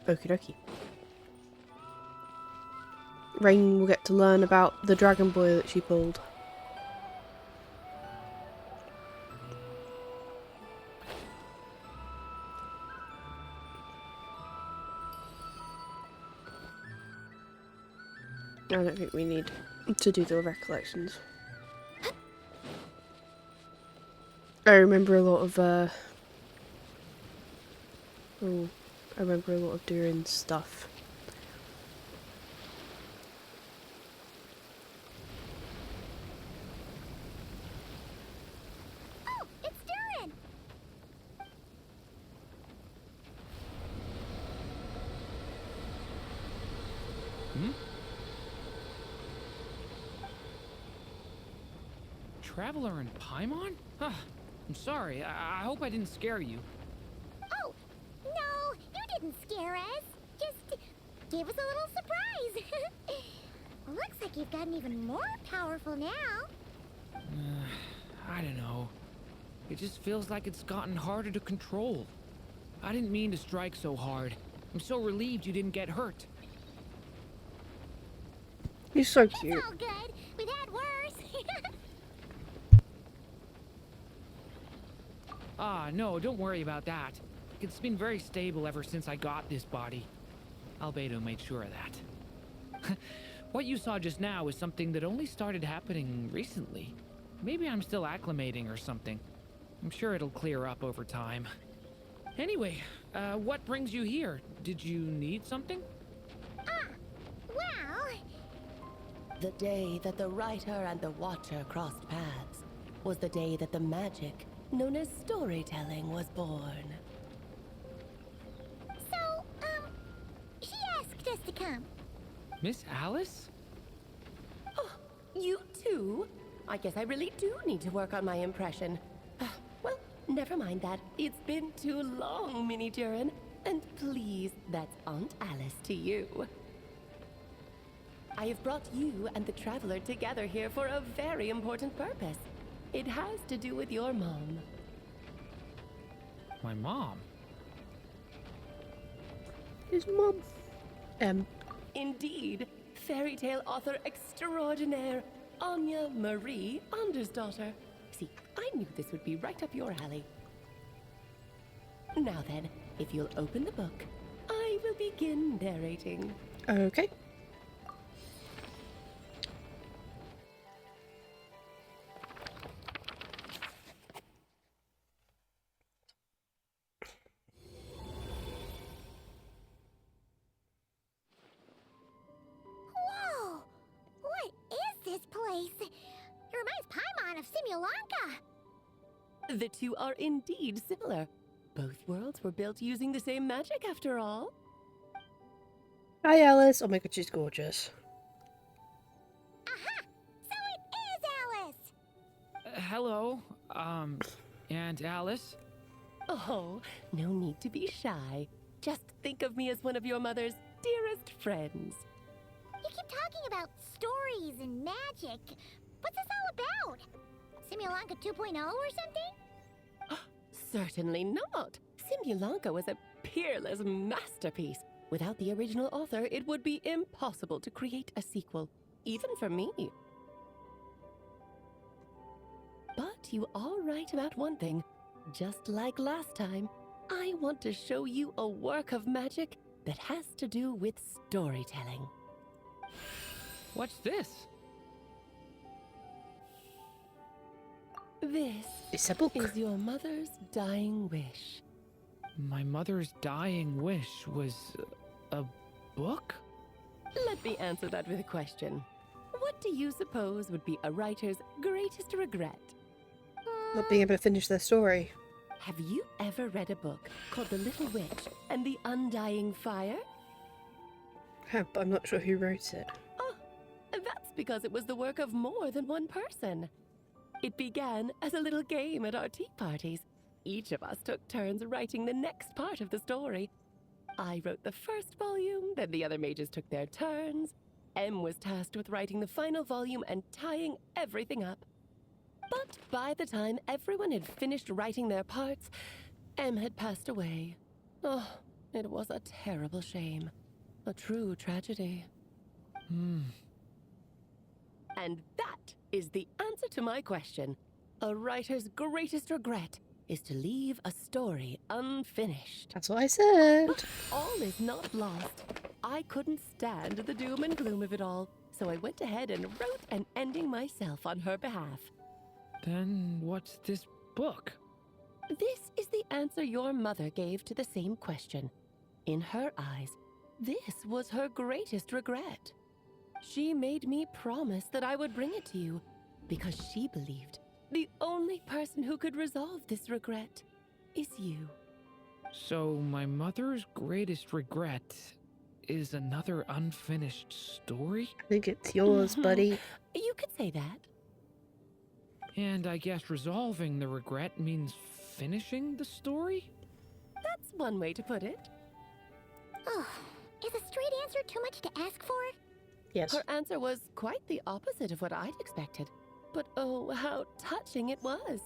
Okie dokie. Rain will get to learn about the dragon boy that she pulled. I don't think we need to do the recollections. I remember a lot of I remember a lot of Durin's stuff. Oh, it's Durin! Hmm? Traveler in Paimon? Huh. I'm sorry. I hope I didn't scare you. Oh, no, you didn't scare us. Just gave us a little surprise. Looks like you've gotten even more powerful now. I don't know. It just feels like it's gotten harder to control. I didn't mean to strike so hard. I'm so relieved you didn't get hurt. He's so It's cute. all good. We've had worse. Ah, no, don't worry about that. It's been very stable ever since I got this body. Albedo made sure of that. What you saw just now is something that only started happening recently. Maybe I'm still acclimating or something. I'm sure it'll clear up over time. Anyway, what brings you here? Did you need something? Well, The day that the writer and the watcher crossed paths was the day that the magic known as storytelling was born. so, she asked us to come. Miss Alice? Oh, you too? I guess I really do need to work on my impression. Well, never mind that. It's been too long, Mini Durin. And please, that's Aunt Alice to you. I have brought you and the Traveler together here for a very important purpose. It has to do with your mom. My mom? His mum. Indeed, fairy tale author extraordinaire, Anya Marie Andersdottir. See, I knew this would be right up your alley. Now then, if you'll open the book, I will begin narrating. Okay. Whoa! What is this place? It reminds Paimon of Simulanka. The two are indeed similar. Both worlds were built using the same magic after all. Hi Alice. Oh my god, she's gorgeous. Aha! So it is Alice! Hello, Aunt Alice? Oh, no need to be shy. Just think of me as one of your mother's dearest friends. You keep talking about stories and magic. What's this all about? Simulanka 2.0 or something? Certainly not. Simulanka was a peerless masterpiece. Without the original author, it would be impossible to create a sequel, even for me. But you are right about one thing. Just like last time, I want to show you a work of magic that has to do with storytelling. What's this? This It's a book. is your mother's dying wish. My mother's dying wish was a book? Let me answer that with a question. What do you suppose would be a writer's greatest regret? Not being able to finish their story. Have you ever read a book called The Little Witch and the Undying Fire? But I'm not sure who wrote it. Oh, that's because it was the work of more than one person. It began as a little game at our tea parties. Each of us took turns writing the next part of the story. I wrote the first volume, then the other mages took their turns. Em was tasked with writing the final volume and tying everything up. But by the time everyone had finished writing their parts, Em had passed away. Oh, It was a terrible shame. A true tragedy. Hmm. And that is the answer to my question. A writer's greatest regret is to leave a story unfinished. That's what I said. But all is not lost. I couldn't stand the doom and gloom of it all, so I went ahead and wrote an ending myself on her behalf. Then what's this book? This is the answer your mother gave to the same question. In her eyes, this was her greatest regret. She made me promise that I would bring it to you because she believed the only person who could resolve this regret is you. So my mother's greatest regret is another unfinished story? I think it's yours, buddy. You could say that. And I guess resolving the regret means finishing the story? That's one way to put it. Oh, is a straight answer too much to ask for? Yes. Her answer was quite the opposite of what I'd expected. But oh, how touching it was.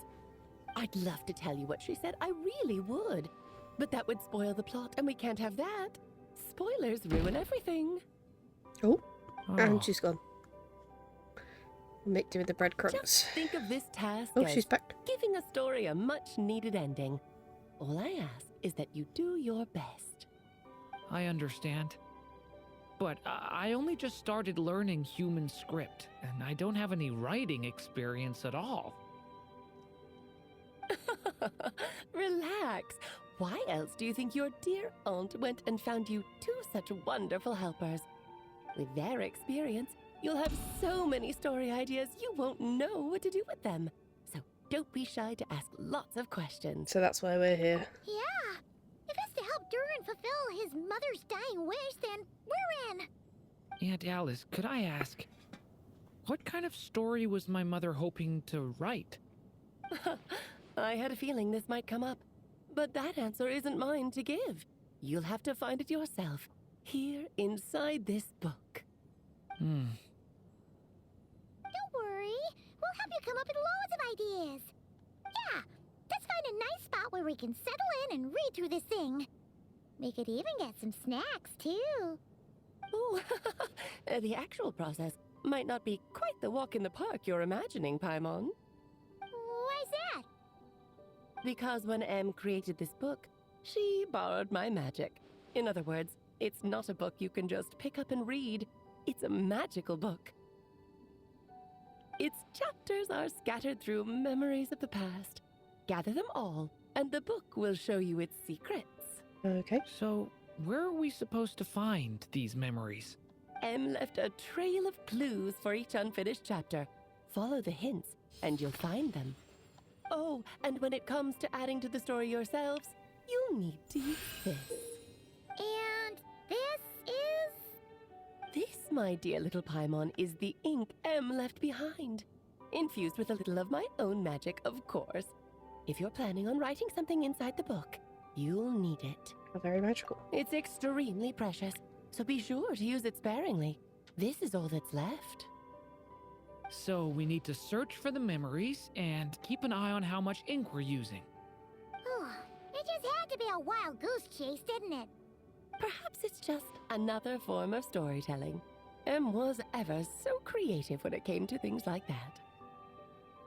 I'd love to tell you what she said, I really would. But that would spoil the plot, and we can't have that. Spoilers ruin everything. Oh, Oh. and she's gone. Make do with the breadcrumbs. Just think of this task Oh, as she's back. giving a story a much-needed ending. All I ask is that you do your best. I understand. But I only just started learning human script, and I don't have any writing experience at all. Relax. Why else do you think your dear aunt went and found you two such wonderful helpers? With their experience, you'll have so many story ideas you won't know what to do with them. So don't be shy to ask lots of questions. So that's why we're here. Yeah. If it's to help Durin fulfill his mother's dying wish, then we're in. Aunt Alice, could I ask, what kind of story was my mother hoping to write? I had a feeling this might come up, but that answer isn't mine to give. You'll have to find it yourself, here inside this book. Hmm. Don't worry. We'll help you come up with loads of ideas. Yeah. Let's find a nice spot where we can settle in and read through this thing. We could even get some snacks, too. Oh, the actual process might not be quite the walk in the park you're imagining, Paimon. Why's that? Because when Em created this book, she borrowed my magic. In other words, it's not a book you can just pick up and read. It's a magical book. Its chapters are scattered through memories of the past. Gather them all, and the book will show you its secrets. Okay. So, where are we supposed to find these memories? Em left a trail of clues for each unfinished chapter. Follow the hints, and you'll find them. Oh, and when it comes to adding to the story yourselves, you'll need to use this. And this is... This, my dear little Paimon, is the ink Em left behind. Infused with a little of my own magic, of course. If you're planning on writing something inside the book, you'll need it. Very magical. It's extremely precious, so be sure to use it sparingly. This is all that's left. So we need to search for the memories and keep an eye on how much ink we're using. Oh, it just had to be a wild goose chase, didn't it? Perhaps it's just another form of storytelling. Em was ever so creative when it came to things like that.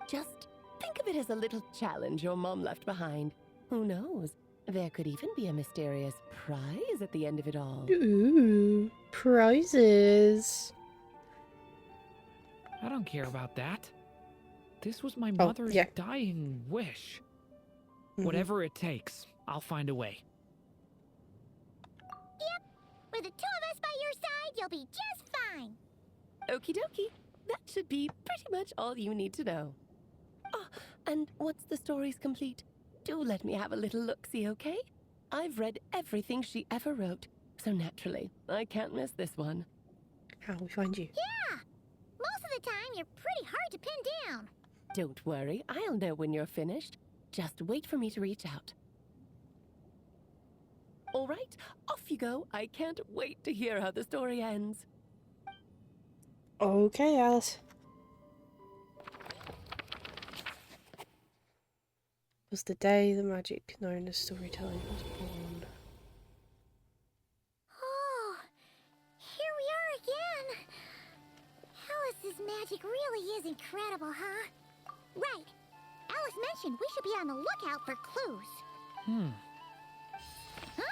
Just think of it as a little challenge your mom left behind. Who knows? There could even be a mysterious prize at the end of it all. Ooh, prizes. I don't care about that. This was my Oh, mother's yeah. dying wish. Mhm. Whatever it takes, I'll find a way. With the two of us by your side, you'll be just fine. Okie dokie. That should be pretty much all you need to know. Oh, and once the story's complete, do let me have a little look-see, okay? I've read everything she ever wrote, so naturally, I can't miss this one. How will we find you? Yeah. Most of the time, you're pretty hard to pin down. Don't worry, I'll know when you're finished. Just wait for me to reach out. All right, off you go. I can't wait to hear how the story ends. Okay, Alice. Was the day the magic known as storytelling was born. magic really is incredible, huh? Right. Alice mentioned we should be on the lookout for clues. Huh?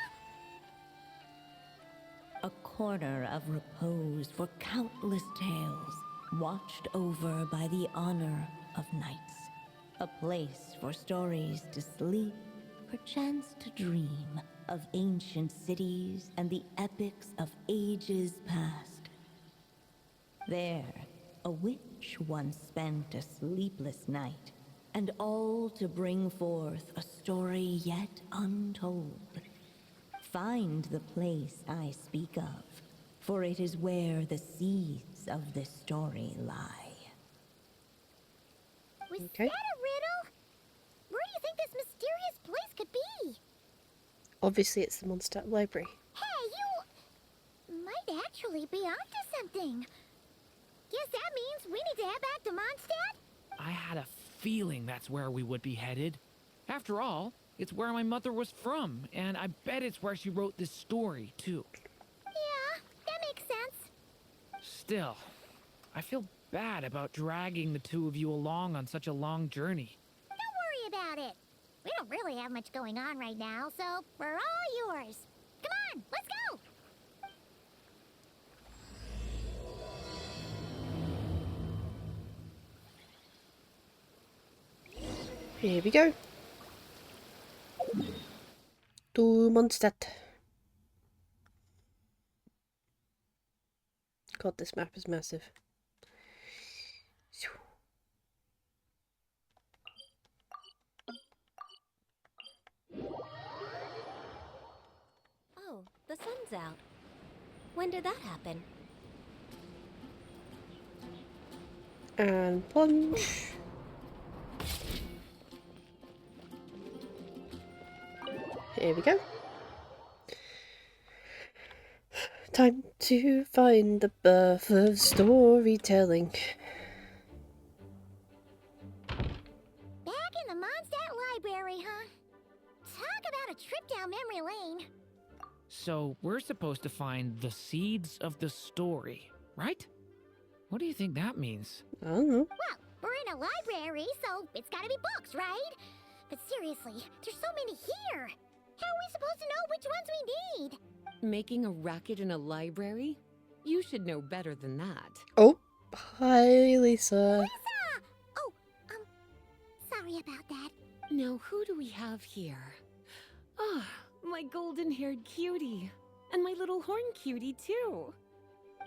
A corner of repose for countless tales, watched over by the honor of knights. A place for stories to sleep, perchance to dream of ancient cities and the epics of ages past. There, a witch once spent a sleepless night, and all to bring forth a story yet untold. Find the place I speak of, for it is where the seeds of this story lie. Was Okay. that a riddle? Where do you think this mysterious place could be? Obviously, it's the Mondstadt Library. Hey, you might actually be onto something. Guess that means we need to head back to Mondstadt? I had a feeling that's where we would be headed. After all, it's where my mother was from, and I bet it's where she wrote this story, too. Yeah, that makes sense. Still, I feel bad about dragging the two of you along on such a long journey. Don't worry about it. We don't really have much going on right now, so we're all yours. Come on, let's go! Here we go. To Mondstadt. God, this map is massive. Oh, the sun's out. When did that happen? And plunge. Here we go. Time to find the birth of storytelling. Back in the Mondstadt Library, huh? Talk about a trip down memory lane. So, we're supposed to find the seeds of the story, right? What do you think that means? I don't know. Well, we're in a library, so it's gotta be books, right? But seriously, there's so many here. How are we supposed to know which ones we need? Making a racket in a library? You should know better than that. Oh, hi, Lisa. Lisa! Oh, sorry about that. Now, who do we have here? Ah, my golden-haired cutie. And my little horn cutie, too.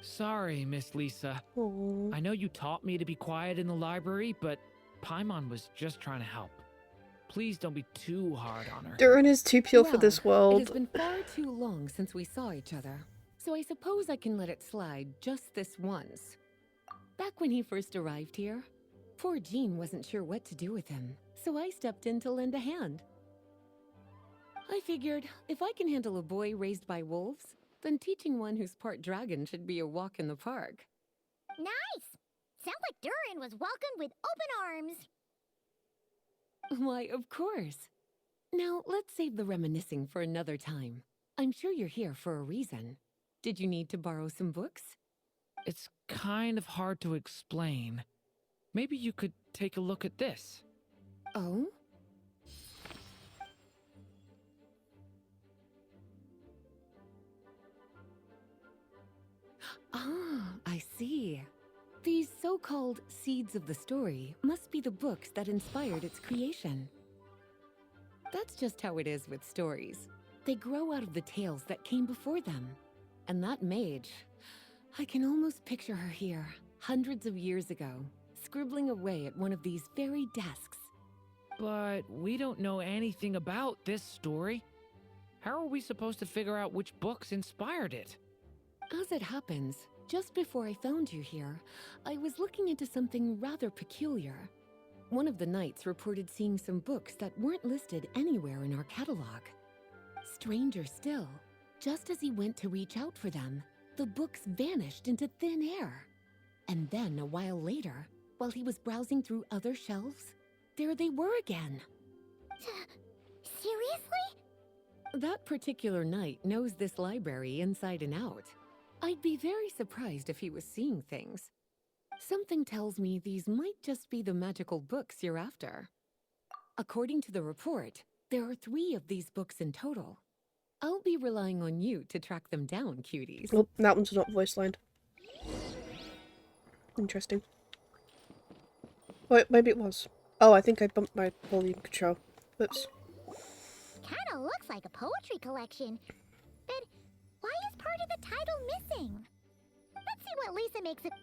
Sorry, Miss Lisa. Aww. I know you taught me to be quiet in the library, but Paimon was just trying to help. Please don't be too hard on her. Durin is too pure for this It world. has been far too long since we saw each other, so I suppose I can let it slide just this once. Back when he first arrived here, poor Jean wasn't sure what to do with him, so I stepped in to lend a hand. I figured if I can handle a boy raised by wolves, then teaching one who's part dragon should be a walk in the park. Nice! Sounds like Durin was welcomed with open arms. Why, of course. Now, let's save the reminiscing for another time. I'm sure you're here for a reason. Did you need to borrow some books? It's kind of hard to explain. Maybe you could take a look at this. Oh? Ah, I see. These so-called seeds of the story must be the books that inspired its creation. That's just how it is with stories. They grow out of the tales that came before them. And that mage, I can almost picture her here, hundreds of years ago, scribbling away at one of these very desks. But we don't know anything about this story. How are we supposed to figure out which books inspired it? As it happens, just before I found you here, I was looking into something rather peculiar. One of the knights reported seeing some books that weren't listed anywhere in our catalog. Stranger still, just as he went to reach out for them, the books vanished into thin air. And then a while later, while he was browsing through other shelves, there they were again. Seriously? That particular knight knows this library inside and out. I'd be very surprised if he was seeing things. Something tells me these might just be the magical books you're after. According to the report, there are 3 of these books in total. I'll be relying on you to track them down, cuties. Oh, that one's not voice lined. Interesting. Wait, maybe it was. Oh, I think I bumped my volume control. Oops. Kinda looks like a poetry collection. But why is part of the title missing? Let's see what Lisa makes it.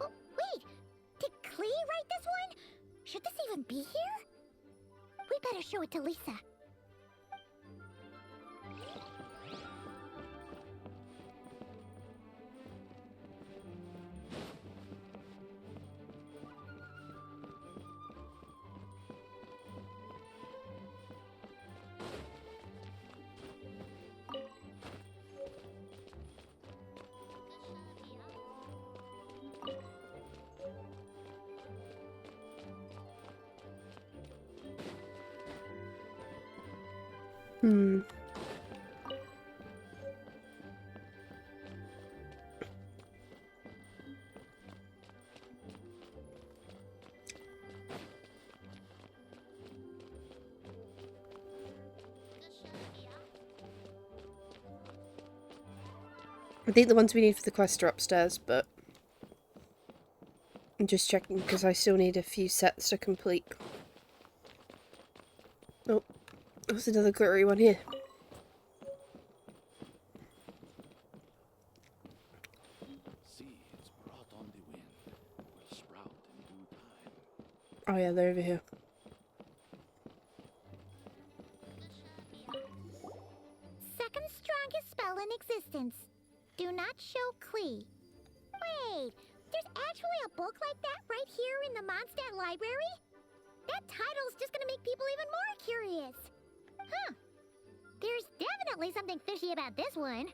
Oh, wait! Did Klee write this one? Should this even be here? We better show it to Lisa. Hmm. I think the ones we need for the quest are upstairs, but I'm just checking because I still need a few sets to complete. Oh, there's another glittery one here. Seeds brought on the wind will sprout in due time. Oh yeah, they're over here. Second strongest spell in existence. Do not show Klee. Wait, there's actually a book like that right here in the Mondstadt library? That title's just gonna make people even more curious. Huh. There's definitely something fishy about this one.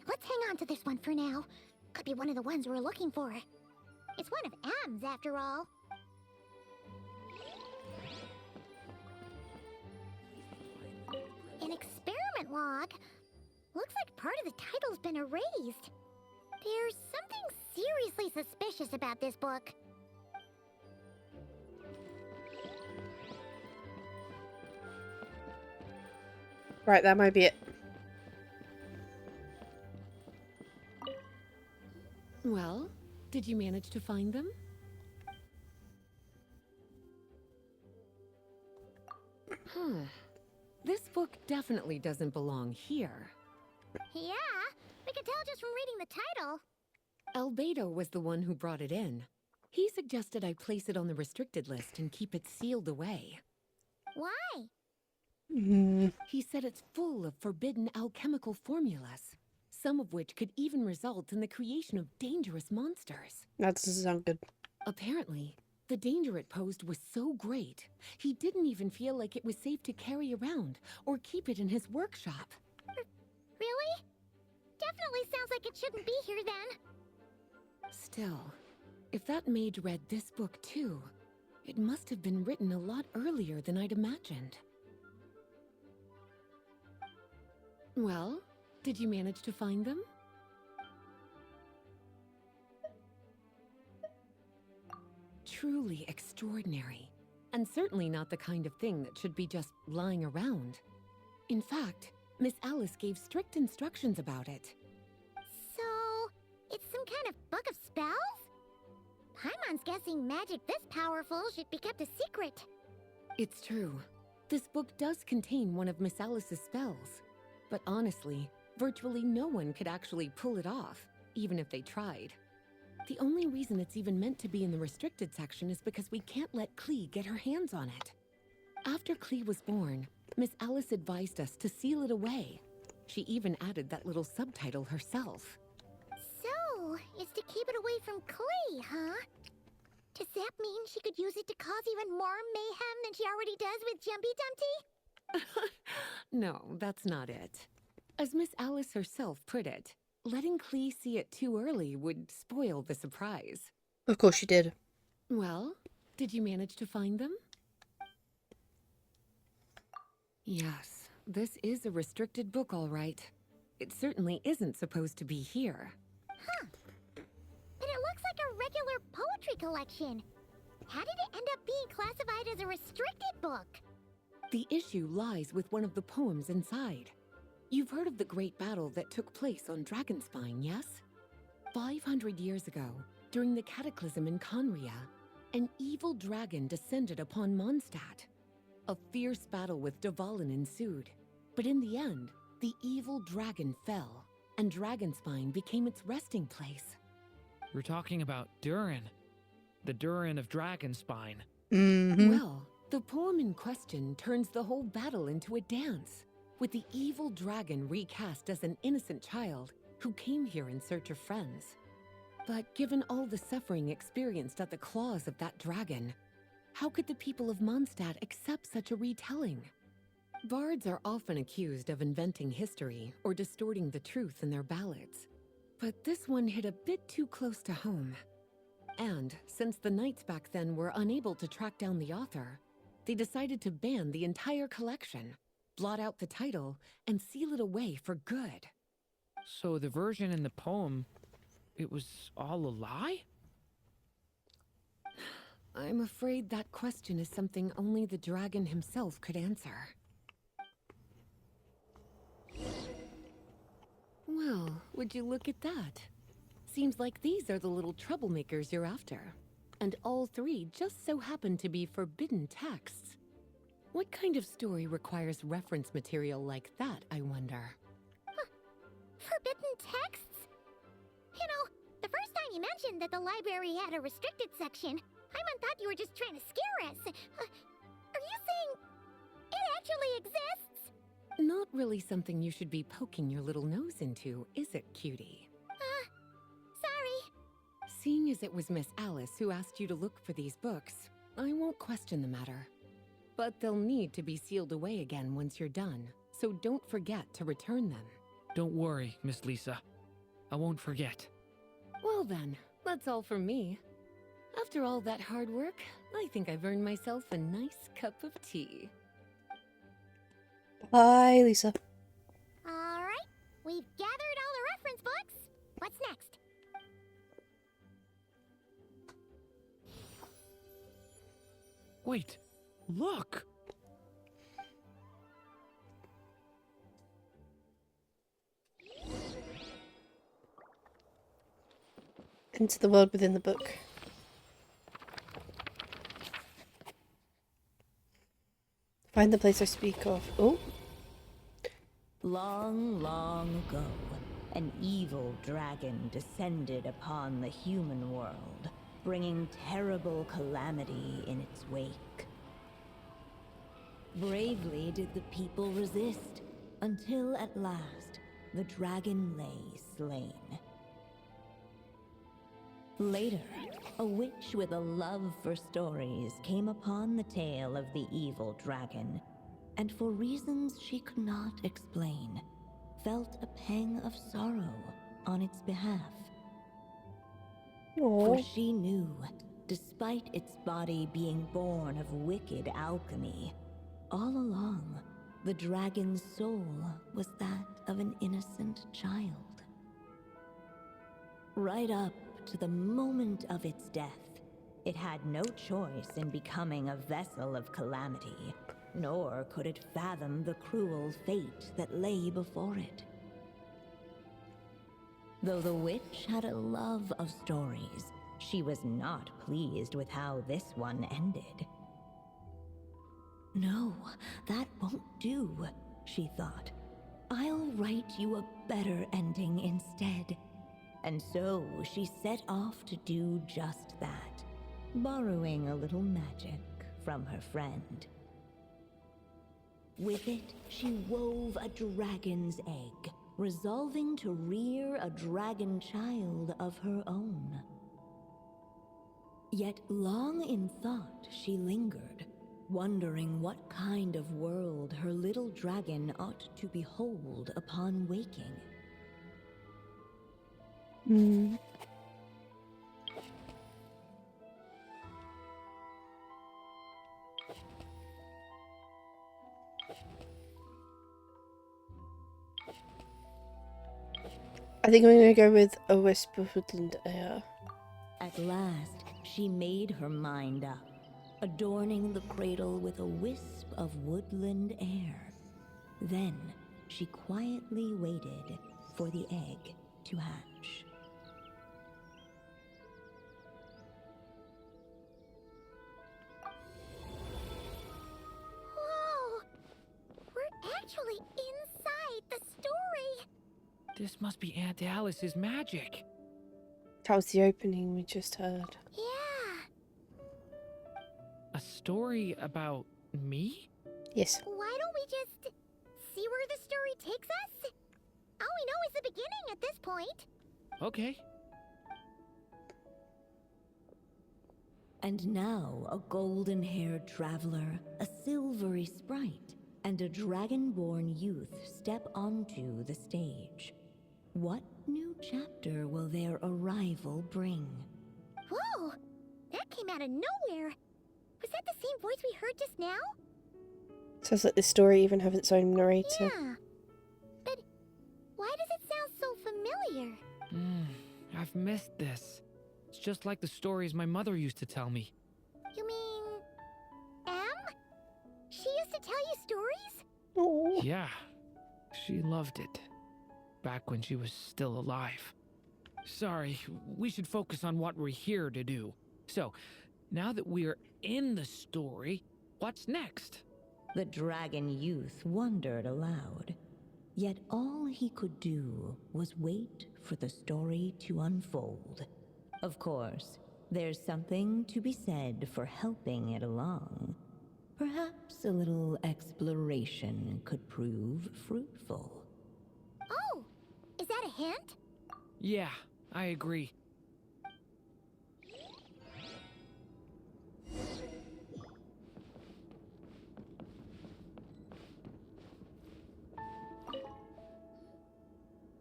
Let's hang on to this one for now. Could be one of the ones we're looking for. It's one of M's after all. An experiment log. Looks like part of the title's been erased. There's something seriously suspicious about this book. Right, that might be it. Well, did you manage to find them? Huh. This book definitely doesn't belong here. Yeah, we can tell just from reading the title. Albedo was the one who brought it in. He suggested I place it on the restricted list and keep it sealed away. Why? He said it's full of forbidden alchemical formulas, some of which could even result in the creation of dangerous monsters. That doesn't sound good. Apparently, the danger it posed was so great, he didn't even feel like it was safe to carry around or keep it in his workshop. Really? Definitely sounds like it shouldn't be here then. Still, if that mage read this book too, it must have been written a lot earlier than I'd imagined. Well, did you manage to find them? Truly extraordinary, and certainly not the kind of thing that should be just lying around. In fact, Miss Alice gave strict instructions about it. So, it's some kind of book of spells? Paimon's guessing magic this powerful should be kept a secret. It's true. This book does contain one of Miss Alice's spells. But honestly, virtually no one could actually pull it off, even if they tried. The only reason it's even meant to be in the restricted section is because we can't let Klee get her hands on it. After Klee was born, Miss Alice advised us to seal it away. She even added that little subtitle herself. So, it's to keep it away from Klee, huh? Does that mean she could use it to cause even more mayhem than she already does with Jumpy Dumpty? No, that's not it. As Miss Alice herself put it, letting Klee see it too early would spoil the surprise. Of course you did. Well, did you manage to find them? Yes, this is a restricted book, all right. It certainly isn't supposed to be here. But it looks like a regular poetry collection. How did it end up being classified as a restricted book? The issue lies with one of the poems inside. You've heard of the great battle that took place on Dragonspine, yes? 500 years ago, during the cataclysm in Conria, an evil dragon descended upon Mondstadt. A fierce battle with Dvalin ensued, but in the end, the evil dragon fell, and Dragonspine became its resting place. We're talking about Durin. The Durin of Dragonspine. Well, the poem in question turns the whole battle into a dance, with the evil dragon recast as an innocent child who came here in search of friends. But given all the suffering experienced at the claws of that dragon, how could the people of Mondstadt accept such a retelling? Bards are often accused of inventing history or distorting the truth in their ballads. But this one hit a bit too close to home. And since the knights back then were unable to track down the author, they decided to ban the entire collection, blot out the title, and seal it away for good. So the version in the poem, it was all a lie? I'm afraid that question is something only the dragon himself could answer. Well, would you look at that? Seems like these are the little troublemakers you're after. And all three just so happen to be forbidden texts. What kind of story requires reference material like that, I wonder? Forbidden texts? You know, the first time you mentioned that the library had a restricted section, I thought you were just trying to scare us. Are you saying it actually exists? Not really something you should be poking your little nose into, is it, cutie? Sorry. Seeing as it was Miss Alice who asked you to look for these books, I won't question the matter. But they'll need to be sealed away again once you're done, so don't forget to return them. Don't worry, Miss Lisa. I won't forget. Well then, that's all from me. After all that hard work, I think I've earned myself a nice cup of tea. Bye, Lisa. Alright, we've gathered all the reference books. What's next? Wait, look! Into the world within the book. Find the place I speak of. Oh. Long, long ago, an evil dragon descended upon the human world, bringing terrible calamity in its wake. Bravely did the people resist, until at last, the dragon lay slain. Later, a witch with a love for stories came upon the tale of the evil dragon, and for reasons she could not explain, felt a pang of sorrow on its behalf. For she knew, despite its body being born of wicked alchemy, all along, the dragon's soul was that of an innocent child. Right up to the moment of its death, it had no choice in becoming a vessel of calamity, nor could it fathom the cruel fate that lay before it. Though the witch had a love of stories, she was not pleased with how this one ended. No, that won't do, she thought. I'll write you a better ending instead. And so she set off to do just that, borrowing a little magic from her friend. With it, she wove a dragon's egg, resolving to rear a dragon child of her own. Yet long in thought she lingered, wondering what kind of world her little dragon ought to behold upon waking. I think I'm going to go with a wisp of woodland air. At last, she made her mind up, adorning the cradle with a wisp of woodland air. Then, she quietly waited for the egg to hatch. Whoa! We're actually inside the story! This must be Aunt Alice's magic. That was the opening we just heard. Yeah! A story about me? Yes. Why don't we just see where the story takes us? All we know is the beginning at this point. Okay. And now a golden-haired traveler, a silvery sprite, and a dragon-born youth step onto the stage. What new chapter will their arrival bring? Whoa! That came out of nowhere! Was that the same voice we heard just now? Sounds like the story even has its own narrator. Yeah. But why does it sound so familiar? I've missed this. It's just like the stories my mother used to tell me. You mean... Em? She used to tell you stories? Oh. Yeah, she loved it. Back when she was still alive. Sorry, we should focus on what we're here to do. So, now that we're in the story, what's next? The dragon youth wondered aloud. Yet all he could do was wait for the story to unfold. Of course, there's something to be said for helping it along. Perhaps a little exploration could prove fruitful. Oh! Is that a hint? Yeah, I agree.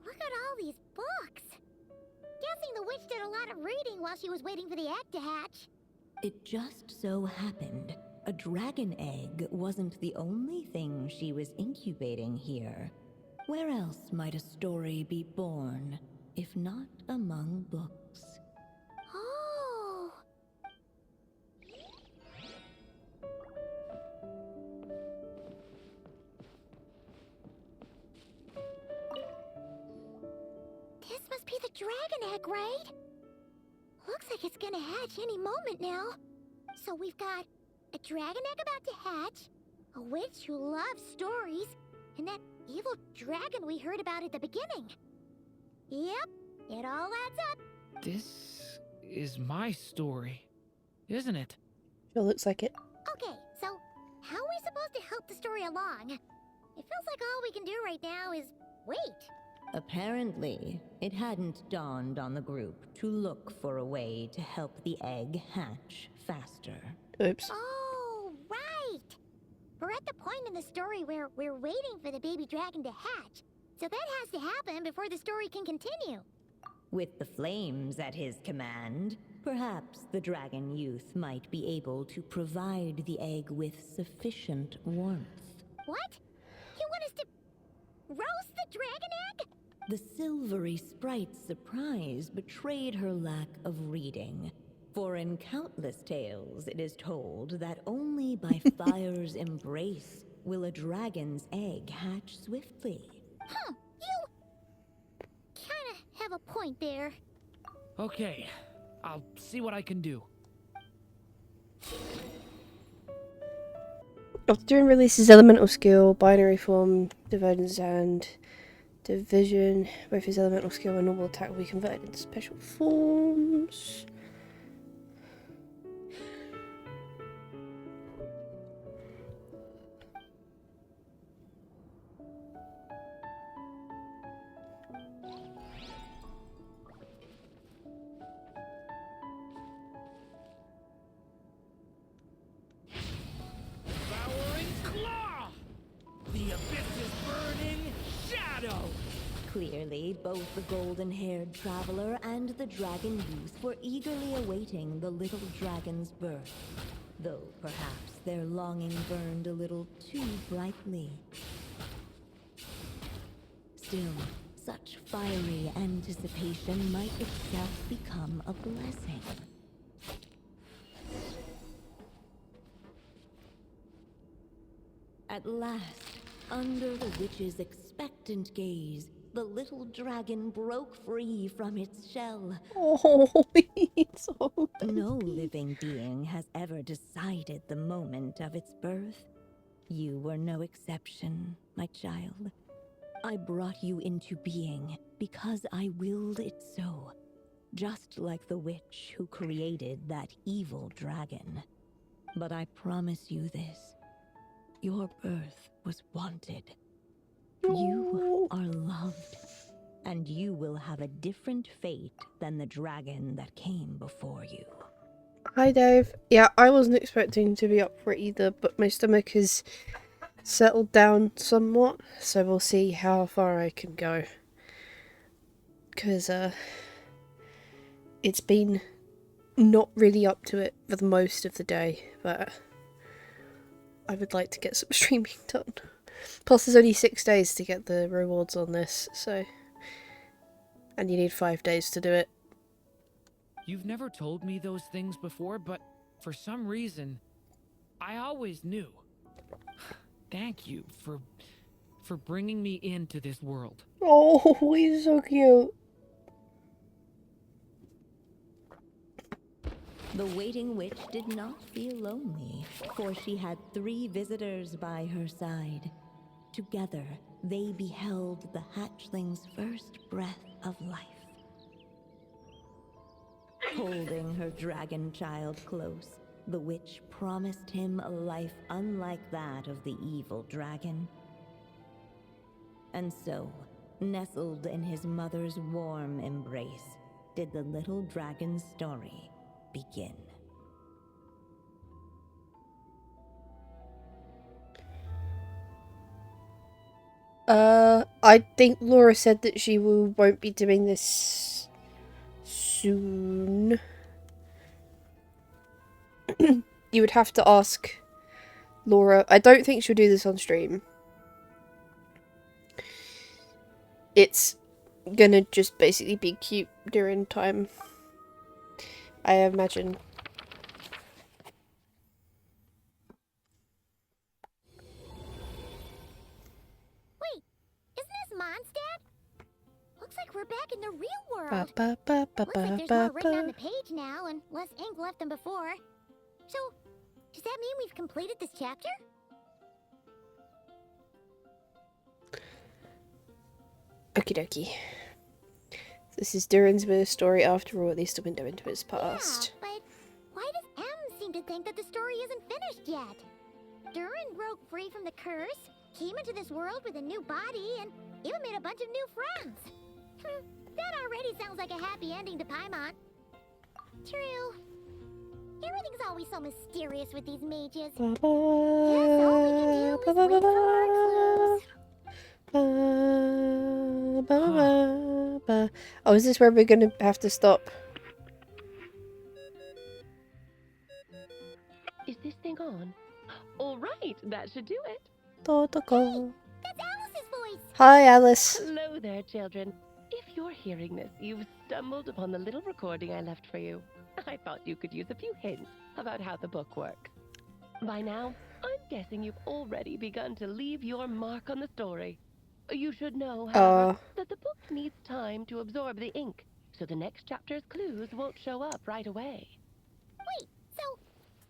Look at all these books! Guessing the witch did a lot of reading while she was waiting for the egg to hatch. It just so happened a dragon egg wasn't the only thing she was incubating here. Where else might a story be born, if not among books? Oh! This must be the dragon egg, right? Looks like it's gonna hatch any moment now. So we've got a dragon egg about to hatch, a witch who loves stories, and that evil dragon we heard about at the beginning. Yep, it all adds up. This is my story, isn't it? Sure looks like it. Okay, so how are we supposed to help the story along? It feels like all we can do right now is wait. Apparently, it hadn't dawned on the group to look for a way to help the egg hatch faster. Oops. Oh, right! We're at the point in the story where we're waiting for the baby dragon to hatch. So that has to happen before the story can continue. With the flames at his command, perhaps the dragon youth might be able to provide the egg with sufficient warmth. What? You want us to roast the dragon egg? The silvery sprite's surprise betrayed her lack of reading. For in countless tales, it is told that only by fire's embrace will a dragon's egg hatch swiftly. Huh, you kinda have a point there. Okay, I'll see what I can do. After Durin releases elemental skill, binary form, divergence, and division. Both his elemental skill and normal attack will be converted into special forms. Devouring Claw! The abyss is burning shadow! Clearly, both the golden-haired traveler and the dragon youth were eagerly awaiting the little dragon's birth, though perhaps their longing burned a little too brightly. Still, such fiery anticipation might itself become a blessing. At last, under the witch's expectant gaze, the little dragon broke free from its shell. Oh, it's so No living being has ever decided the moment of its birth. You were no exception, my child. I brought you into being because I willed it so, just like the witch who created that evil dragon. But I promise you this. Your birth was wanted. You are loved, and you will have a different fate than the dragon that came before you. Hi Dave. Yeah, I wasn't expecting to be up for it either, but my stomach has settled down somewhat, so we'll see how far I can go. Because it's been not really up to it for the most of the day, but I would like to get some streaming done. Plus there's only 6 days to get the rewards on this, so... And you need 5 days to do it. You've never told me those things before, but for some reason, I always knew. Thank you for bringing me into this world. Oh, he's so cute. The waiting witch did not feel lonely, for she had 3 visitors by her side. Together, they beheld the hatchling's first breath of life. Holding her dragon child close, the witch promised him a life unlike that of the evil dragon. And so, nestled in his mother's warm embrace, did the little dragon's story begin. I think Laura said that she won't be doing this soon. You would have to ask Laura. I don't think she'll do this on stream. It's gonna just basically be cute during time, I imagine. Wait, isn't this Mondstadt? Looks like we're back in the real world. Ba, ba, ba, ba, Looks like there's ba, more written on ba. the page now and less ink left than before. So, does that mean we've completed this chapter? Okie dokie. This is Durin's birth story after all, at least a window into his past. Yeah, but why does M seem to think that the story isn't finished yet? Durin broke free from the curse, came into this world with a new body, and even made a bunch of new friends. That already sounds like a happy ending to Paimon. True. Everything's always so mysterious with these mages. Ba, Guess all we can do is wait for our clues. ba, ba, ba, ba. Oh, is this where we're gonna have to stop? Is this thing on? All right, that should do it. Totoko. That's Alice's voice! Hi, Alice. Hello there, children. If you're hearing this, you've stumbled upon the little recording I left for you. I thought you could use a few hints about how the book works. By now, I'm guessing you've already begun to leave your mark on the story. You should know, however, that the book needs time to absorb the ink, so the next chapter's clues won't show up right away. Wait, so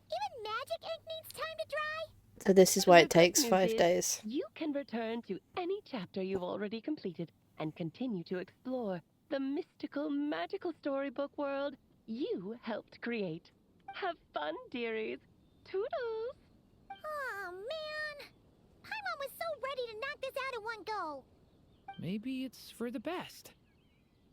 even magic ink needs time to dry? So this is why The it takes good 5 news is days. You can return to any chapter you've already completed and continue to explore the mystical, magical storybook world you helped create. Have fun, dearies. Toodles! Oh man! Paimon was so ready to knock this out in one go. Maybe it's for the best.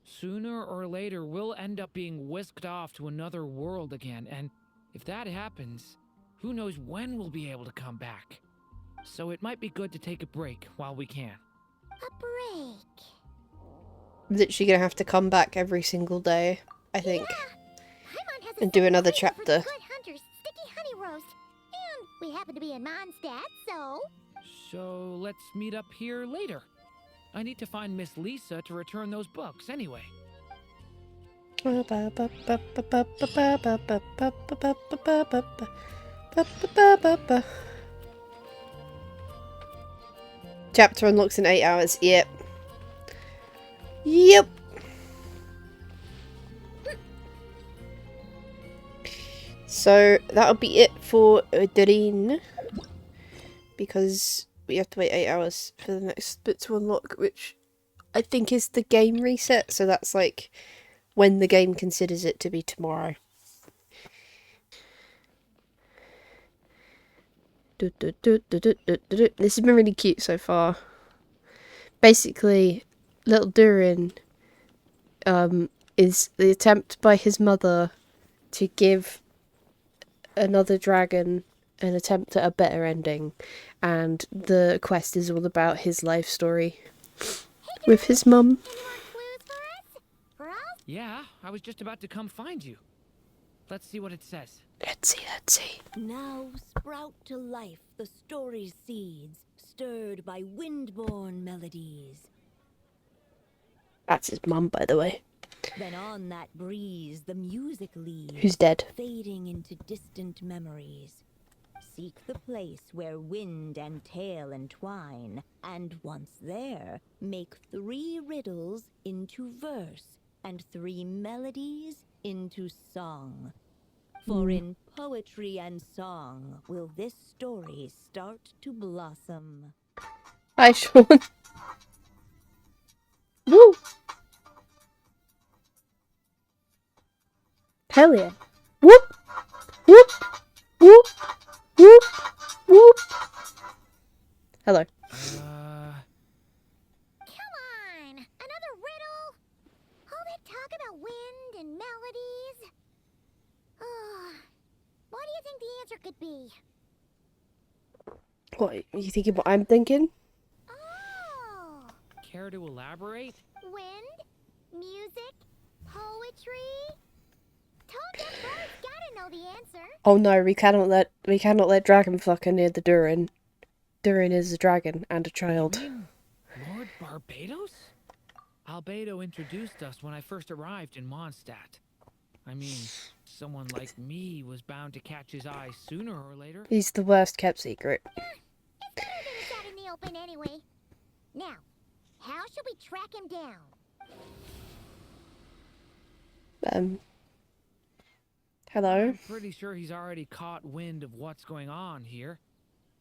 Sooner or later, we'll end up being whisked off to another world again, and if that happens, who knows when we'll be able to come back. So it might be good to take a break while we can. A break. Literally gonna have to come back every single day, I think. Paimon has a And do secret another flavor for the chapter. Good Hunter's sticky honey roast. And we happen to be in Mondstadt, so... So let's meet up here later. I need to find Miss Lisa to return those books anyway. Chapter unlocks in 8 hours. Yep. Yep. So that'll be it for Durin, because we have to wait 8 hours for the next bit to unlock, which I think is the game reset. So that's like when the game considers it to be tomorrow. This has been really cute so far. Basically, little Durin is the attempt by his mother to give another dragon an attempt at a better ending, and the quest is all about his life story with his mum. Any more clues for us? For us? Yeah, I was just about to come find you. Let's see what it says. Let's see. Now sprout to life the story's seeds, stirred by wind-born melodies. That's his mum, by the way. Then on that breeze the music leads, Who's dead? fading into distant memories. Seek the place where wind and tale entwine, and once there, make 3 riddles into verse, and 3 melodies into song. For in poetry and song will this story start to blossom. Hi, Sean. Woo! Hell yeah. Whoop! Whoop! Whoop! Whoop! Whoop! Hello. Come on! Another riddle? All that talk about wind and melodies? What do you think the answer could be? What, are you thinking what I'm thinking? Oh! Care to elaborate? Wind? Music? Poetry? Tone deaf birds gotta know the answer. Oh no, we cannot let Dragonfucker near the Durin. Durin is a dragon and a child. You mean Lord Barbados? Albedo introduced us when I first arrived in Mondstadt. I mean, someone like me was bound to catch his eye sooner or later. He's the worst kept secret. It's better that it's out in the open anyway. Now, how should we track him down? Hello? I'm pretty sure he's already caught wind of what's going on here.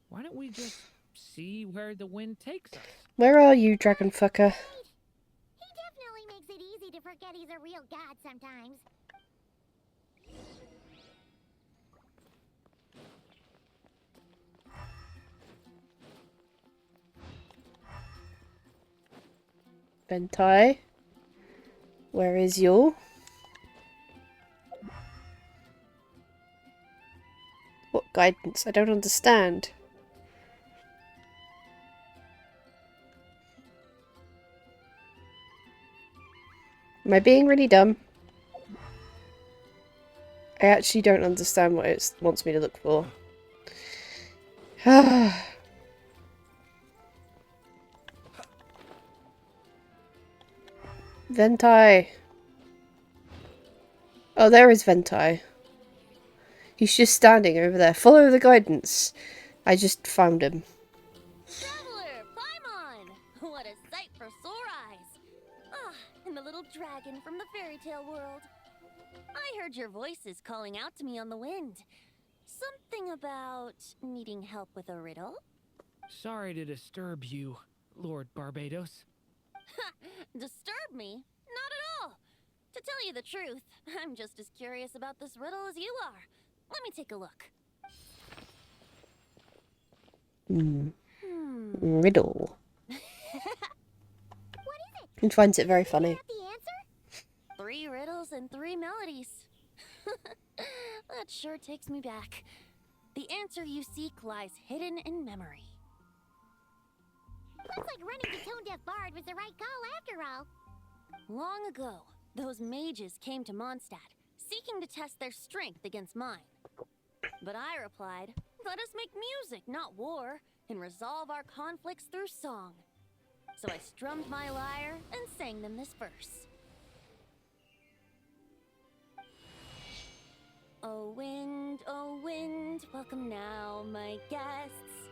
Why don't we just see where the wind takes us? Where are you, Dragonfucker? He definitely makes it easy to forget he's a real god sometimes. Bentai? Where is you? What guidance? I don't understand. Am I being really dumb? I actually don't understand what it wants me to look for. Ventai. Oh, there is Ventai. He's just standing over there. Follow the guidance. I just found him. Traveler, Paimon! What a sight for sore eyes! Ah, and the little dragon from the fairy tale world. I heard your voices calling out to me on the wind. Something about needing help with a riddle? Sorry to disturb you, Lord Barbados. Disturb me? Not at all! To tell you the truth, I'm just as curious about this riddle as you are. Let me take a look. Riddle. What is it? He finds it very funny. Got the answer? 3 riddles and 3 melodies. That sure takes me back. The answer you seek lies hidden in memory. Looks like running to Tone Deaf Bard was the right call after all. Long ago, those mages came to Mondstadt, seeking to test their strength against mine. But I replied, let us make music, not war, and resolve our conflicts through song. So I strummed my lyre and sang them this verse. Oh wind, welcome now, my guests.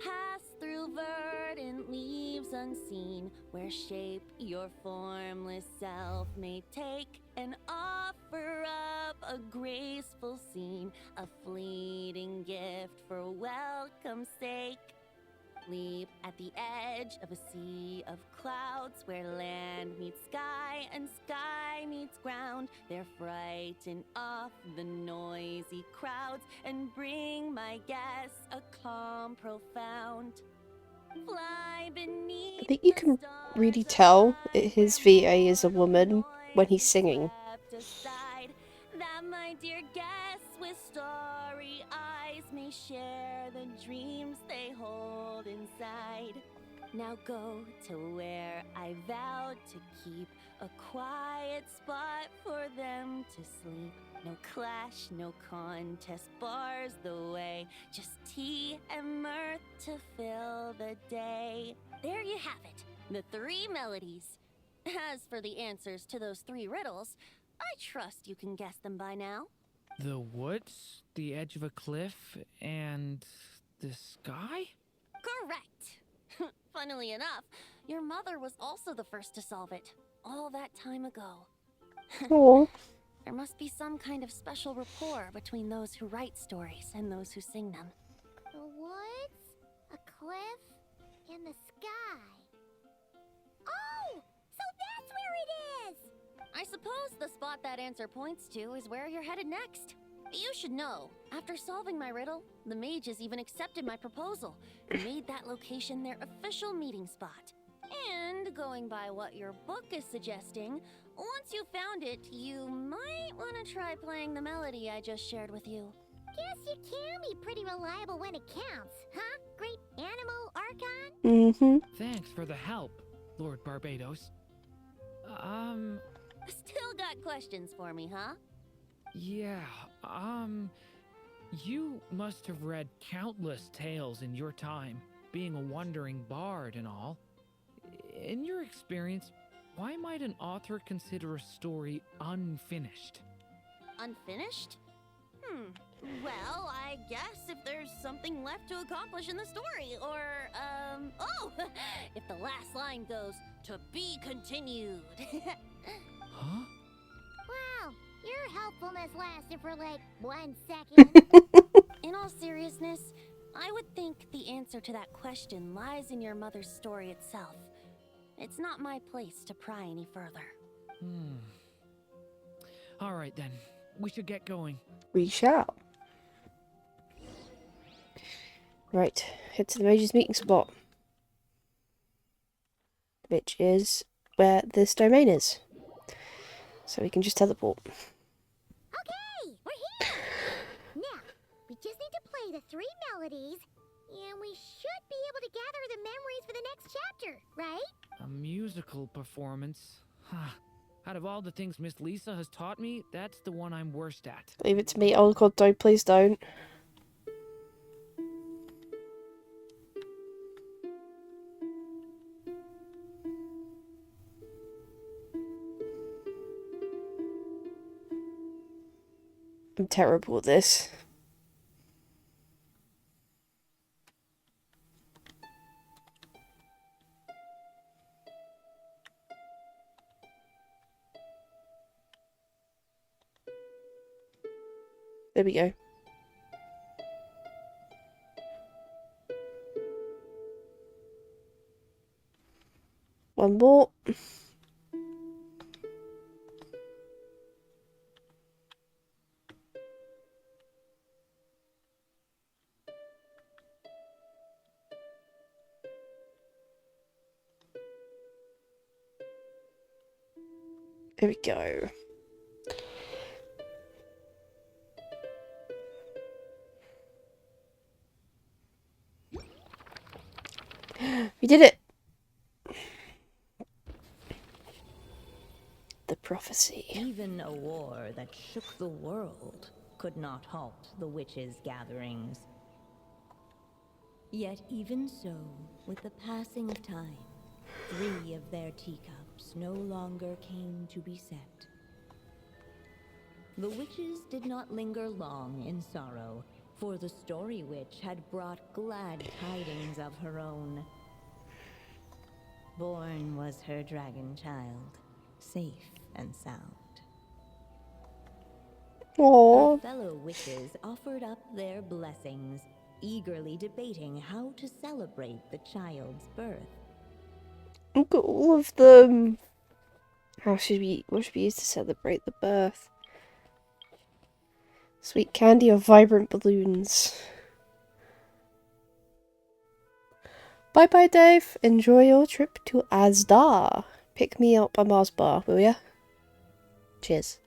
Pass through verdant leaves unseen, where shape your formless self may take, and offer up a graceful scene, a fleeting gift for welcome's sake. Leap at the edge of a sea of clouds, where land meets sky and sky meets ground. There frighten off the noisy crowds and bring my guests a calm profound. Fly beneath I think you can really tell his VA is a woman when he's singing. aside, that my dear guests with starry eyes may share the dreams they hold inside. Now go to where I vowed to keep a quiet spot for them to sleep. No clash, no contest bars the way, just tea and mirth to fill the day. There you have it, the 3 melodies. As for the answers to those 3 riddles, I trust you can guess them by now. The woods, the edge of a cliff, and the sky? Correct! Funnily enough, your mother was also the first to solve it, all that time ago. Oh, There must be some kind of special rapport between those who write stories and those who sing them. The woods, a cliff, and the sky. Oh! So that's where it is! I suppose the spot that answer points to is where you're headed next. You should know, after solving my riddle, the mages even accepted my proposal and made that location their official meeting spot. And going by what your book is suggesting, once you found it, you might want to try playing the melody I just shared with you. Guess you can be pretty reliable when it counts, huh? Great animal archon? mm-hmm. Thanks for the help, Lord Barbados. Still got questions for me, huh? Yeah, you must have read countless tales in your time, being a wandering bard and all. In your experience, why might an author consider a story unfinished? Unfinished? Well, I guess if there's something left to accomplish in the story, or, oh, if the last line goes, to be continued. Huh? Wow, your helpfulness lasted for like 1 second. In all seriousness, I would think the answer to that question lies in your mother's story itself. It's not my place to pry any further. All right then, we should get going. We shall. Right, head to the mage's meeting spot, which is where this domain is. So we can just teleport. Okay, we're here! Now, we just need to play the 3 melodies, and we should be able to gather the memories for the next chapter, right? A musical performance? Huh. Out of all the things Miss Lisa has taught me, that's the one I'm worst at. Leave it to me. Oh god, don't, please don't. I'm terrible at this. There we go. One more. There we go. We did it! The prophecy. Even a war that shook the world could not halt the witches' gatherings. Yet even so, with the passing of time, 3 of their teacups no longer came to be set. The witches did not linger long in sorrow, for the Story Witch had brought glad tidings of her own. Born was her dragon child, safe and sound. Aww. Her fellow witches offered up their blessings, eagerly debating how to celebrate the child's birth. Look at all of them. What should we use to celebrate the birth? Sweet candy or vibrant balloons? Bye bye, Dave. Enjoy your trip to Asdar. Pick me up a Mars bar, will ya? Cheers.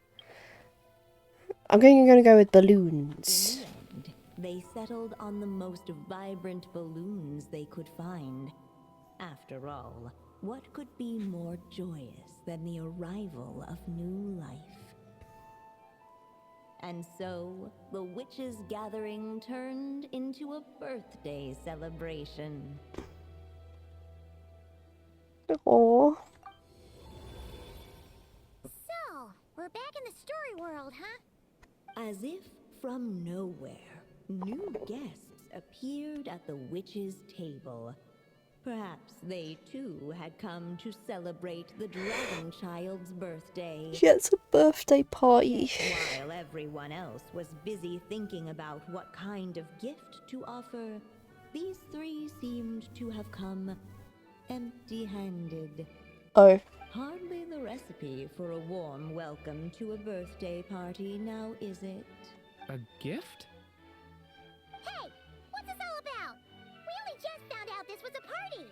I'm gonna go with balloons. In the end, they settled on the most vibrant balloons they could find. After all, what could be more joyous than the arrival of new life? And so, the witches' gathering turned into a birthday celebration. Aww. So, we're back in the story world, huh? As if from nowhere, new guests appeared at the witches' table. Perhaps they too had come to celebrate the dragon child's birthday. It's a birthday party. While everyone else was busy thinking about what kind of gift to offer, these 3 seemed to have come empty-handed. Oh. Hardly the recipe for a warm welcome to a birthday party, now is it? A gift? Hey, what's this all about? We only just found out this was a party.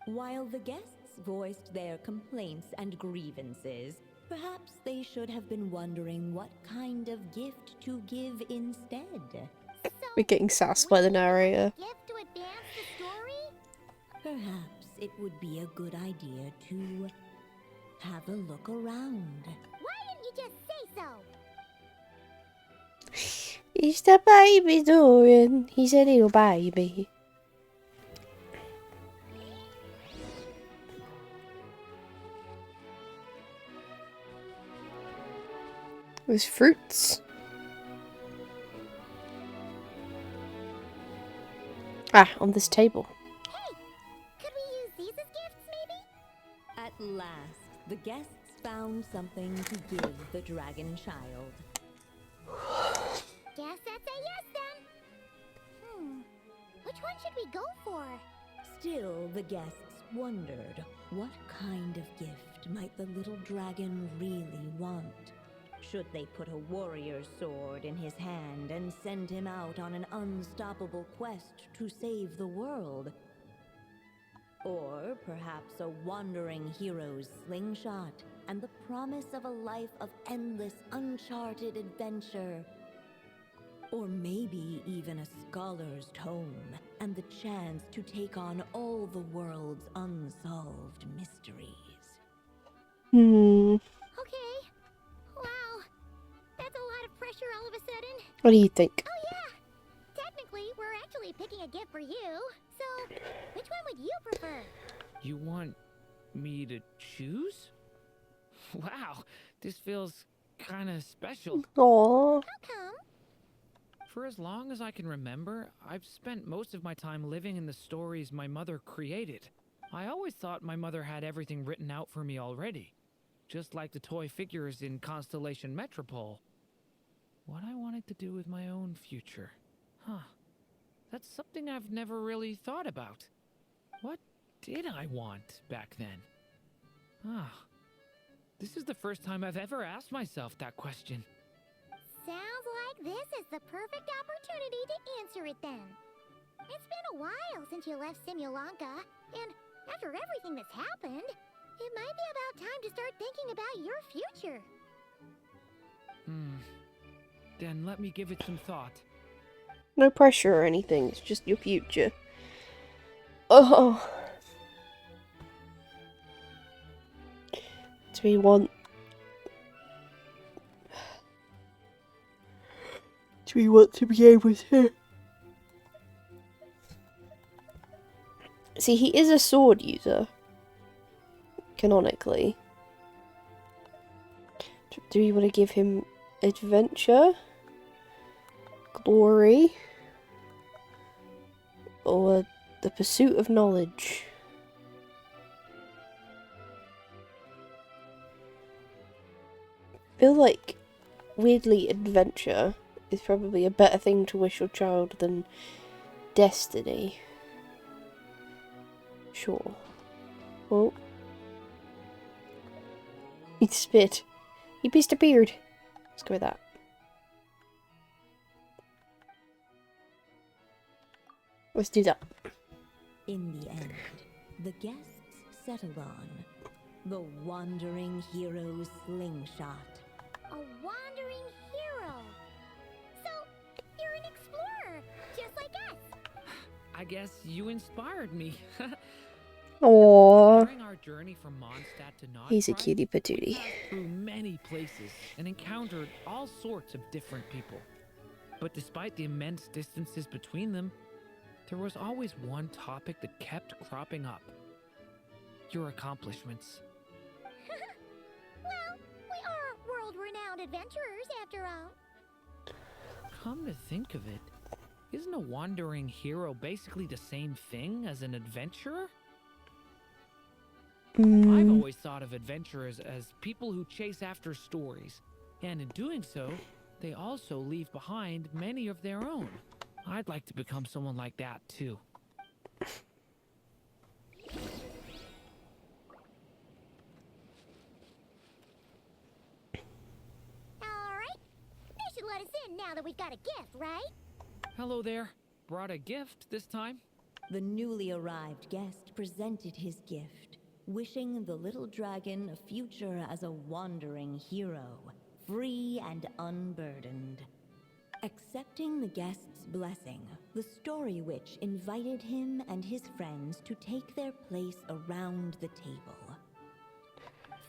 While the guests voiced their complaints and grievances, perhaps they should have been wondering what kind of gift to give instead. So, We're getting sassed by the narrator. gift to advance the story? Perhaps it would be a good idea to have a look around. Why didn't you just say so? It's the baby Durin. He's a little baby. There's fruits. Ah, on this table. Hey, could we use these as gifts, maybe? At last, the guests found something to give the dragon child. Guess that's a yes then. Which one should we go for? Still, the guests wondered, what kind of gift might the little dragon really want? Should they put a warrior's sword in his hand and send him out on an unstoppable quest to save the world? Or perhaps a wandering hero's slingshot and the promise of a life of endless, uncharted adventure? Or maybe even a scholar's tome and the chance to take on all the world's unsolved mysteries. Okay. Wow. That's a lot of pressure all of a sudden. What do you think? Oh yeah. Technically, we're actually picking a gift for you. So, which one would you prefer? You want me to choose? Wow, this feels kind of special. Aww. How come? For as long as I can remember, I've spent most of my time living in the stories my mother created. I always thought my mother had everything written out for me already, just like the toy figures in Constellation Metropole. What I wanted to do with my own future. Huh. That's something I've never really thought about. What did I want back then? Ah. This is the first time I've ever asked myself that question. Sounds like this is the perfect opportunity to answer it then. It's been a while since you left Simulanka, and after everything that's happened, it might be about time to start thinking about your future. Then let me give it some thought. No pressure or anything, it's just your future. Oh. Do we want... Do we want to be able to... See, he is a sword user. canonically. Do you want to give him adventure, glory, or the pursuit of knowledge? I feel like, weirdly, adventure is probably a better thing to wish your child than destiny. Sure. Oh. He spit. He disappeared. Let's go with that. Let's do that. In the end, the guests settled on the wandering hero's slingshot. A wandering hero. So, you're an explorer, just like us. I guess you inspired me. Aww. During our journey from Mondstadt to Notch, He's a cutie patootie. we passed through many places and encountered all sorts of different people. But despite the immense distances between them, there was always one topic that kept cropping up. Your accomplishments. Well, we are world-renowned adventurers, after all. Come to think of it, isn't a wandering hero basically the same thing as an adventurer? I've always thought of adventurers as people who chase after stories, and in doing so, they also leave behind many of their own. I'd like to become someone like that, too. Alright. They should let us in now that we've got a gift, right? Hello there. Brought a gift this time? The newly arrived guest presented his gift, wishing the little dragon a future as a wandering hero, free and unburdened. Accepting the guest's blessing, the Story Witch invited him and his friends to take their place around the table.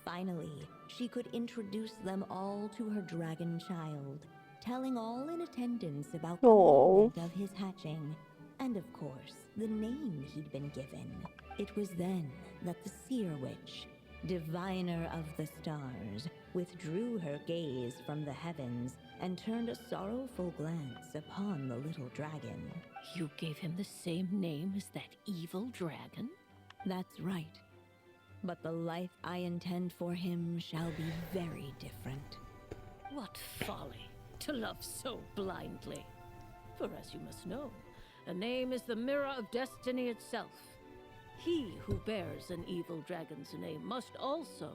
Finally, she could introduce them all to her dragon child, telling all in attendance about the moment of his hatching, and of course, the name he'd been given. It was then that the Seer Witch, diviner of the stars, withdrew her gaze from the heavens and turned a sorrowful glance upon the little dragon. You gave him the same name as that evil dragon? That's right. But the life I intend for him shall be very different. What folly to love so blindly. For as you must know, a name is the mirror of destiny itself. He who bears an evil dragon's name must also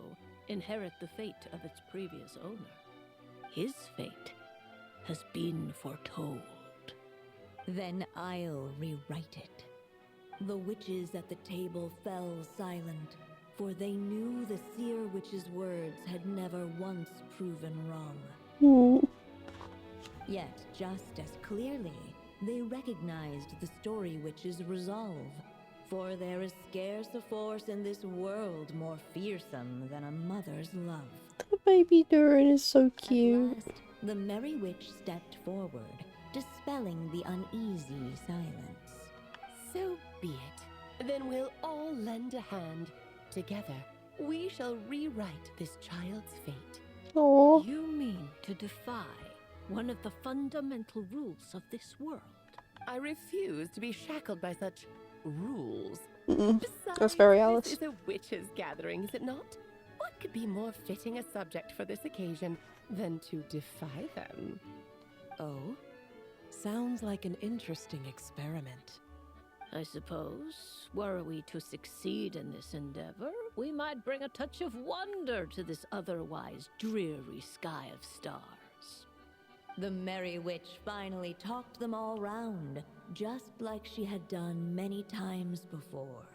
inherit the fate of its previous owner. His fate has been foretold. Then I'll rewrite it. The witches at the table fell silent, for they knew the Seer Witch's words had never once proven wrong. Yet, just as clearly, they recognized the Story Witch's resolve. For there is scarce a force in this world more fearsome than a mother's love. The baby Durin is so cute. At last, the Merry Witch stepped forward, dispelling the uneasy silence. So be it. Then we'll all lend a hand. Together, we shall rewrite this child's fate. Aww. You mean to defy one of the fundamental rules of this world? I refuse to be shackled by such rules. That's very Alice. This is a witches' gathering, is it not? What could be more fitting a subject for this occasion than to defy them? Oh? Sounds like an interesting experiment. I suppose, were we to succeed in this endeavor, we might bring a touch of wonder to this otherwise dreary sky of stars. The Merry Witch finally talked them all round, just like she had done many times before.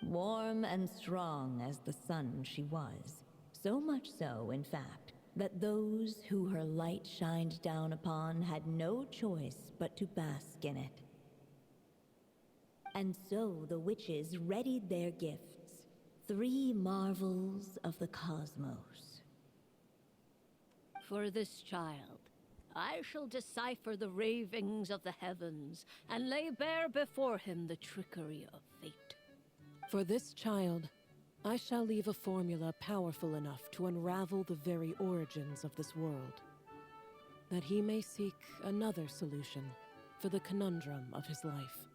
Warm and strong as the sun she was, so much so, in fact, that those who her light shined down upon had no choice but to bask in it. And so the witches readied their gifts, 3 marvels of the cosmos. For this child, I shall decipher the ravings of the heavens and lay bare before him the trickery of fate. For this child, I shall leave a formula powerful enough to unravel the very origins of this world, that he may seek another solution for the conundrum of his life.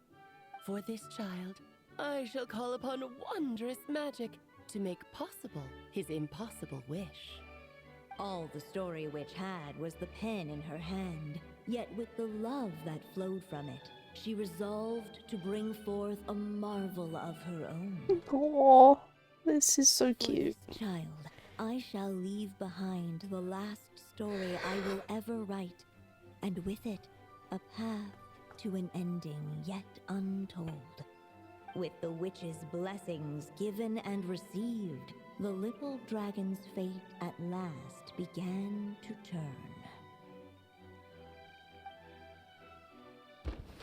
For this child, I shall call upon wondrous magic to make possible his impossible wish. All the Story Witch had was the pen in her hand, yet with the love that flowed from it, she resolved to bring forth a marvel of her own. Aww, this is so For cute. this child, I shall leave behind the last story I will ever write, and with it, a path to an ending yet untold. With the witch's blessings given and received, the little dragon's fate at last began to turn.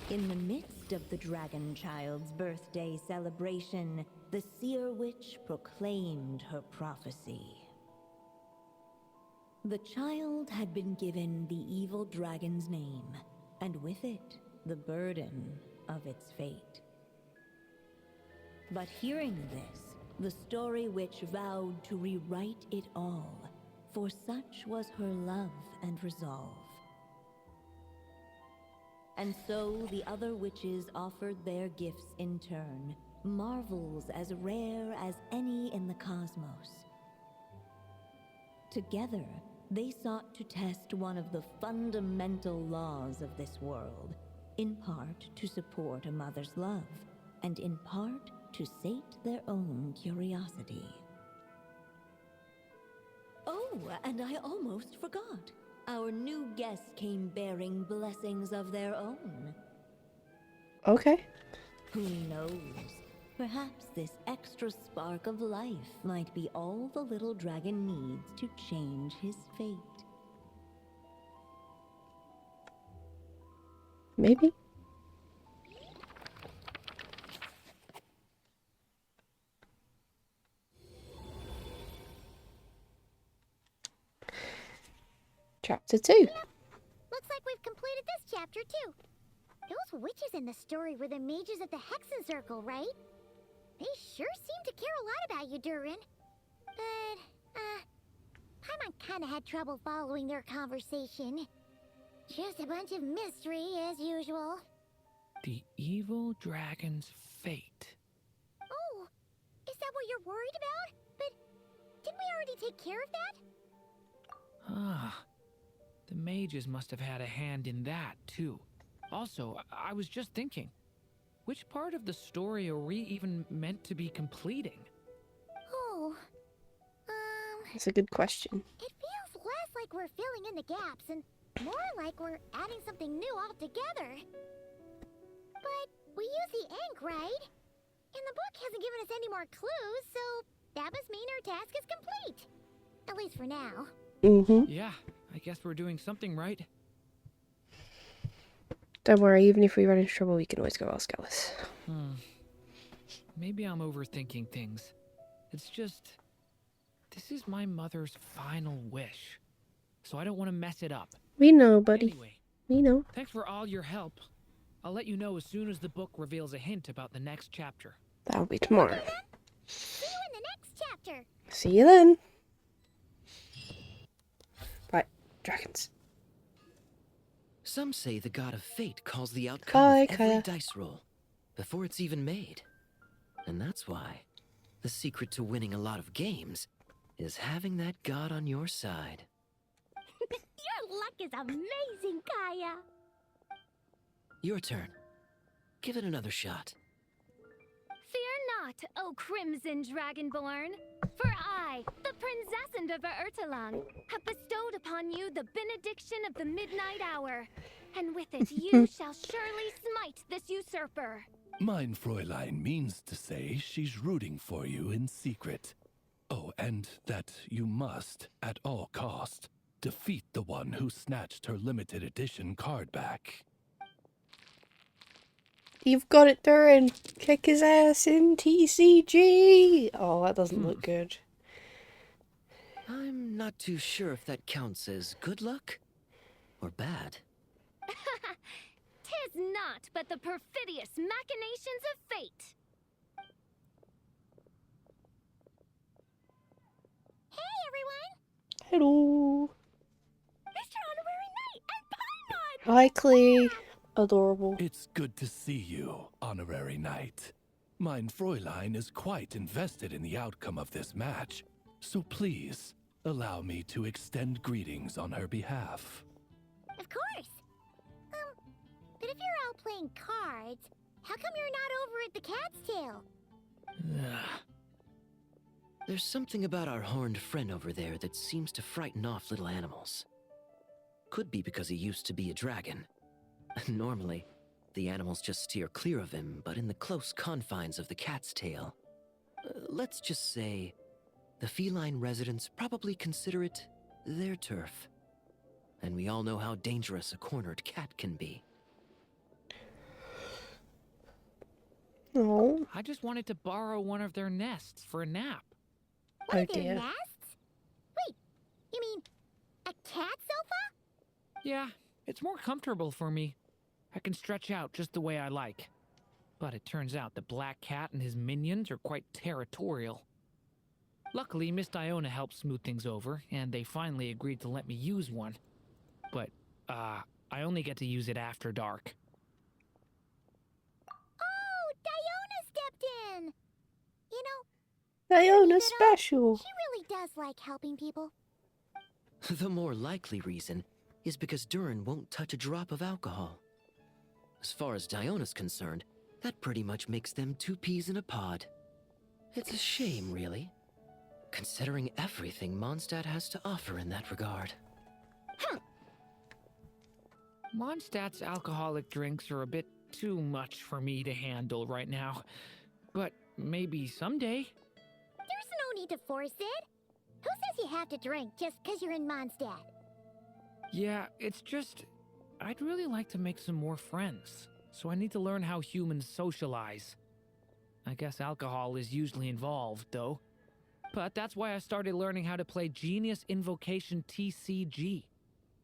In the midst of the dragon child's birthday celebration, the seer witch proclaimed her prophecy. The child had been given the evil dragon's name, and with it, the burden of its fate. But hearing this, the Story Witch vowed to rewrite it all, for such was her love and resolve. And so the other witches offered their gifts in turn, marvels as rare as any in the cosmos. Together, they sought to test one of the fundamental laws of this world, in part to support a mother's love, and in part to sate their own curiosity. Oh, and I almost forgot. Our new guests came bearing blessings of their own. Okay. Who knows? Perhaps this extra spark of life might be all the little dragon needs to change his fate. Maybe? Chapter 2. Looks like we've completed this chapter too. Those witches in the story were the mages at the Hexen Circle, right? They sure seem to care a lot about you, Durin. But, Paimon kinda had trouble following their conversation. Just a bunch of mystery, as usual. The evil dragon's fate. Oh, is that what you're worried about? But didn't we already take care of that? Ah, the mages must have had a hand in that, too. Also, I was just thinking, which part of the story are we even meant to be completing? Oh, That's a good question. it feels less like we're filling in the gaps and more like we're adding something new altogether. But we use the ink, right? And the book hasn't given us any more clues, so that must mean our task is complete. At least for now. Mm-hmm. Yeah, I guess we're doing something right. Don't worry, even if we run into trouble, we can always go ask Alice. Maybe I'm overthinking things. It's just, this is my mother's final wish, so I don't want to mess it up. We know, buddy. Anyway, We know. thanks for all your help. I'll let you know as soon as the book reveals a hint about the next chapter. That'll be tomorrow. See you in the next chapter. See you then. Right, dragons. Some say the god of fate calls the outcome Bye, of every Kaya. dice roll before it's even made. And that's why the secret to winning a lot of games is having that god on your side. Your luck is amazing, Kaya. Your turn. Give it another shot. Fear not, O Crimson Dragonborn, for I, the Princess of Ertalang, have bestowed upon you the benediction of the midnight hour, and with it you shall surely smite this usurper. Mein Fräulein means to say she's rooting for you in secret. Oh, and that you must, at all cost, defeat the one who snatched her limited edition card back. You've got it, Durin. Kick his ass in TCG. Oh, that doesn't look good. I'm not too sure if that counts as good luck or bad. Tis not but the perfidious machinations of fate. Hello. Mr. Honorary Knight and Paimon! Hi, Clee. Adorable. It's good to see you, Honorary Knight. Mein Fräulein is quite invested in the outcome of this match, so please allow me to extend greetings on her behalf. Of course. But if you're all playing cards, how come you're not over at the Cat's Tail? There's something about our horned friend over there that seems to frighten off little animals. Could be because he used to be a dragon. Normally, the animals just steer clear of him, but in the close confines of the Cat's Tail, let's just say, the feline residents probably consider it their turf. And we all know how dangerous a cornered cat can be. Oh. I just wanted to borrow one of their nests for a nap. One Oh of their dear. nests? Wait, you mean a cat sofa? Yeah, it's more comfortable for me. I can stretch out just the way I like. But it turns out the Black Cat and his minions are quite territorial. Luckily, Miss Diona helped smooth things over, and they finally agreed to let me use one. But, I only get to use it after dark. Oh, Diona stepped in! You know, Diona believe it or not, special. she really does like helping people. The more likely reason is because Durin won't touch a drop of alcohol. As far as Diona's concerned, that pretty much makes them two peas in a pod. It's a shame, really, considering everything Mondstadt has to offer in that regard. Mondstadt's alcoholic drinks are a bit too much for me to handle right now. But maybe someday. There's no need to force it. Who says you have to drink just because you're in Mondstadt? Yeah, it's just... I'd really like to make some more friends, so I need to learn how humans socialize. I guess alcohol is usually involved, though. But that's why I started learning how to play Genius Invocation TCG.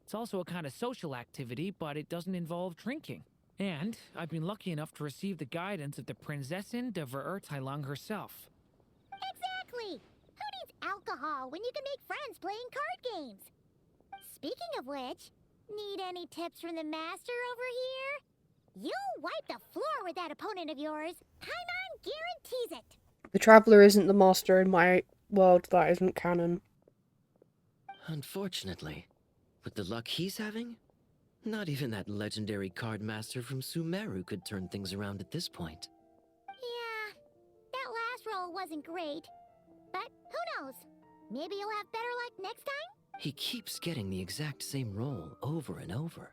It's also a kind of social activity, but it doesn't involve drinking. And I've been lucky enough to receive the guidance of the Prinzessin de Verurteilung herself. Exactly! Who needs alcohol when you can make friends playing card games? Speaking of which, need any tips from the master over here? You'll wipe the floor with that opponent of yours. Paimon guarantees it. The Traveler isn't the master in my world. That isn't canon. Unfortunately, with the luck he's having, not even that legendary card master from Sumeru could turn things around at this point. Yeah, that last roll wasn't great. But who knows? Maybe you'll have better luck next time? He keeps getting the exact same roll over and over.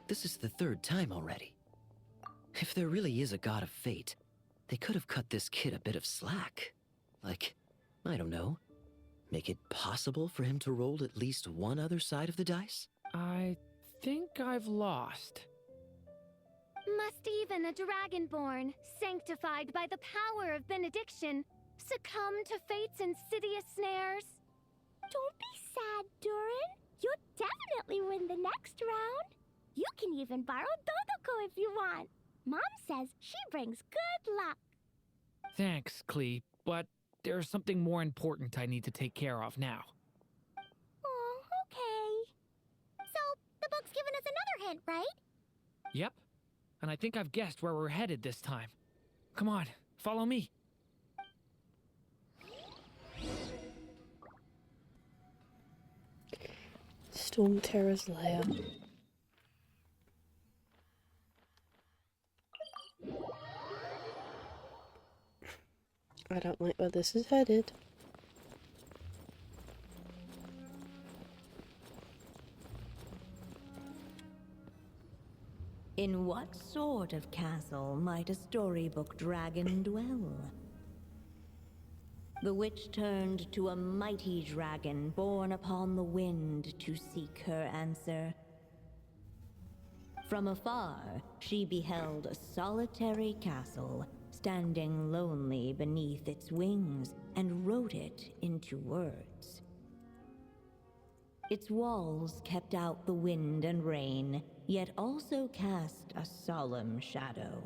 This is the third time already. If there really is a god of fate, they could have cut this kid a bit of slack. Like, I don't know, make it possible for him to roll at least one other side of the dice? I think I've lost. Must even a dragonborn, sanctified by the power of benediction, succumb to fate's insidious snares? Don't be sad, Durin. You'll definitely win the next round. You can even borrow Dodoko if you want. Mom says she brings good luck. Thanks, Clee, but there's something more important I need to take care of now. Oh, okay. So, the book's given us another hint, right? Yep, and I think I've guessed where we're headed this time. Come on, follow me. Storm Terror's lair. I don't like where this is headed. In what sort of castle might a storybook dragon dwell? The witch turned to a mighty dragon born upon the wind to seek her answer. From afar, she beheld a solitary castle, standing lonely beneath its wings, and wrote it into words. Its walls kept out the wind and rain, yet also cast a solemn shadow.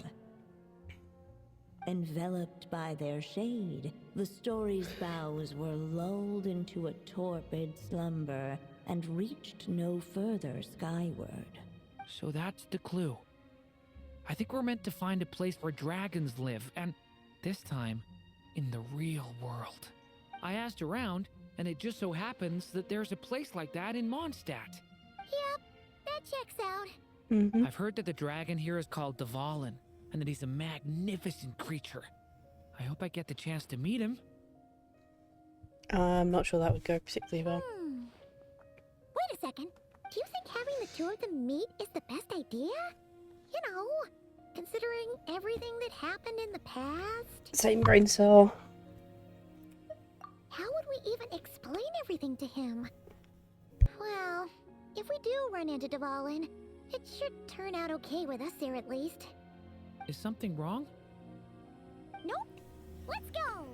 Enveloped by their shade, the story's boughs were lulled into a torpid slumber and reached no further skyward. So that's the clue. I think we're meant to find a place where dragons live, and this time, in the real world. I asked around, and it just so happens that there's a place like that in Mondstadt. Yep, that checks out. I've heard that the dragon here is called Dvalin, and that he's a magnificent creature. I hope I get the chance to meet him. I'm not sure that would go particularly well. Wait a second. Do you think having the two of them meet is the best idea? You know, considering everything that happened in the past? Same brain cell. How would we even explain everything to him? Well, if we do run into Dvalin, it should turn out okay with us there at least. Is something wrong? Nope. Let's go!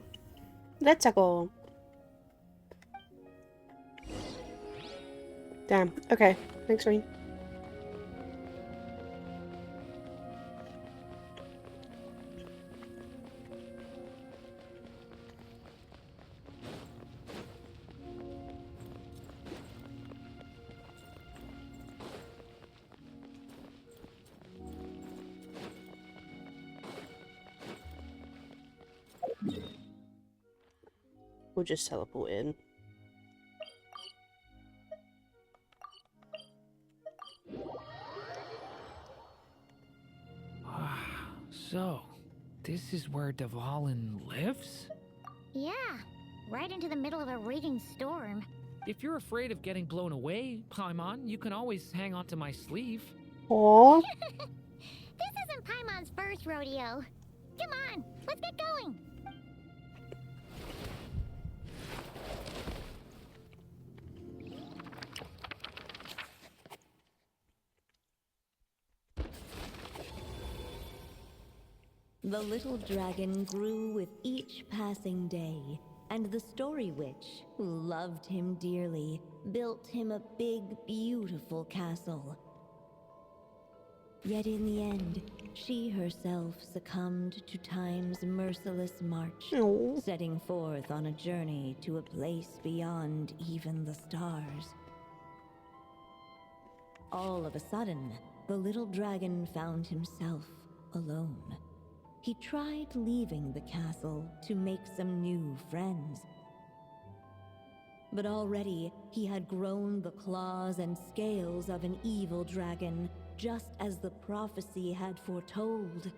Let's go. Damn. Okay. Thanks, Rain. We'll just teleport in. So, this is where Dvalin lives? Yeah, right into the middle of a raging storm. If you're afraid of getting blown away, Paimon, you can always hang onto my sleeve. Aww. This isn't Paimon's first rodeo. Come on, let's get going. The little dragon grew with each passing day, and the story witch, who loved him dearly, built him a big, beautiful castle. Yet in the end, she herself succumbed to time's merciless march, setting forth on a journey to a place beyond even the stars. All of a sudden, the little dragon found himself alone. He tried leaving the castle to make some new friends. But already, he had grown the claws and scales of an evil dragon, just as the prophecy had foretold.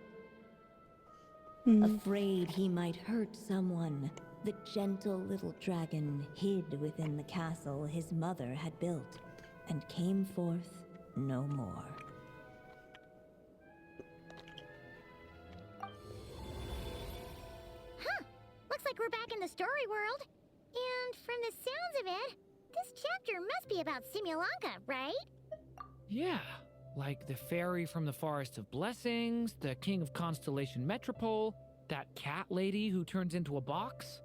Afraid he might hurt someone, the gentle little dragon hid within the castle his mother had built, and came forth no more. Looks like we're back in the story world. And from the sounds of it, this chapter must be about Simulanka, right? Yeah, like the fairy from the Forest of Blessings, the king of Constellation Metropole, that cat lady who turns into a box.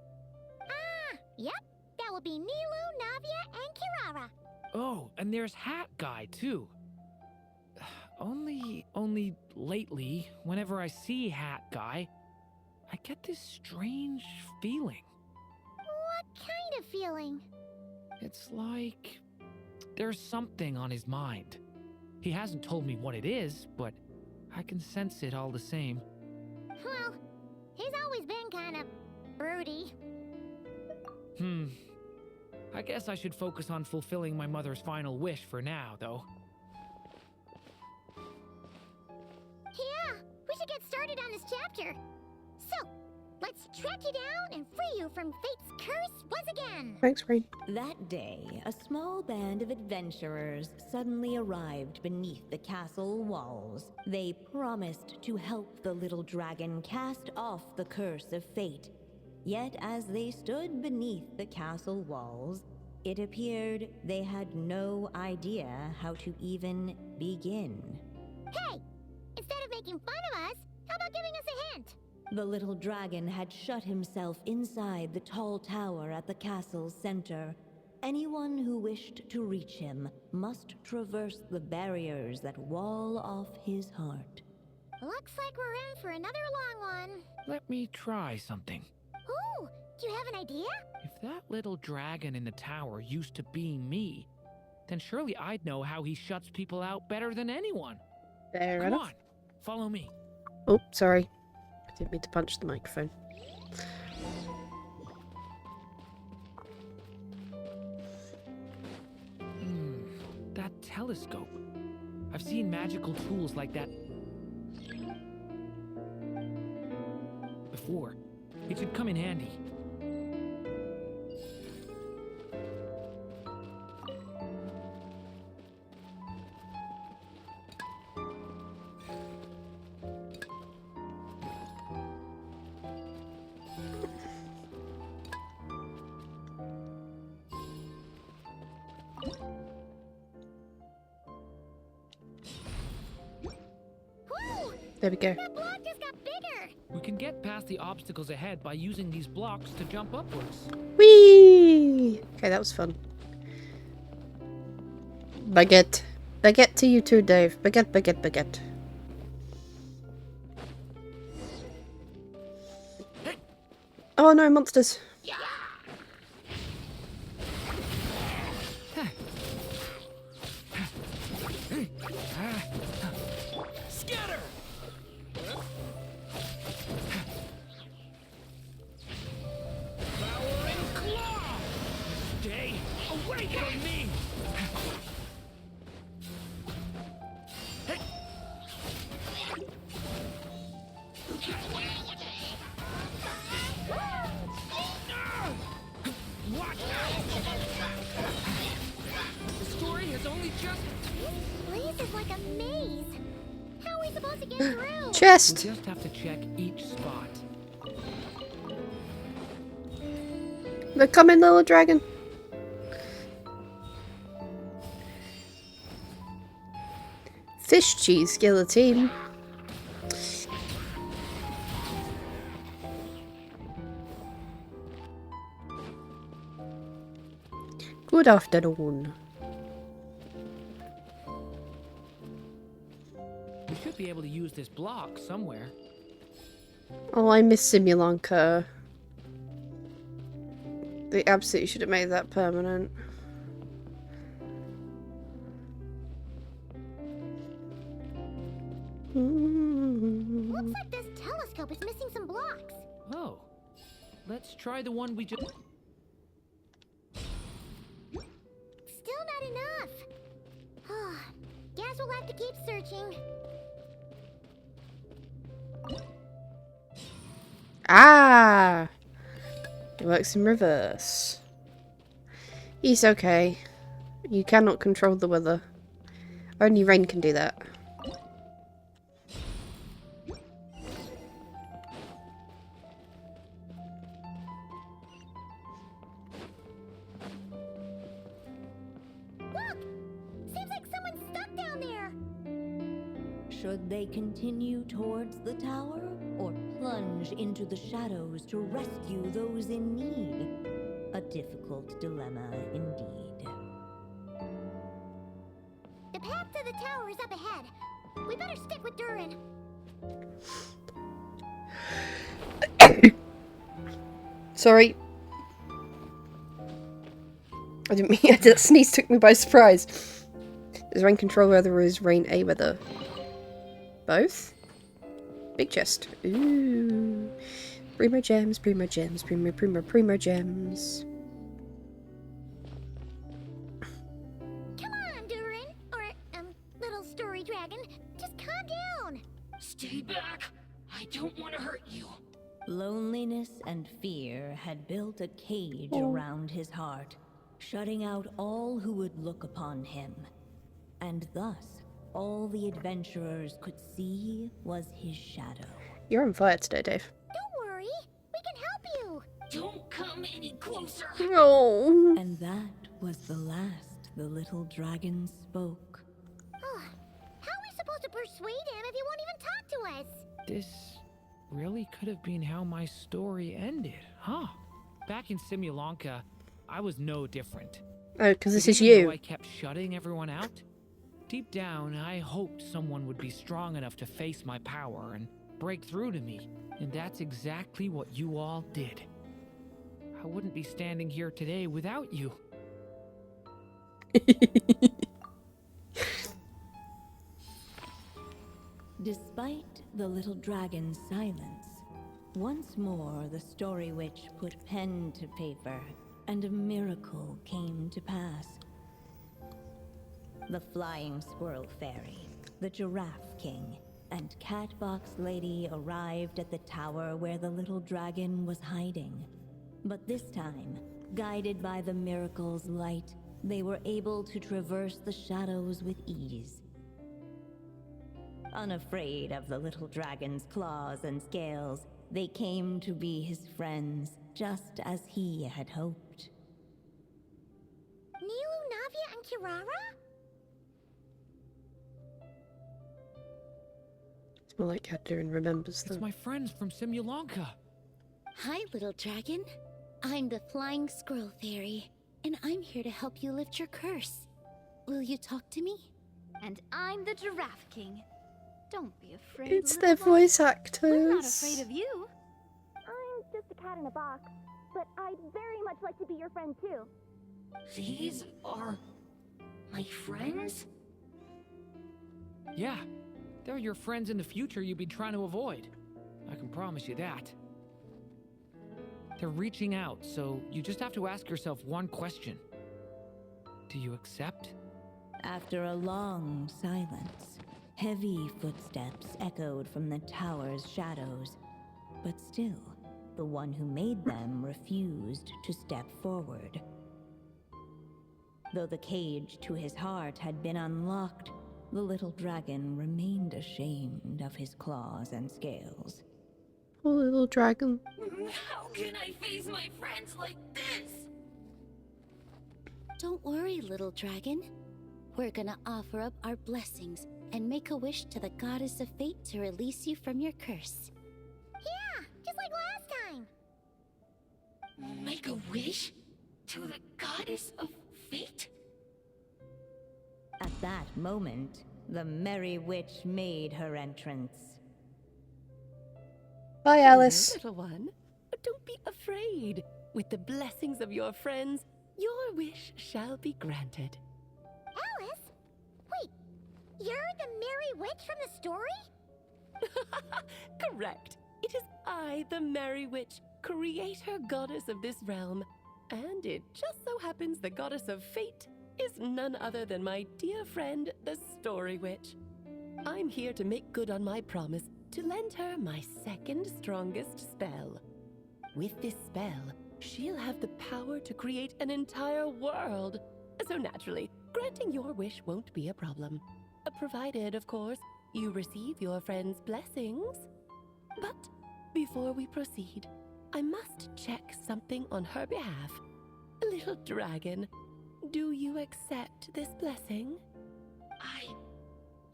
Ah, yep. That will be Nilu, Navia, and Kirara. Oh, and there's Hat Guy, too. Only lately, whenever I see Hat Guy, I get this strange feeling. What kind of feeling? It's like there's something on his mind. He hasn't told me what it is, but I can sense it all the same. Well, he's always been kind of broody. I guess I should focus on fulfilling my mother's final wish for now, though. Yeah, we should get started on this chapter. So, let's track you down and free you from fate's curse once again. Thanks, Rain. That day, a small band of adventurers suddenly arrived beneath the castle walls. They promised to help the little dragon cast off the curse of fate. Yet as they stood beneath the castle walls, it appeared they had no idea how to even begin. Hey! Instead of making fun of us, how about giving us a hint? The little dragon had shut himself inside the tall tower at the castle's center. Anyone who wished to reach him must traverse the barriers that wall off his heart. Looks like we're in for another long one. Let me try something. Ooh, do you have an idea? If that little dragon in the tower used to be me, then surely I'd know how he shuts people out better than anyone. Fair Come enough. on, follow me. Oh, sorry. I didn't mean to punch the microphone. That telescope. I've seen magical tools like that before. It should come in handy. Woo! There we go. That block just got bigger. We can get past the obstacles ahead by using these blocks to jump upwards. Whee! Okay, that was fun. Baguette. Baguette to you too, Dave. Baguette, baguette, baguette. Oh no, monsters. Scatter! Power and claw! Stay away from me! Watch out! The story has only just... This place is like a maze. How are we supposed to get through? Chest! We just have to check each spot. They're coming, little dragon. Fish cheese skeleton. Good afternoon. We should be able to use this block somewhere. Oh, I miss Simulanka. They absolutely should have made that permanent. Looks like this telescope is missing some blocks. Oh. Let's try the one we just... Still not enough. Guess we'll have to keep searching. Ah! It works in reverse. He's okay. You cannot control the weather. Only rain can do that. Look! Seems like someone's stuck down there. Should they continue towards the tower or plunge into the shadows to rescue those in need? A difficult dilemma indeed. The path to the tower is up ahead. We better stick with Durin. Sorry. I didn't mean that sneeze took me by surprise. Does rain control weather or is rain a weather? Both? Big chest. Ooh. Primo gems, primo gems, primo gems. Come on, Durin. Or, little story dragon. Just calm down. Stay back! I don't want to hurt you. Loneliness and fear had built a cage around his heart, shutting out all who would look upon him. And thus, all the adventurers could see was his shadow. You're on fire today, Dave. Don't worry. We can help you. Don't come any closer. No. And that was the last the little dragon spoke. How are we supposed to persuade him if he won't even talk to us? This really could have been how my story ended, huh? Back in Simulanka, I was no different. Oh, because this is Even though you. I kept shutting everyone out, Deep down, I hoped someone would be strong enough to face my power and break through to me. And that's exactly what you all did. I wouldn't be standing here today without you. Despite the little dragon's silence, once more the story witch put pen to paper, and a miracle came to pass. The flying squirrel fairy, the giraffe king, and Catbox Lady arrived at the tower where the little dragon was hiding. But this time, guided by the miracle's light, they were able to traverse the shadows with ease. Unafraid of the little dragon's claws and scales, they came to be his friends, just as he had hoped. Nilu, Navia, and Kirara? It's more like how Durin remembers It's them. my friends from Simulanka. Hi, little dragon. I'm the Flying Squirrel Fairy, and I'm here to help you lift your curse. Will you talk to me? And I'm the Giraffe King. Don't be afraid. It's little their one. voice We're actors. not afraid of you. I'm just a cat in a box, but I'd very much like to be your friend too. These are my friends? Yeah, they're your friends in the future you've been trying to avoid. I can promise you that. They're reaching out, so you just have to ask yourself one question. Do you accept? After a long silence, heavy footsteps echoed from the tower's shadows, but still, the one who made them refused to step forward. Though the cage to his heart had been unlocked, the little dragon remained ashamed of his claws and scales. Poor little dragon. How can I face my friends like this? Don't worry, little dragon. We're gonna offer up our blessings and make a wish to the goddess of fate to release you from your curse. Yeah, just like last time. Make a wish? To the goddess of fate? At that moment, the merry witch made her entrance. Bye, Alice. Little one, don't be afraid. With the blessings of your friends, your wish shall be granted. Alice? Wait, you're the Merry Witch from the story? Correct. It is I, the Merry Witch, creator goddess of this realm. And it just so happens the goddess of fate is none other than my dear friend, the Story Witch. I'm here to make good on my promise to lend her my second strongest spell. With this spell, she'll have the power to create an entire world. So naturally, granting your wish won't be a problem. Provided, of course, you receive your friend's blessings. But before we proceed, I must check something on her behalf. Little dragon, do you accept this blessing?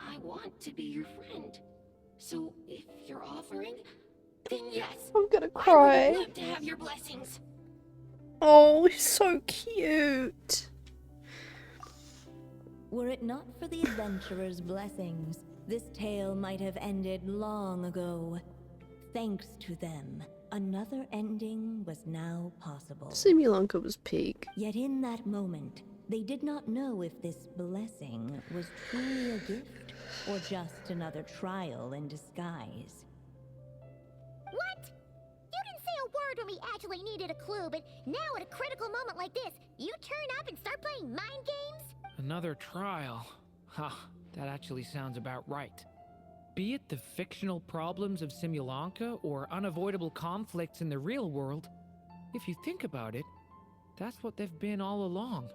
I want to be your friend. So if you're offering, then yes. I'm gonna I cry. would love to have your blessings. Oh, he's so cute. Were it not for the adventurer's blessings, this tale might have ended long ago. Thanks to them, another ending was now possible. Simulanka was peak. Yet in that moment, they did not know if this blessing was truly a gift or just another trial in disguise. What? You didn't say a word when we actually needed a clue, but now at a critical moment like this, you turn up and start playing mind games? Another trial. That actually sounds about right. Be it the fictional problems of Simulanka or unavoidable conflicts in the real world, if you think about it, that's what they've been all along.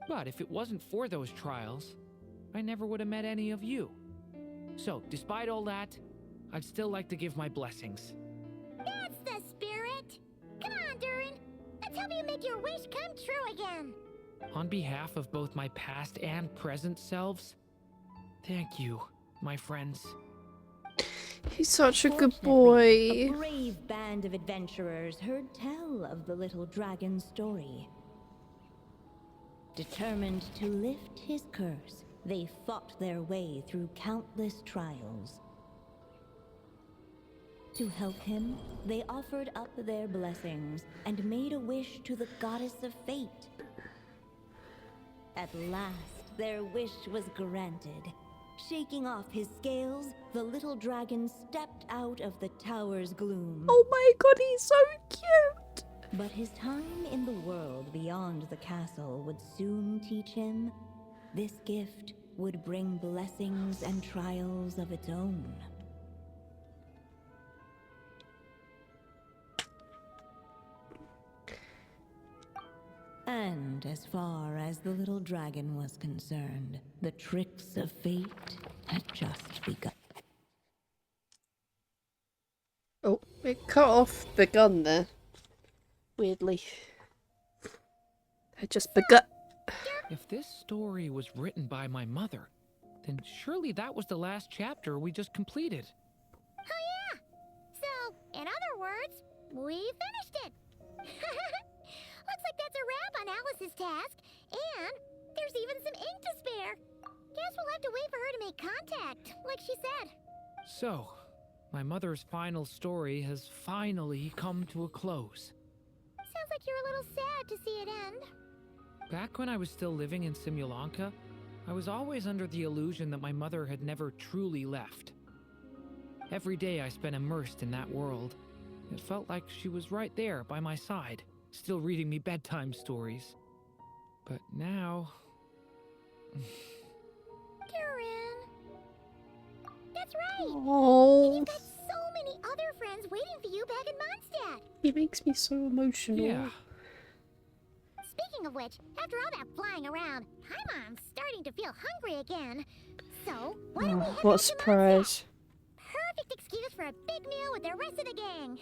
But if it wasn't for those trials, I never would have met any of you. So, despite all that, I'd still like to give my blessings. That's the spirit! Come on, Durin! Let's help you make your wish come true again! On behalf of both my past and present selves, thank you, my friends. He's such a good Fortunately, boy. a brave band of adventurers heard tell of the little dragon's story. Determined to lift his curse, They fought their way through countless trials. To help him, they offered up their blessings and made a wish to the goddess of fate. At last, their wish was granted. Shaking off his scales, the little dragon stepped out of the tower's gloom. Oh my god, he's so cute! But his time in the world beyond the castle would soon teach him this gift would bring blessings and trials of its own. And as far as the little dragon was concerned, the tricks of fate had just begun. Oh, it cut off the gun there. Weirdly. It just begun. If this story was written by my mother, then surely that was the last chapter we just completed. Oh yeah! So, in other words, we finished it! Looks like that's a wrap on Alice's task, and there's even some ink to spare. Guess we'll have to wait for her to make contact, like she said. So, my mother's final story has finally come to a close. Sounds like you're a little sad to see it end. Back when I was still living in Simulanka, I was always under the illusion that my mother had never truly left. Every day I spent immersed in that world. It felt like she was right there by my side, still reading me bedtime stories. But now... Durin! That's right! Oh. And you've got so many other friends waiting for you back in Mondstadt! He makes me so emotional. Yeah. Speaking of which, after all that flying around, Paimon's starting to feel hungry again. So, why don't we head What a back to surprise. Mondstadt? Perfect excuse for a big meal with the rest of the gang.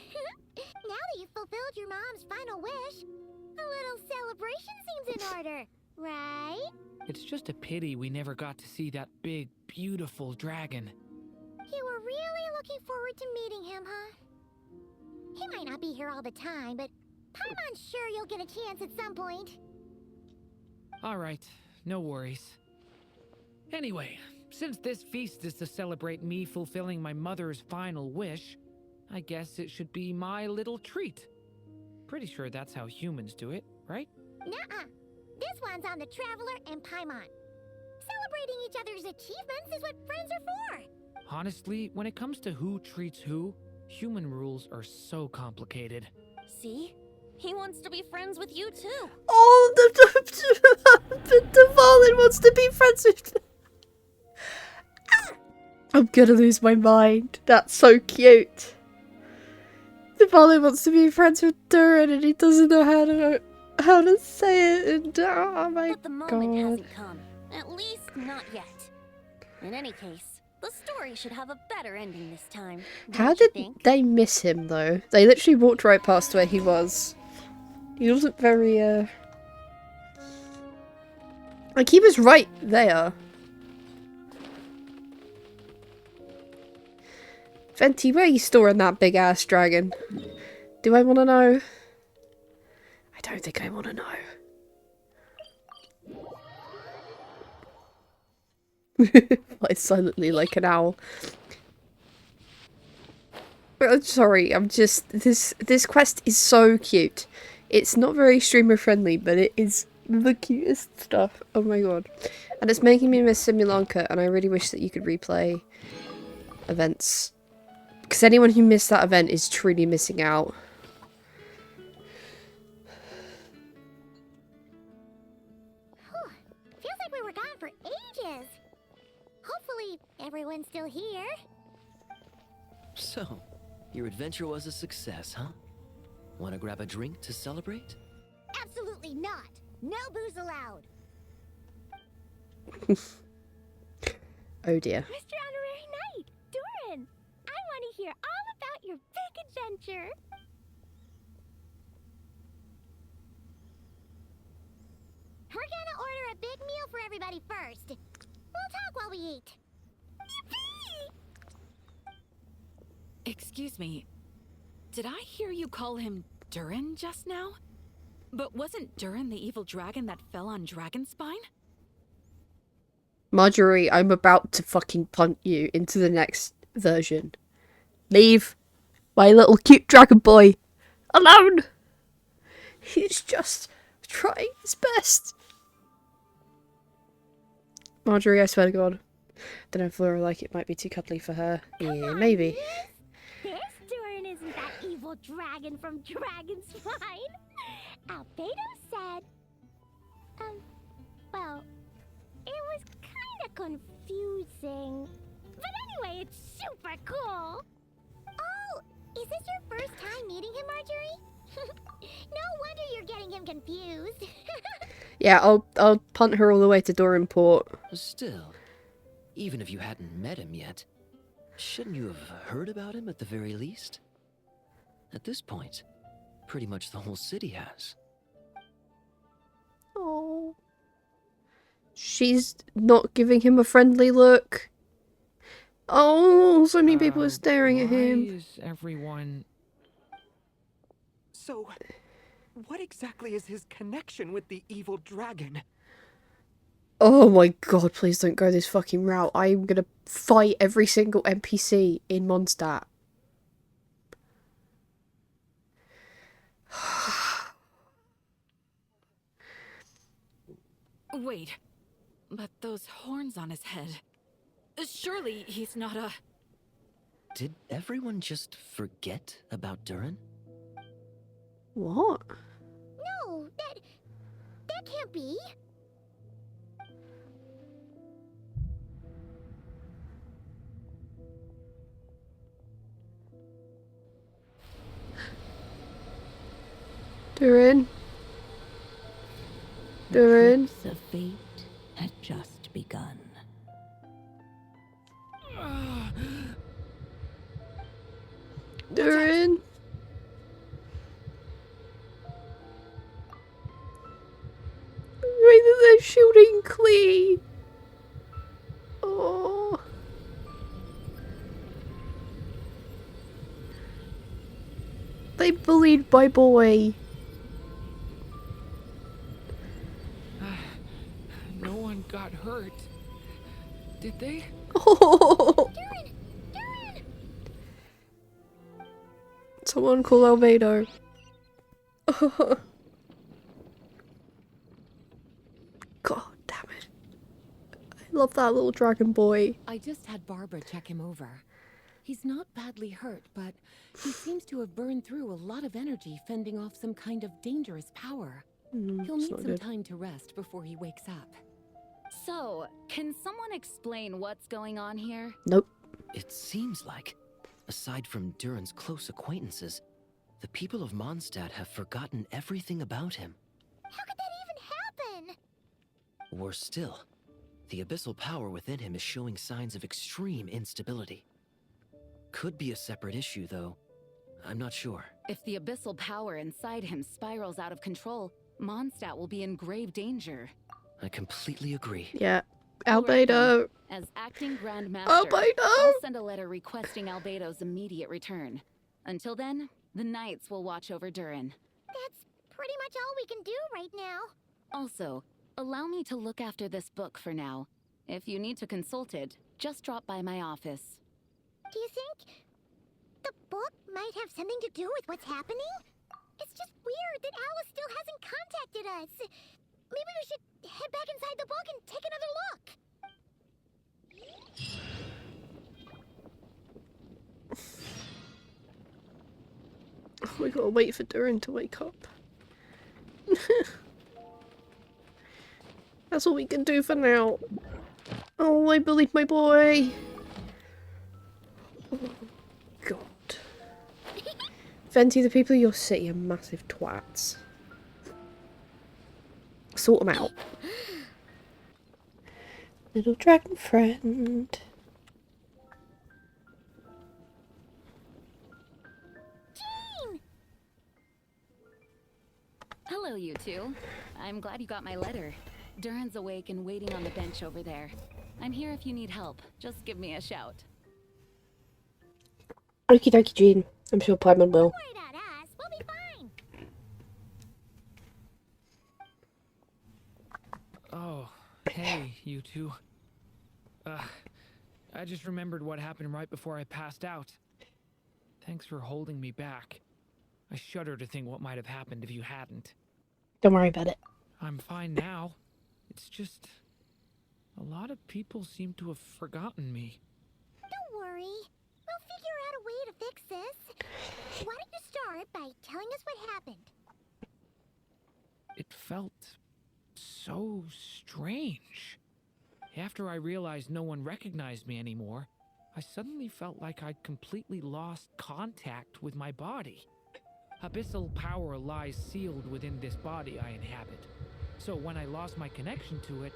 Now that you've fulfilled your mom's final wish, a little celebration seems in order, right? It's just a pity we never got to see that big, beautiful dragon. You were really looking forward to meeting him, huh? He might not be here all the time, but Paimon's sure you'll get a chance at some point. Alright, no worries. Anyway, since this feast is to celebrate me fulfilling my mother's final wish, I guess it should be my little treat. Pretty sure that's how humans do it, right? Nuh-uh. This one's on the Traveler and Paimon. Celebrating each other's achievements is what friends are for. Honestly, when it comes to who treats who, human rules are so complicated. See? He wants to be friends with you too. Oh, the Valin wants to be friends with... I'm gonna lose my mind. That's so cute. The Valin wants to be friends with Durin and he doesn't know how to say it. And, oh my But the moment god. hasn't come. At least not yet. In any case, the story should have a better ending this time. How don't you did think? they miss him though? They literally walked right past where he was. He wasn't very like he was right there. Venti, where are you storing that big ass dragon? Do I want to know? I don't think I want to know. Flies silently like an owl. Sorry, I'm just this quest is so cute. It's not very streamer friendly, but it is the cutest stuff. Oh my god. And it's making me miss Simulanka, and I really wish that you could replay events. Because anyone who missed that event is truly missing out. Feels like we were gone for ages. Hopefully, everyone's still here. So, your adventure was a success, huh? Want to grab a drink to celebrate? Absolutely not. No booze allowed. Oh dear. Mr. Honorary Knight, Durin, I want to hear all about your big adventure. We're gonna order a big meal for everybody first. We'll talk while we eat. Yippee! Excuse me. Did I hear you call him Durin just now? But wasn't Durin the evil dragon that fell on Dragonspine? Marjorie, I'm about to fucking punt you into the next version. Leave my little cute dragon boy alone. He's just trying his best. Marjorie, I swear to God. Don't know if Laura like it might be too cuddly for her. Yeah, maybe. This Durin isn't that evil dragon from Dragon's Spine. Albedo said, well, it was kind of confusing. But anyway, it's super cool. Oh, is this your first time meeting him, Marjorie? No wonder you're getting him confused. Yeah, I'll punt her all the way to Doranport. Still, even if you hadn't met him yet, shouldn't you have heard about him at the very least? At this point, pretty much the whole city has. Oh. She's not giving him a friendly look. Oh, so many people are staring at him. Why is everyone... So, what exactly is his connection with the evil dragon? Oh my god, please don't go this fucking route. I'm gonna fight every single NPC in Mondstadt. Wait, but those horns on his head. Surely he's not a... Did everyone just forget about Durin? What? No, that can't be. Durin? Durin? The eclipse of fate had just begun. Durin? Wait, they're shooting Klee. Oh. They bullied my boy. No one got hurt. Did they? Oh. Someone call Albedo. God damn it. I love that little dragon boy. I just had Barbara check him over. He's not badly hurt, but he seems to have burned through a lot of energy fending off some kind of dangerous power. He'll need some time to rest before he wakes up. So, can someone explain what's going on here? Nope. It seems like, aside from Durin's close acquaintances, the people of Mondstadt have forgotten everything about him. How could that even happen? Worse still, the abyssal power within him is showing signs of extreme instability. Could be a separate issue, though. I'm not sure. If the abyssal power inside him spirals out of control, Mondstadt will be in grave danger. I completely agree. Yeah. Albedo. As acting Grand Master, Albedo! I'll send a letter requesting Albedo's immediate return. Until then, the Knights will watch over Durin. That's pretty much all we can do right now. Also, allow me to look after this book for now. If you need to consult it, just drop by my office. Do you think the book might have something to do with what's happening? It's just weird that Alice still hasn't contacted us. Maybe we should head back inside the book and take another look. We gotta wait for Durin to wake up. That's all we can do for now. Oh, I bullied my boy. Oh, God. Venti, the people of your city are massive twats. Sort them out. Little dragon friend. Hello, you two. I'm glad you got my letter. Durin's awake and waiting on the bench over there. I'm here if you need help. Just give me a shout. Okie dokie, Jean. I'm sure Paimon will. Don't worry about us. We'll be fine. Oh, hey, you two. I just remembered what happened right before I passed out. Thanks for holding me back. I shudder to think what might have happened if you hadn't. Don't worry about it. I'm fine now. It's just... a lot of people seem to have forgotten me. Don't worry. We'll figure out a way to fix this. Why don't you start by telling us what happened? It felt so strange. After I realized no one recognized me anymore, I suddenly felt like I'd completely lost contact with my body. Abyssal power lies sealed within this body I inhabit. So when I lost my connection to it,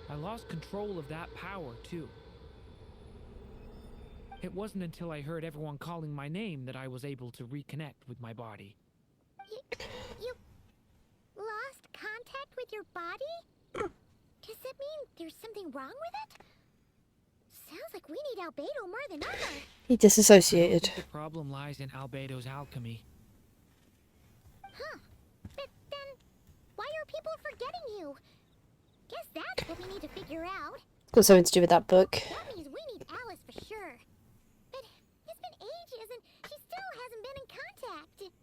I lost control of that power too. It wasn't until I heard everyone calling my name that I was able to reconnect with my body. You lost contact with your body? Does that mean there's something wrong with it? Sounds like we need Albedo more than ever. He disassociated. The problem lies in Albedo's alchemy. Huh. But then, why are people forgetting you? Guess that's what we need to figure out. It's got something to do with that book. That means we need Alice for sure. But it's been ages and she still hasn't been in contact.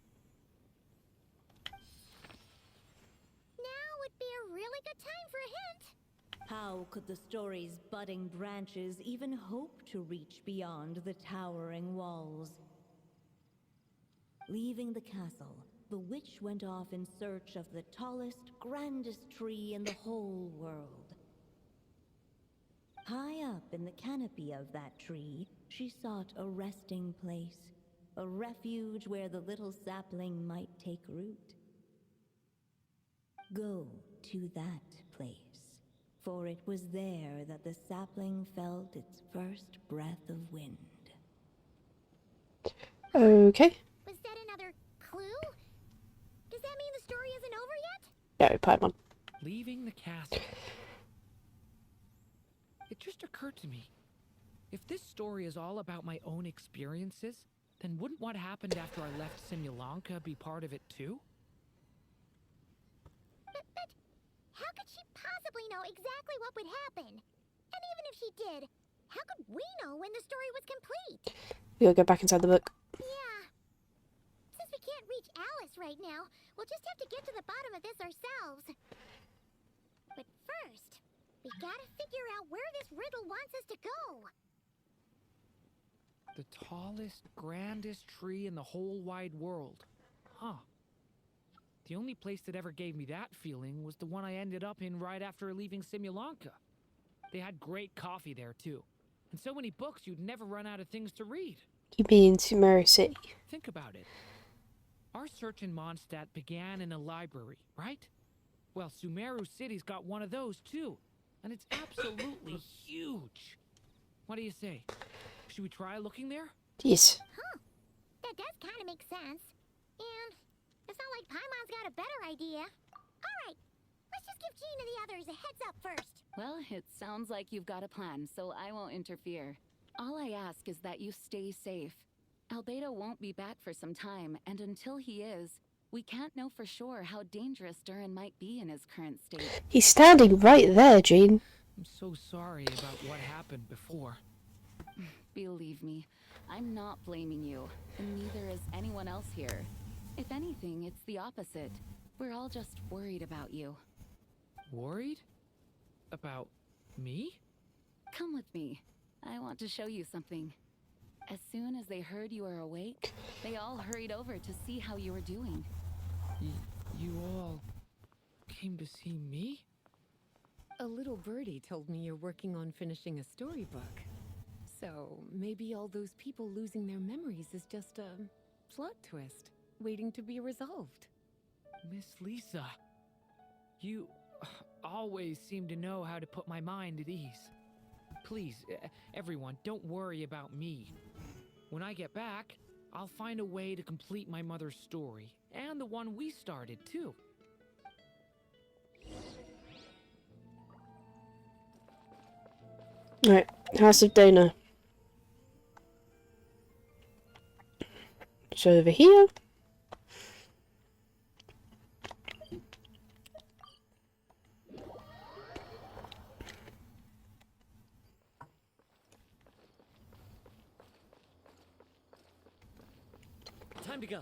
Now would be a really good time for a hint. How could the story's budding branches even hope to reach beyond the towering walls? Leaving the castle, the witch went off in search of the tallest, grandest tree in the whole world. High up in the canopy of that tree, she sought a resting place, a refuge where the little sapling might take root. Go to that place, for it was there that the sapling felt its first breath of wind. Okay. Was that another clue? Does that mean the story isn't over yet? No, Paimon. Leaving the castle. It just occurred to me. If this story is all about my own experiences, then wouldn't what happened after I left Simulanka be part of it too? But how could she possibly know exactly what would happen? And even if she did, how could we know when the story was complete? We gotta go back inside the book. Yeah. Since we can't reach Alice right now, we'll just have to get to the bottom of this ourselves. But first, we gotta figure out where this riddle wants us to go. The tallest, grandest tree in the whole wide world. Huh. The only place that ever gave me that feeling was the one I ended up in right after leaving Simulanka. They had great coffee there too. And so many books you'd never run out of things to read. You mean Sumeru City? Think about it. Our search in Mondstadt began in a library, right? Well, Sumeru City's got one of those too. And it's absolutely huge. What do you say? Should we try looking there? Yes. Huh. That does kind of make sense. And it's not like Paimon's got a better idea. Alright, let's just give Jean and the others a heads up first. Well, it sounds like you've got a plan, so I won't interfere. All I ask is that you stay safe. Albedo won't be back for some time, and until he is, we can't know for sure how dangerous Durin might be in his current state. He's standing right there, Jean. I'm so sorry about what happened before. Believe me, I'm not blaming you, and neither is anyone else here. If anything, it's the opposite. We're all just worried about you. Worried? About me? Come with me. I want to show you something. As soon as they heard you were awake, they all hurried over to see how you were doing. You all came to see me? A little birdie told me you're working on finishing a storybook. So maybe all those people losing their memories is just a plot twist, waiting to be resolved. Miss Lisa, you always seem to know how to put my mind at ease. Please, everyone, don't worry about me. When I get back, I'll find a way to complete my mother's story, and the one we started, too. Right, House of Dana. So over here. Time to go.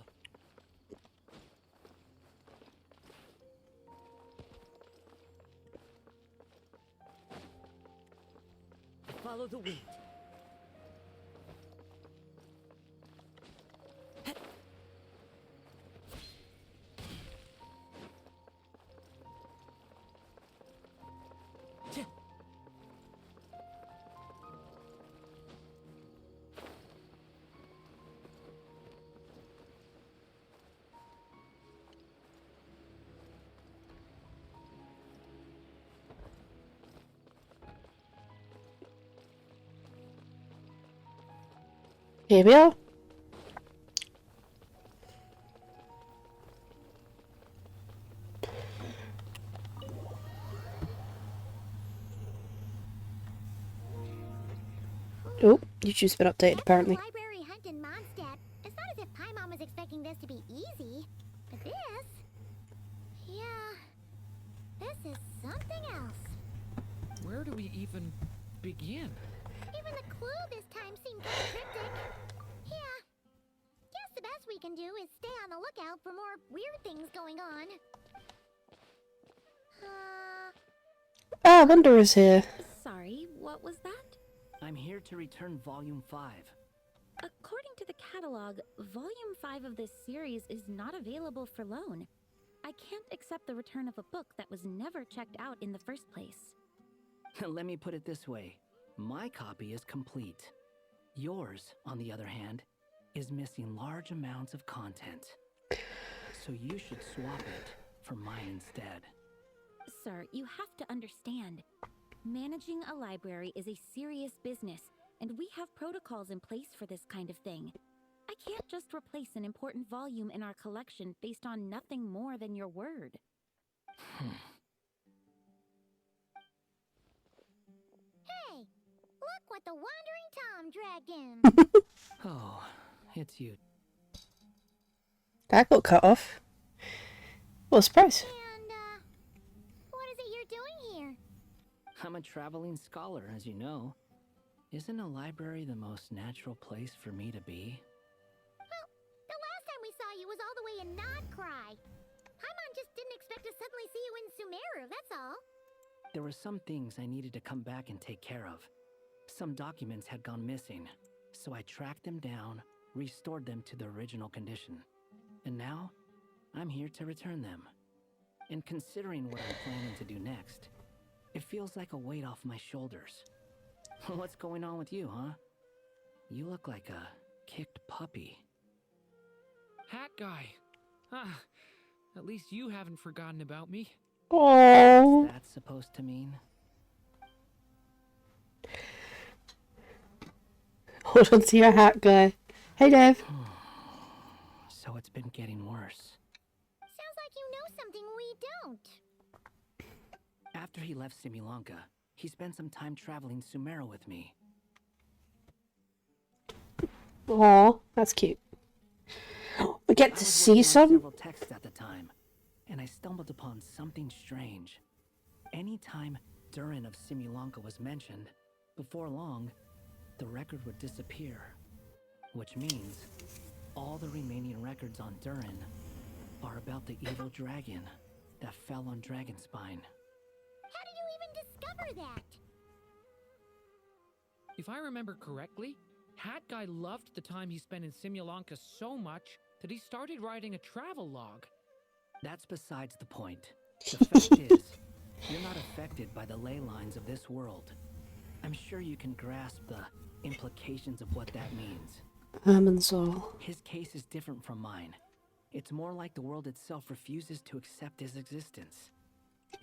Follow the wind. Here we are. Oh, YouTube's been updated apparently. Library hunt in Mondstadt. It's not as if Paimon was expecting this to be easy. But this... Yeah... This is something else. Where do we even begin? Even the clue this time seemed kind of cryptic. Yeah. Guess the best we can do is stay on the lookout for more weird things going on. Ah, Wanderer's here. Sorry, what was that? I'm here to return Volume 5. According to the catalog, Volume 5 of this series is not available for loan. I can't accept the return of a book that was never checked out in the first place. Let me put it this way. My copy is complete. Yours, on the other hand, is missing large amounts of content. So you should swap it for mine instead. Sir, you have to understand. Managing a library is a serious business, and we have protocols in place for this kind of thing. I can't just replace an important volume in our collection based on nothing more than your word. Hey! Look what the Wandering Tom dragged in! Oh, it's you. That got cut off. What a surprise. And, what is it you're doing here? I'm a traveling scholar, as you know. Isn't a library the most natural place for me to be? Well, the last time we saw you was all the way in Nodcry. Paimon just didn't expect to suddenly see you in Sumeru, that's all. There were some things I needed to come back and take care of. Some documents had gone missing, so I tracked them down, restored them to their original condition. And now, I'm here to return them. And considering what I'm planning to do next, it feels like a weight off my shoulders. What's going on with you, huh? You look like a kicked puppy. Hat guy. Ah, at least you haven't forgotten about me. Oh. What's that supposed to mean? Hold on to your hat, guy. Hey, Dev. So it's been getting worse. Sounds like you know something we don't. After he left Simulanka, he spent some time traveling Sumeru with me. Aw, that's cute. We get to see some? Several texts at the time, and I stumbled upon something strange. Anytime Durin of Simulanka was mentioned, before long, the record would disappear. Which means all the remaining records on Durin are about the evil dragon that fell on Dragonspine. How did you even discover that? If I remember correctly, Hat Guy loved the time he spent in Simulanka so much that he started writing a travel log. That's besides the point. The fact is, you're not affected by the ley lines of this world. I'm sure you can grasp the implications of what that means. Irminsul. His case is different from mine. It's more like the world itself refuses to accept his existence.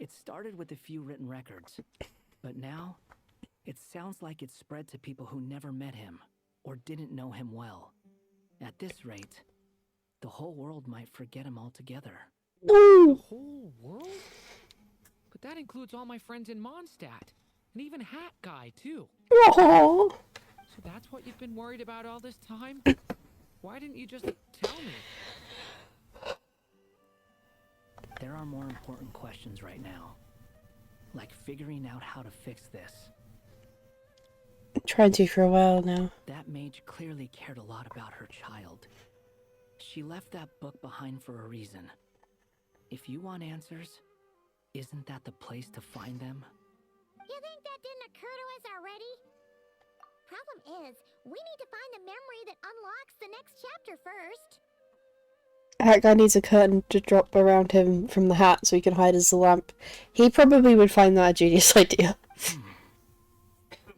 It started with a few written records, but now it sounds like it's spread to people who never met him or didn't know him well. At this rate, the whole world might forget him altogether. The whole world? But that includes all my friends in Mondstadt, and even Hat Guy, too. Aww. So that's what you've been worried about all this time? Why didn't you just tell me? There are more important questions right now, like figuring out how to fix this. Tried to for a while now. That mage clearly cared a lot about her child. She left that book behind for a reason. If you want answers, isn't that the place to find them? You think that didn't occur to us already? Problem is, we need to find the memory that unlocks the next chapter first. That guy needs a curtain to drop around him from the hat so he can hide as the lamp. He probably would find that a genius idea.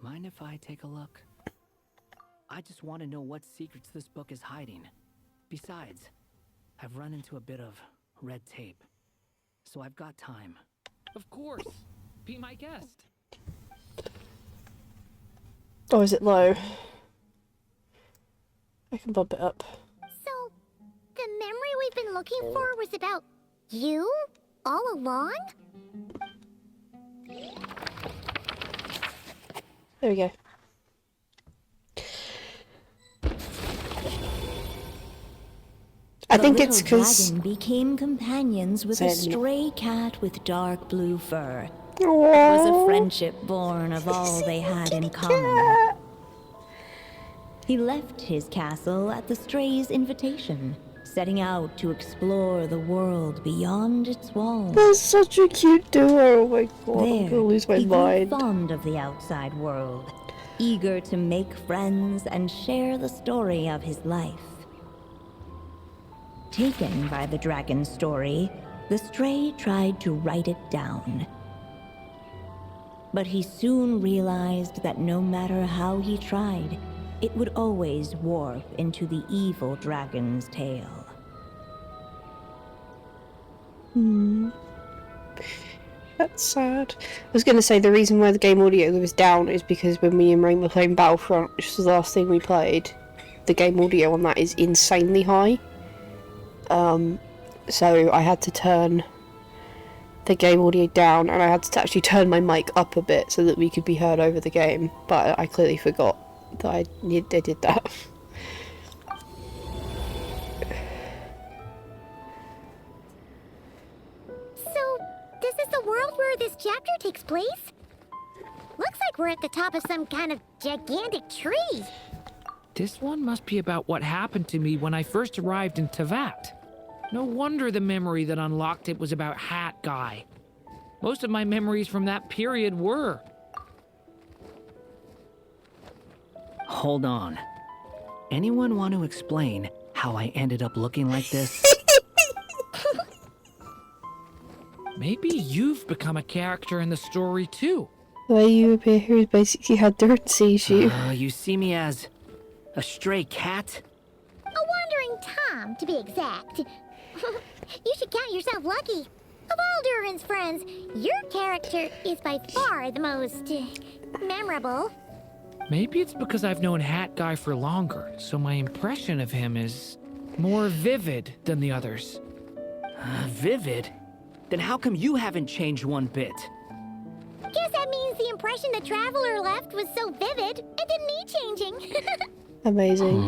Mind if I take a look? I just want to know what secrets this book is hiding. Besides, I've run into a bit of red tape, so I've got time. Of course. Be my guest. Or is it low? I can bump it up. So, the memory we've been looking for was about you? All along? There we go. I think it's because dragon became companions with a stray cat with dark blue fur. Aww. It was a friendship born of all they had in common. He left his castle at the stray's invitation, setting out to explore the world beyond its walls. That's such a cute duo. Oh my god, I'm gonna lose my he grew mind. fond of the outside world, eager to make friends and share the story of his life. Taken by the dragon's story, the stray tried to write it down. But he soon realized that no matter how he tried, it would always warp into the evil dragon's tale. That's sad. I was going to say the reason why the game audio was down is because when me and Rain were playing Battlefront, which was the last thing we played, the game audio on that is insanely high. So I had to turn the game audio down, and I had to actually turn my mic up a bit so that we could be heard over the game, but I clearly forgot that I did that. So, this is the world where this chapter takes place? Looks like we're at the top of some kind of gigantic tree. This one must be about what happened to me when I first arrived in Tevat. No wonder the memory that unlocked it was about Hat Guy. Most of my memories from that period were. Hold on. Anyone want to explain how I ended up looking like this? Maybe you've become a character in the story too. The way you appear here is basically how Durin sees you. You see me as a stray cat? A wandering Tom, to be exact. You should count yourself lucky. Of all Durin's friends, your character is by far the most memorable. Maybe it's because I've known Hat Guy for longer, so my impression of him is more vivid than the others. Vivid? Then how come you haven't changed one bit? Guess that means the impression the Traveler left was so vivid, it didn't need changing. Amazing.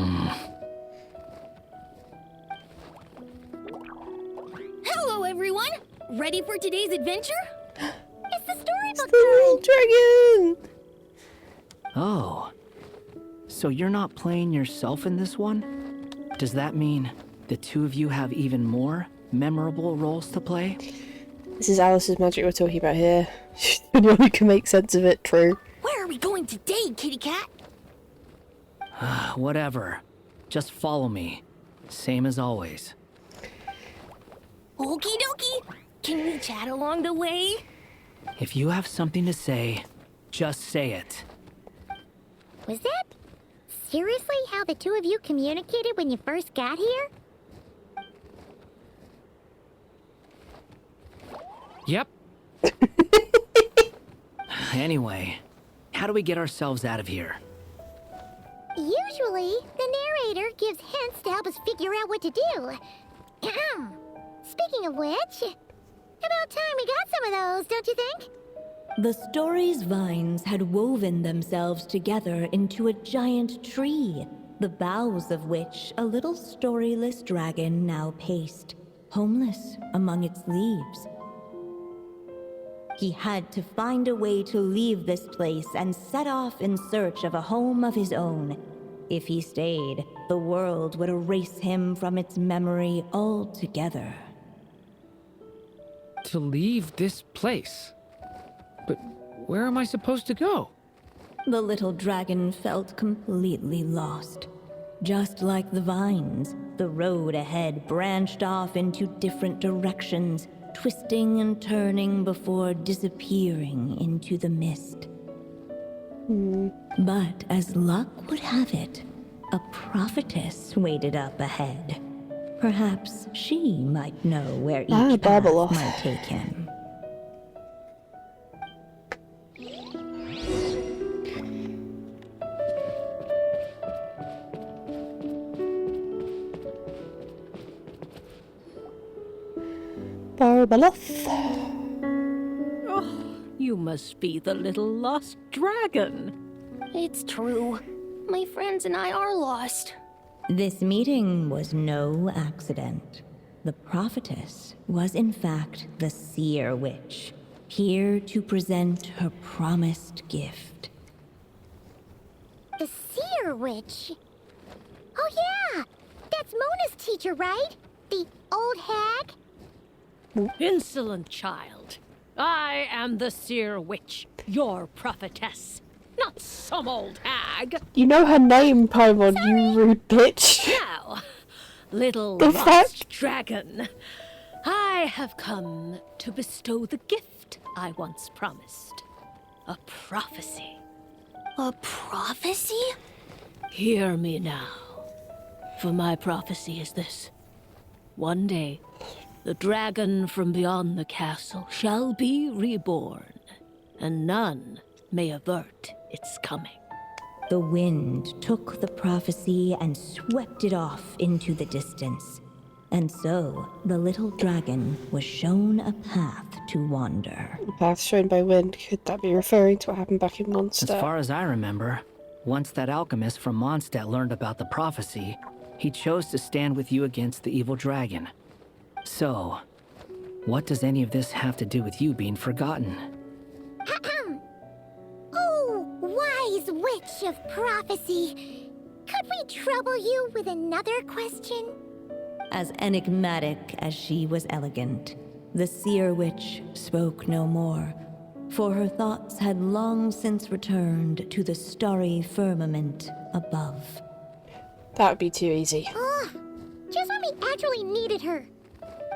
Hello, everyone! Ready for today's adventure? It's the storybook dragon! Oh. So you're not playing yourself in this one? Does that mean the two of you have even more memorable roles to play? This is Alice's magic we're talking about here. She's the only one who can make sense of it, true. Where are we going today, kitty cat? Whatever. Just follow me. Same as always. Okie dokie! Can we chat along the way? If you have something to say, just say it. Was that seriously how the two of you communicated when you first got here? Yep. Anyway, how do we get ourselves out of here? Usually, the narrator gives hints to help us figure out what to do. Speaking of which, about time we got some of those, don't you think? The story's vines had woven themselves together into a giant tree, the boughs of which a little storyless dragon now paced, homeless among its leaves. He had to find a way to leave this place and set off in search of a home of his own. If he stayed, the world would erase him from its memory altogether. To leave this place? But where am I supposed to go? The little dragon felt completely lost. Just like the vines, the road ahead branched off into different directions, twisting and turning before disappearing into the mist. But as luck would have it, a prophetess waited up ahead. Perhaps she might know where each path might take him. Barbeloth. Oh, you must be the little lost dragon. It's true. My friends and I are lost. This meeting was no accident. The prophetess was in fact the seer witch, here to present her promised gift. The seer witch? Oh yeah! That's Mona's teacher, right? The old hag? Insolent child. I am the seer witch, your prophetess. Not some old hag. You know her name, Paimon, you rude bitch. Now, little The lost dragon, I have come to bestow the gift I once promised. A prophecy. A prophecy? Hear me now, for my prophecy is this. One day, the dragon from beyond the castle shall be reborn, and none may avert its coming. The wind took the prophecy and swept it off into the distance. And so, the little dragon was shown a path to wander. The path shown by wind, could that be referring to what happened back in Mondstadt? As far as I remember, once that alchemist from Mondstadt learned about the prophecy, he chose to stand with you against the evil dragon. So, what does any of this have to do with you being forgotten? Oh, wise witch of prophecy. Could we trouble you with another question? As enigmatic as she was elegant, the seer witch spoke no more, for her thoughts had long since returned to the starry firmament above. That would be too easy. Oh, just when we actually needed her.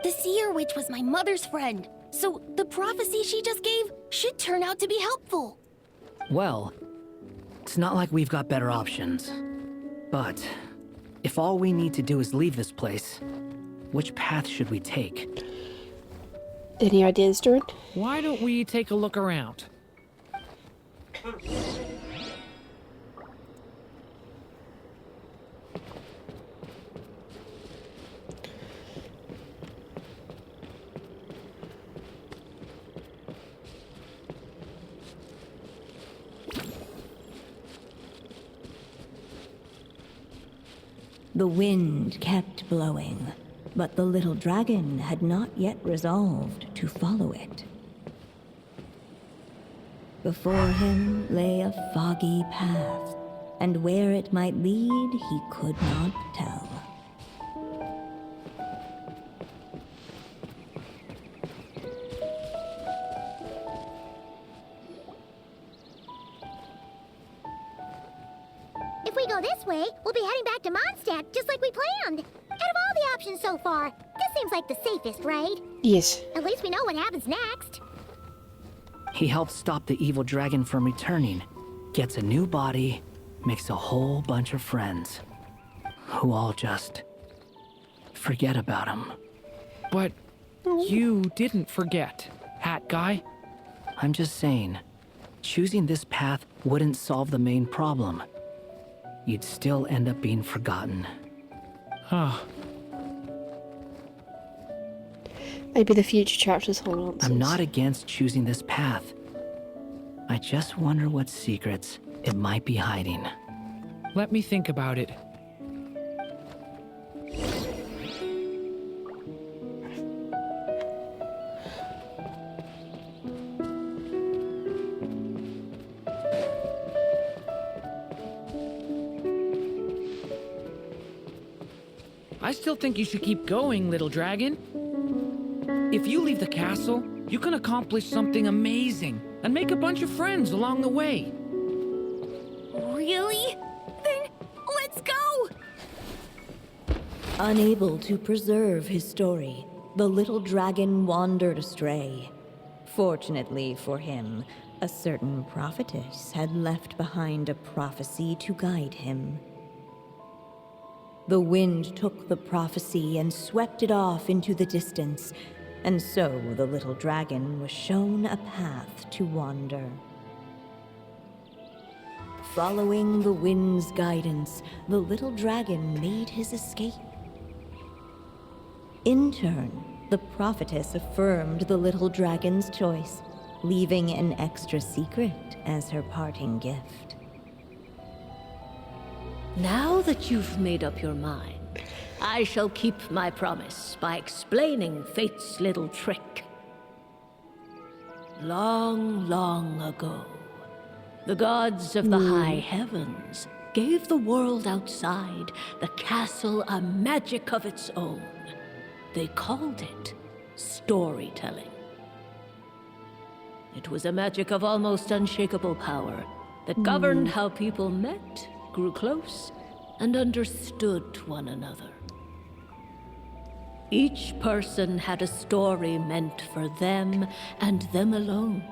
The seer witch was my mother's friend, so the prophecy she just gave should turn out to be helpful. Well, it's not like we've got better options. But, if all we need to do is leave this place, which path should we take? Any ideas, Durin? Why don't we take a look around? The wind kept blowing, but the little dragon had not yet resolved to follow it. Before him lay a foggy path, and where it might lead he could not tell. If we go this way, we'll be heading back to Mondstadt, just like we planned. Out of all the options so far, this seems like the safest, right? Yes. At least we know what happens next. He helps stop the evil dragon from returning, gets a new body, makes a whole bunch of friends, who all just forget about him. But you didn't forget, Hat Guy. I'm just saying, choosing this path wouldn't solve the main problem. You'd still end up being forgotten. Huh. Maybe the future chapters hold answers. I'm not against choosing this path. I just wonder what secrets it might be hiding. Let me think about it. I still think you should keep going, little dragon. If you leave the castle, you can accomplish something amazing and make a bunch of friends along the way. Really? Then let's go! Unable to preserve his story, the little dragon wandered astray. Fortunately for him, a certain prophetess had left behind a prophecy to guide him. The wind took the prophecy and swept it off into the distance, and so the little dragon was shown a path to wander. Following the wind's guidance, the little dragon made his escape. In turn, the prophetess affirmed the little dragon's choice, leaving an extra secret as her parting gift. Now that you've made up your mind, I shall keep my promise by explaining Fate's little trick. Long, long ago, the gods of the high heavens gave the world outside the castle a magic of its own. They called it storytelling. It was a magic of almost unshakable power that governed how people met, grew close, and understood one another. Each person had a story meant for them and them alone,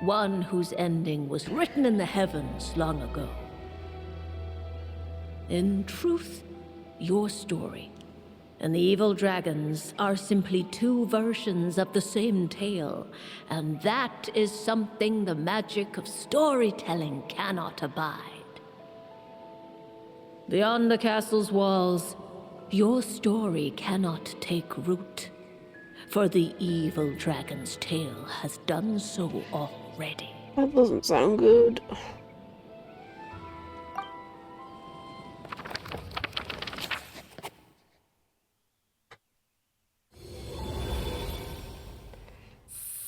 one whose ending was written in the heavens long ago. In truth, your story and the evil dragons are simply two versions of the same tale, and that is something the magic of storytelling cannot abide. Beyond the castle's walls, your story cannot take root, for the evil dragon's tale has done so already. That doesn't sound good.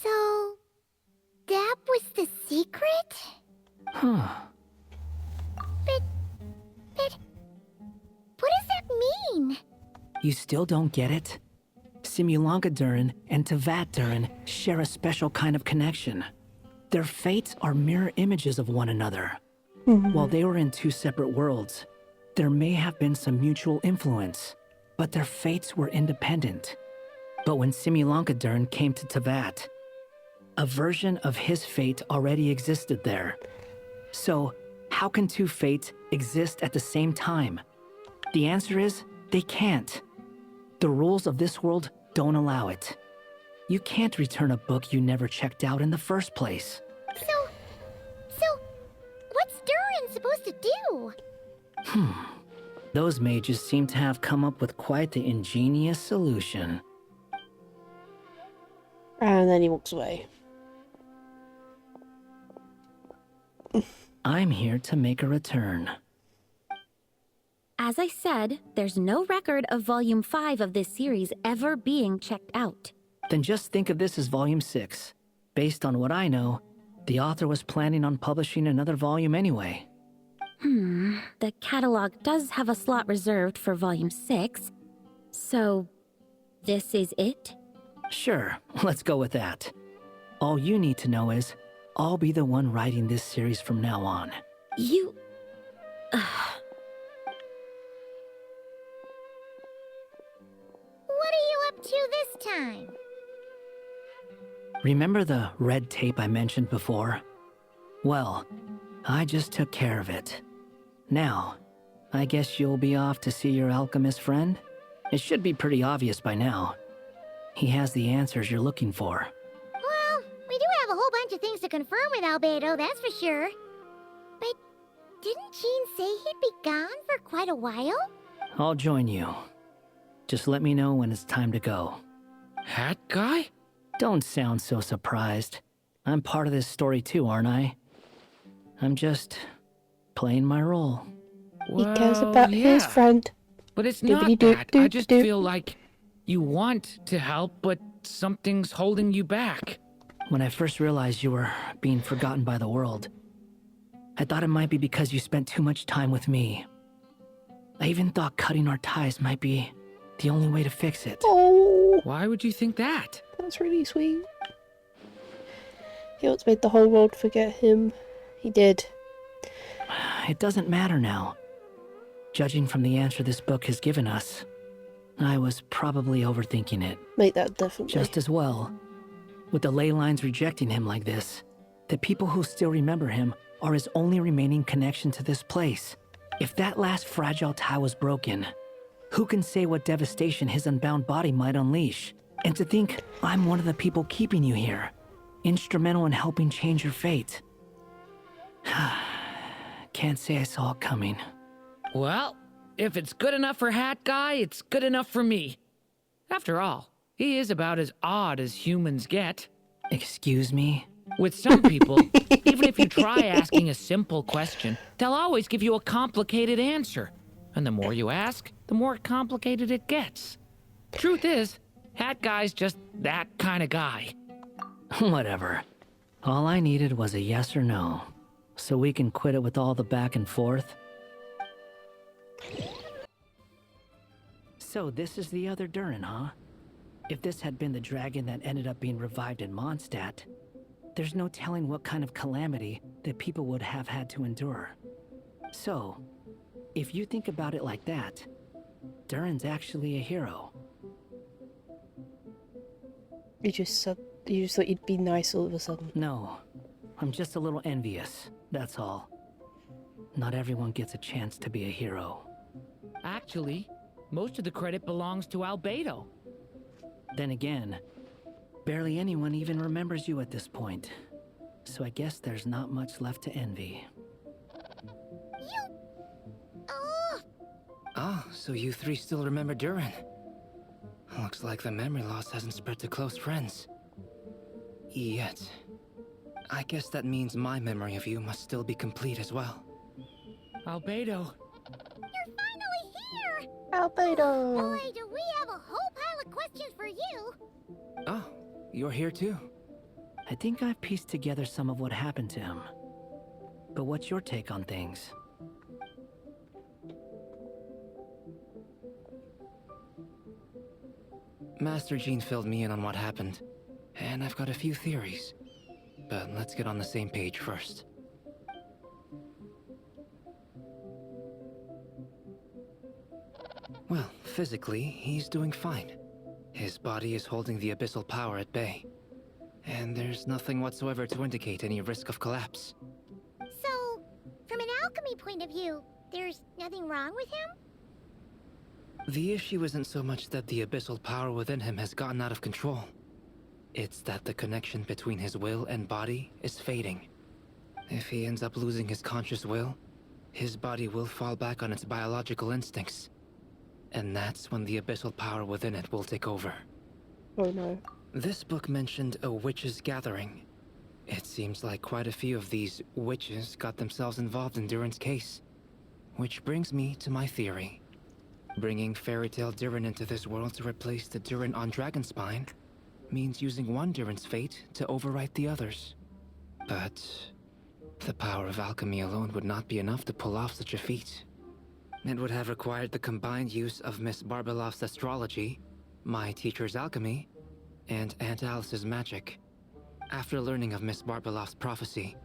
So, that was the secret? Huh. But what does that mean? You still don't get it? Simulanka Durin and Tevat Durin share a special kind of connection. Their fates are mirror images of one another. While they were in two separate worlds, there may have been some mutual influence, but their fates were independent. But when Simulanka Durin came to Tevat, a version of his fate already existed there. So, how can two fates exist at the same time? The answer is, they can't. The rules of this world don't allow it. You can't return a book you never checked out in the first place. So, what's Durin supposed to do? Those mages seem to have come up with quite the ingenious solution. And then he walks away. I'm here to make a return. As I said, there's no record of Volume 5 of this series ever being checked out. Then just think of this as Volume 6. Based on what I know, the author was planning on publishing another volume anyway. The catalog does have a slot reserved for Volume 6. So, this is it? Sure, let's go with that. All you need to know is, I'll be the one writing this series from now on. You... What are you up to this time? Remember the red tape I mentioned before? Well, I just took care of it. Now, I guess you'll be off to see your alchemist friend? It should be pretty obvious by now. He has the answers you're looking for. Well, we do have a whole bunch of things to confirm with Albedo, that's for sure. But didn't Jean say he'd be gone for quite a while? I'll join you. Just let me know when it's time to go. Hat guy? Don't sound so surprised. I'm part of this story too, aren't I? I'm just playing my role. He cares about his friend. But it's not that. I just feel like you want to help, but something's holding you back. When I first realized you were being forgotten by the world, I thought it might be because you spent too much time with me. I even thought cutting our ties might be The only way to fix it. Oh, Why would you think that? that's really sweet. He once made the whole world forget him. He did. It doesn't matter now. Judging from the answer this book has given us, I was probably overthinking it. Make that definitely. Just as well. With the ley lines rejecting him like this, the people who still remember him are his only remaining connection to this place. If that last fragile tie was broken, who can say what devastation his unbound body might unleash? And to think I'm one of the people keeping you here, instrumental in helping change your fate. Can't say I saw it coming. Well, if it's good enough for Hat Guy, it's good enough for me. After all, he is about as odd as humans get. Excuse me? With some people, even if you try asking a simple question, they'll always give you a complicated answer. And the more you ask, the more complicated it gets. Truth is, Hat Guy's just that kind of guy. Whatever. All I needed was a yes or no, so we can quit it with all the back and forth. So this is the other Durin, huh? If this had been the dragon that ended up being revived in Mondstadt, there's no telling what kind of calamity that people would have had to endure. So, if you think about it like that, Durin's actually a hero. You just thought you'd be nice all of a sudden. No, I'm just a little envious, that's all. Not everyone gets a chance to be a hero. Actually, most of the credit belongs to Albedo. Then again, barely anyone even remembers you at this point. So I guess there's not much left to envy. Oh, so you three still remember Durin? Looks like the memory loss hasn't spread to close friends. Yet. I guess that means my memory of you must still be complete as well. Albedo. You're finally here! Albedo! Boy, do we have a whole pile of questions for you! Oh, you're here too? I think I've pieced together some of what happened to him. But what's your take on things? Master Jean filled me in on what happened, and I've got a few theories. But let's get on the same page first. Well, physically, he's doing fine. His body is holding the abyssal power at bay. And there's nothing whatsoever to indicate any risk of collapse. So, from an alchemy point of view, there's nothing wrong with him? The issue isn't so much that the abyssal power within him has gotten out of control. It's that the connection between his will and body is fading. If he ends up losing his conscious will, his body will fall back on its biological instincts. And that's when the abyssal power within it will take over. Oh no. This book mentioned a witches' gathering. It seems like quite a few of these witches got themselves involved in Durin's case. Which brings me to my theory. Bringing Fairy Tale Durin into this world to replace the Durin on Dragonspine means using one Durin's fate to overwrite the others. But the power of alchemy alone would not be enough to pull off such a feat. It would have required the combined use of Miss Barbeloff's astrology, my teacher's alchemy, and Aunt Alice's magic. After learning of Miss Barbeloff's prophecy,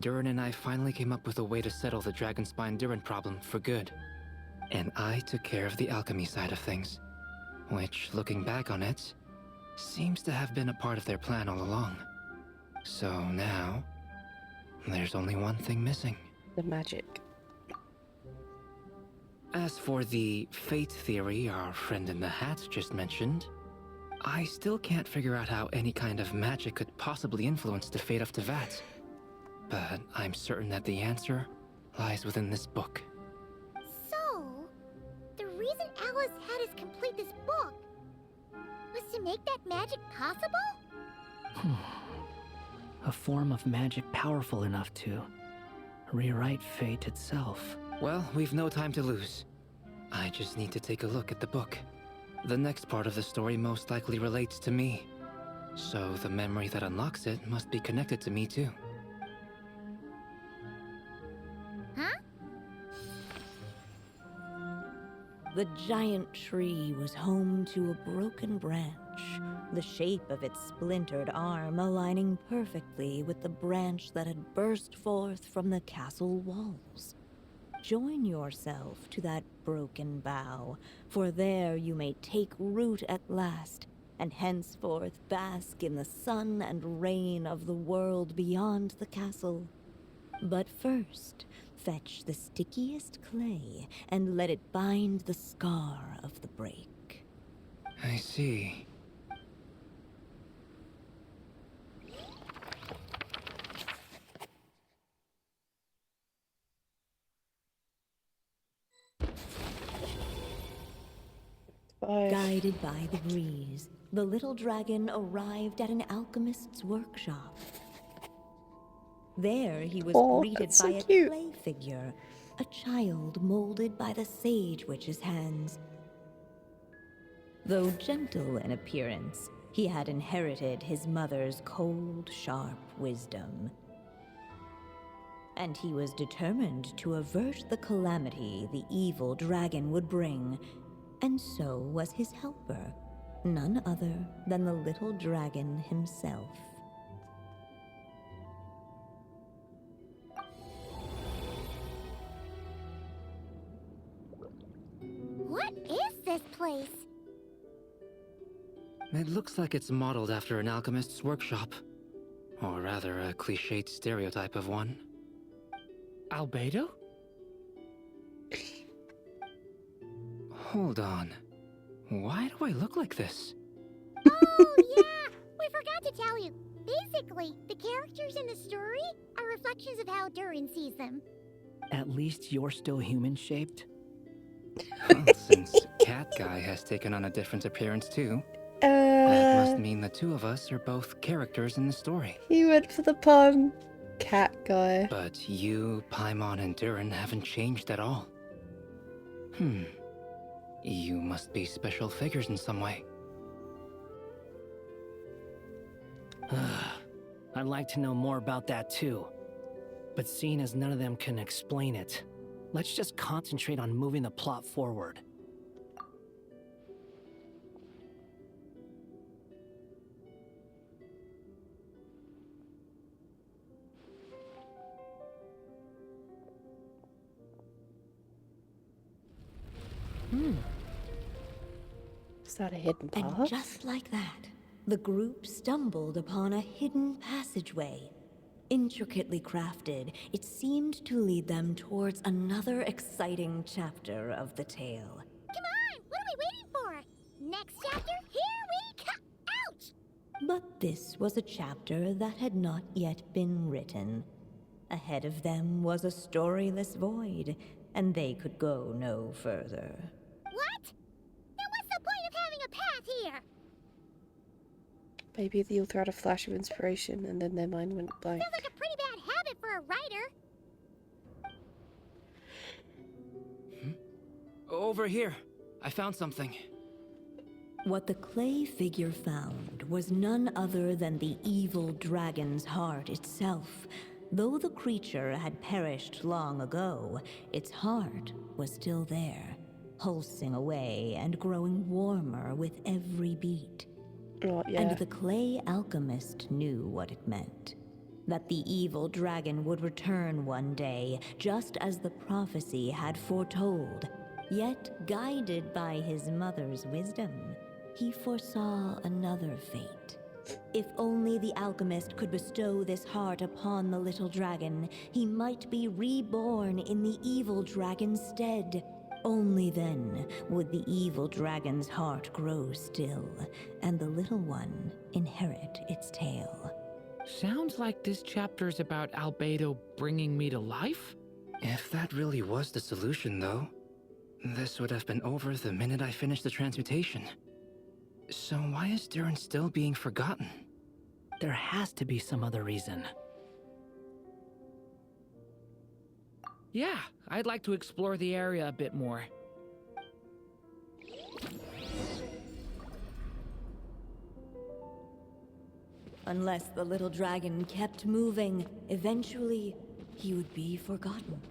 Durin and I finally came up with a way to settle the Dragonspine Durin problem for good. And I took care of the alchemy side of things, which, looking back on it, seems to have been a part of their plan all along. So now, there's only one thing missing. The magic. As for the fate theory our friend in the hat just mentioned, I still can't figure out how any kind of magic could possibly influence the fate of Tevat. But I'm certain that the answer lies within this book. So, the reason Alice had us complete this book was to make that magic possible? A form of magic powerful enough to rewrite fate itself. Well, we've no time to lose. I just need to take a look at the book. The next part of the story most likely relates to me. So the memory that unlocks it must be connected to me too. Huh? The giant tree was home to a broken branch, the shape of its splintered arm aligning perfectly with the branch that had burst forth from the castle walls. Join yourself to that broken bough, for there you may take root at last, and henceforth bask in the sun and rain of the world beyond the castle. But first, fetch the stickiest clay and let it bind the scar of the break. I see. Guided by the breeze, the little dragon arrived at an alchemist's workshop. There he was greeted by a clay figure, a child molded by the Sage Witch's hands. Though gentle in appearance, he had inherited his mother's cold, sharp wisdom. And he was determined to avert the calamity the evil dragon would bring. And so was his helper, none other than the little dragon himself. What is this place? It looks like it's modeled after an alchemist's workshop. Or rather, a cliched stereotype of one. Albedo? Hold on. Why do I look like this? Oh, yeah! We forgot to tell you. Basically, the characters in the story are reflections of how Durin sees them. At least you're still human-shaped? Well, since Cat Guy has taken on a different appearance too, that must mean the two of us are both characters in the story. He went for the pun. Cat Guy. But you, Paimon, and Durin haven't changed at all. You must be special figures in some way. I'd like to know more about that too. But seeing as none of them can explain it, let's just concentrate on moving the plot forward. Is that a hidden path? And just like that, the group stumbled upon a hidden passageway. Intricately crafted, it seemed to lead them towards another exciting chapter of the tale. Come on! What are we waiting for? Next chapter? Here we come! Ouch! But this was a chapter that had not yet been written. Ahead of them was a storyless void, and they could go no further. What? Then what's the point of having a path here? Maybe the author had a flash of inspiration and then their mind went blank. Sounds like a pretty bad habit for a writer. Over here. I found something. What the clay figure found was none other than the evil dragon's heart itself. Though the creature had perished long ago, its heart was still there, pulsing away and growing warmer with every beat. Oh, yeah. And the clay alchemist knew what it meant. That the evil dragon would return one day, just as the prophecy had foretold. Yet, guided by his mother's wisdom, he foresaw another fate. If only the alchemist could bestow this heart upon the little dragon, he might be reborn in the evil dragon's stead. Only then would the evil dragon's heart grow still, and the little one inherit its tale. Sounds like this chapter's about Albedo bringing me to life? If that really was the solution, though, this would have been over the minute I finished the transmutation. So why is Durin still being forgotten? There has to be some other reason. Yeah, I'd like to explore the area a bit more. Unless the little dragon kept moving, eventually he would be forgotten.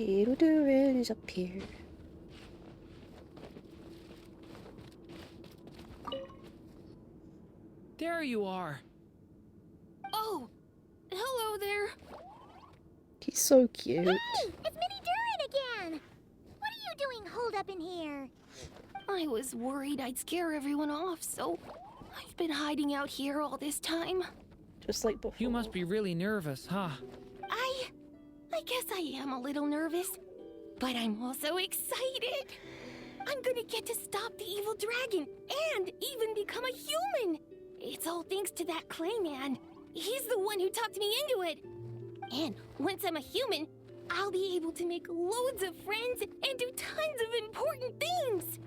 Little Durin is up here. There you are. Oh, hello there. He's so cute. Hey, it's Mini Durin again. What are you doing holed up in here? I was worried I'd scare everyone off, so I've been hiding out here all this time. Just like before. You must be really nervous, huh? I guess I am a little nervous, but I'm also excited. I'm gonna get to stop the evil dragon and even become a human. It's all thanks to that Clayman. He's the one who talked me into it. And once I'm a human, I'll be able to make loads of friends and do tons of important things.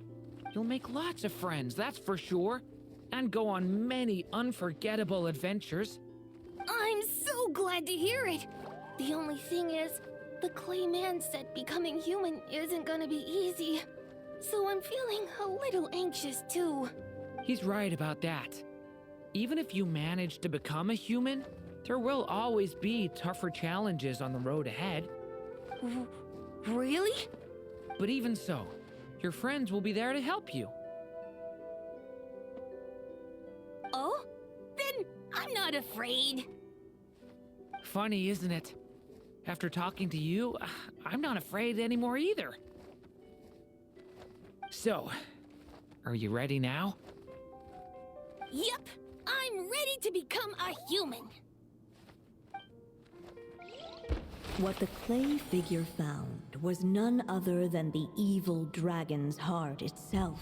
You'll make lots of friends, that's for sure. And go on many unforgettable adventures. I'm so glad to hear it. The only thing is, the Clayman said becoming human isn't gonna be easy. So I'm feeling a little anxious too. He's right about that. Even if you manage to become a human, there will always be tougher challenges on the road ahead. Really? But even so, your friends will be there to help you. Oh? Then I'm not afraid. Funny, isn't it? After talking to you, I'm not afraid anymore either. So, are you ready now? Yep, I'm ready to become a human. What the clay figure found was none other than the evil dragon's heart itself.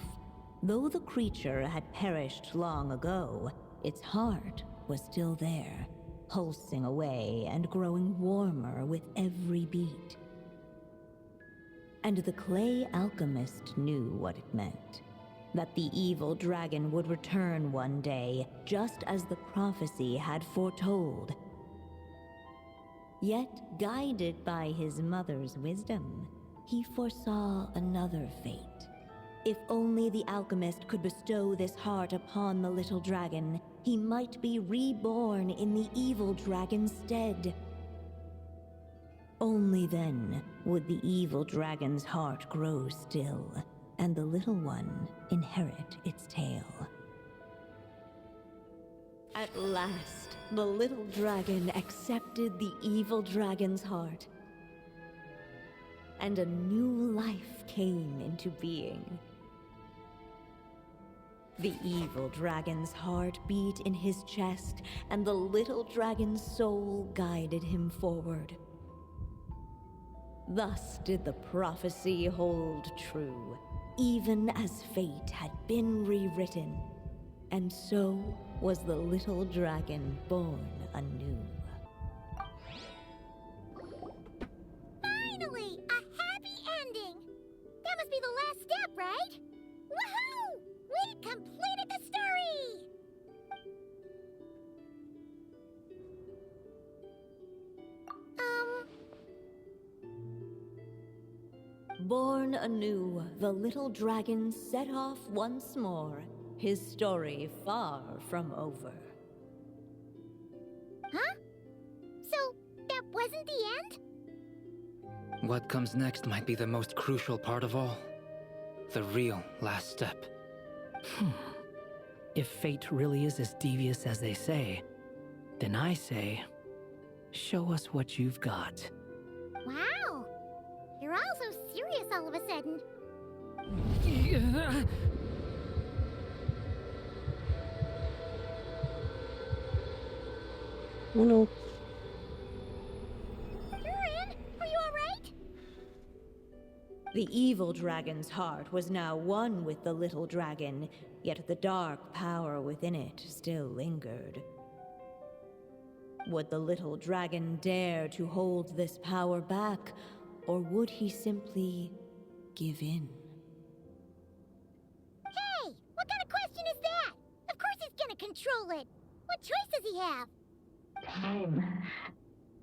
Though the creature had perished long ago, its heart was still there, pulsing away and growing warmer with every beat. And the clay alchemist knew what it meant. That the evil dragon would return one day, just as the prophecy had foretold. Yet, guided by his mother's wisdom, he foresaw another fate. If only the alchemist could bestow this heart upon the little dragon, he might be reborn in the evil dragon's stead. Only then would the evil dragon's heart grow still, and the little one inherit its tale. At last, the little dragon accepted the evil dragon's heart, and a new life came into being. The evil dragon's heart beat in his chest, and the little dragon's soul guided him forward. Thus did the prophecy hold true, even as fate had been rewritten, and so was the little dragon born anew. Finally, a happy ending! That must be the last step, right? Woohoo! We completed the story! Born anew, the little dragon set off once more, his story far from over. Huh? So, that wasn't the end? What comes next might be the most crucial part of all. The real last step. If fate really is as devious as they say, then I say, show us what you've got. Wow! You're all so serious all of a sudden. Oh no. Durin, are you alright? The evil dragon's heart was now one with the little dragon, yet the dark power within it still lingered. Would the little dragon dare to hold this power back, or would he simply give in? Hey! What kind of question is that? Of course he's gonna control it! What choice does he have? Time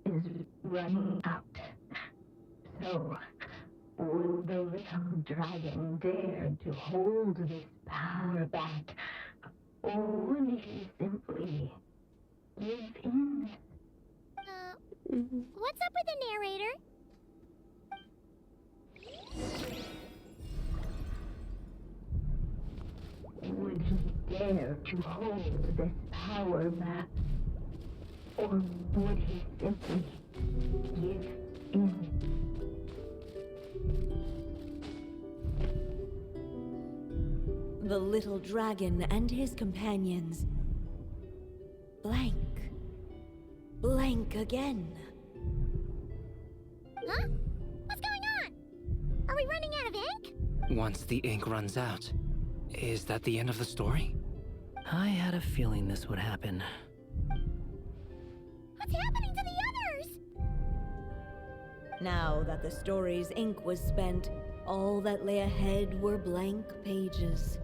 is running out. So, will the little dragon dare to hold this power back? Or will he simply give in? What's up with the narrator? dare to hold this power map? Or would he simply give in? The little dragon and his companions blank. Blank again. Huh? What's going on? Are we running out of ink? Once the ink runs out, is that the end of the story? I had a feeling this would happen. What's happening to the others? Now that the story's ink was spent, all that lay ahead were blank pages.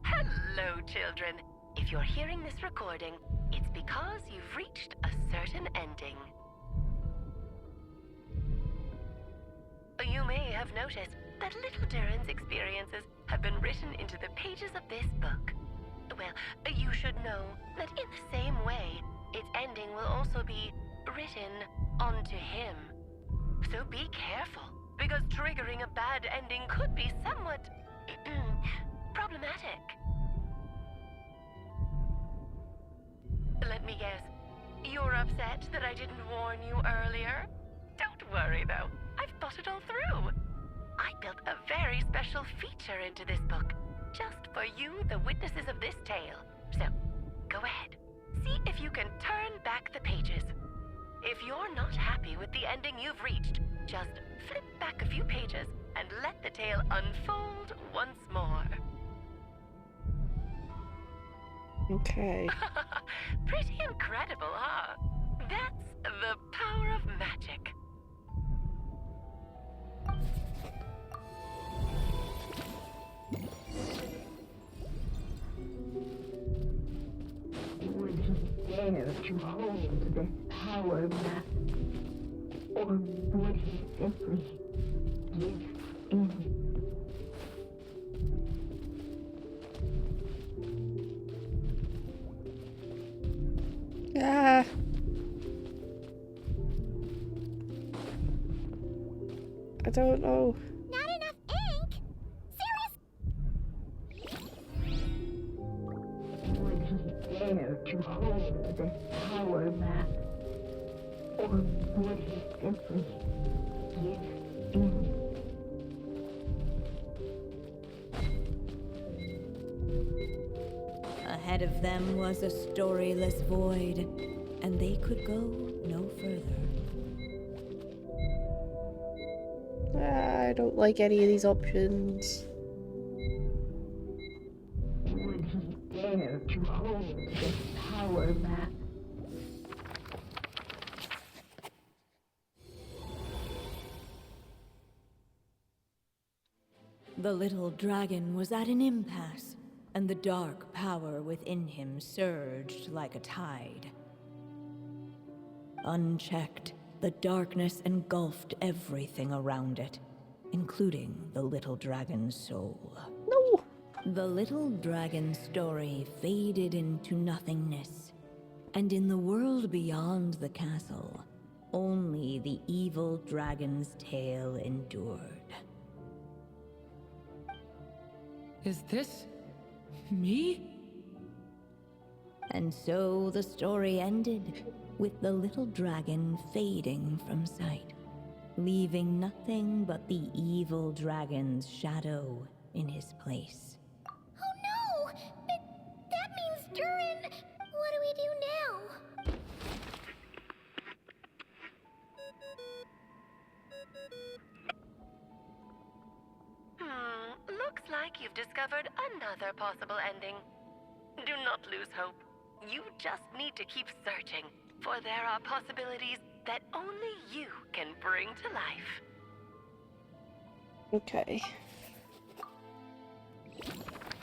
Hello, children. If you're hearing this recording, it's because you've reached a certain ending. You may have noticed that little Durin's experiences have been written into the pages of this book. Well, you should know that in the same way, its ending will also be written onto him. So be careful, because triggering a bad ending could be somewhat problematic. Let me guess, you're upset that I didn't warn you earlier? Don't worry though, I've thought it all through. I built a very special feature into this book, just for you, the witnesses of this tale. So, go ahead, see if you can turn back the pages. If you're not happy with the ending you've reached, just flip back a few pages and let the tale unfold once more. Okay. Pretty incredible, huh? That's the power of magic. Would he dare to hold this power map? Or would he simply give in? Ah. I don't know. Not enough ink? Would he dare to hold this power map? Or would he simply give in? Ahead of them was a storyless void, and they could go no further. I don't like any of these options. Would he dare to hold this power map? The little dragon was at an impasse, and the dark power within him surged like a tide. Unchecked, the darkness engulfed everything around it, including the little dragon's soul. No! The little dragon's story faded into nothingness, and in the world beyond the castle, only the evil dragon's tale endured. Is this me? And so the story ended, with the little dragon fading from sight, leaving nothing but the evil dragon's shadow in his place. Oh no! That means Durin! What do we do now? Looks like you've discovered another possible ending. Do not lose hope. You just need to keep searching, for there are possibilities that only you can bring to life. Okay.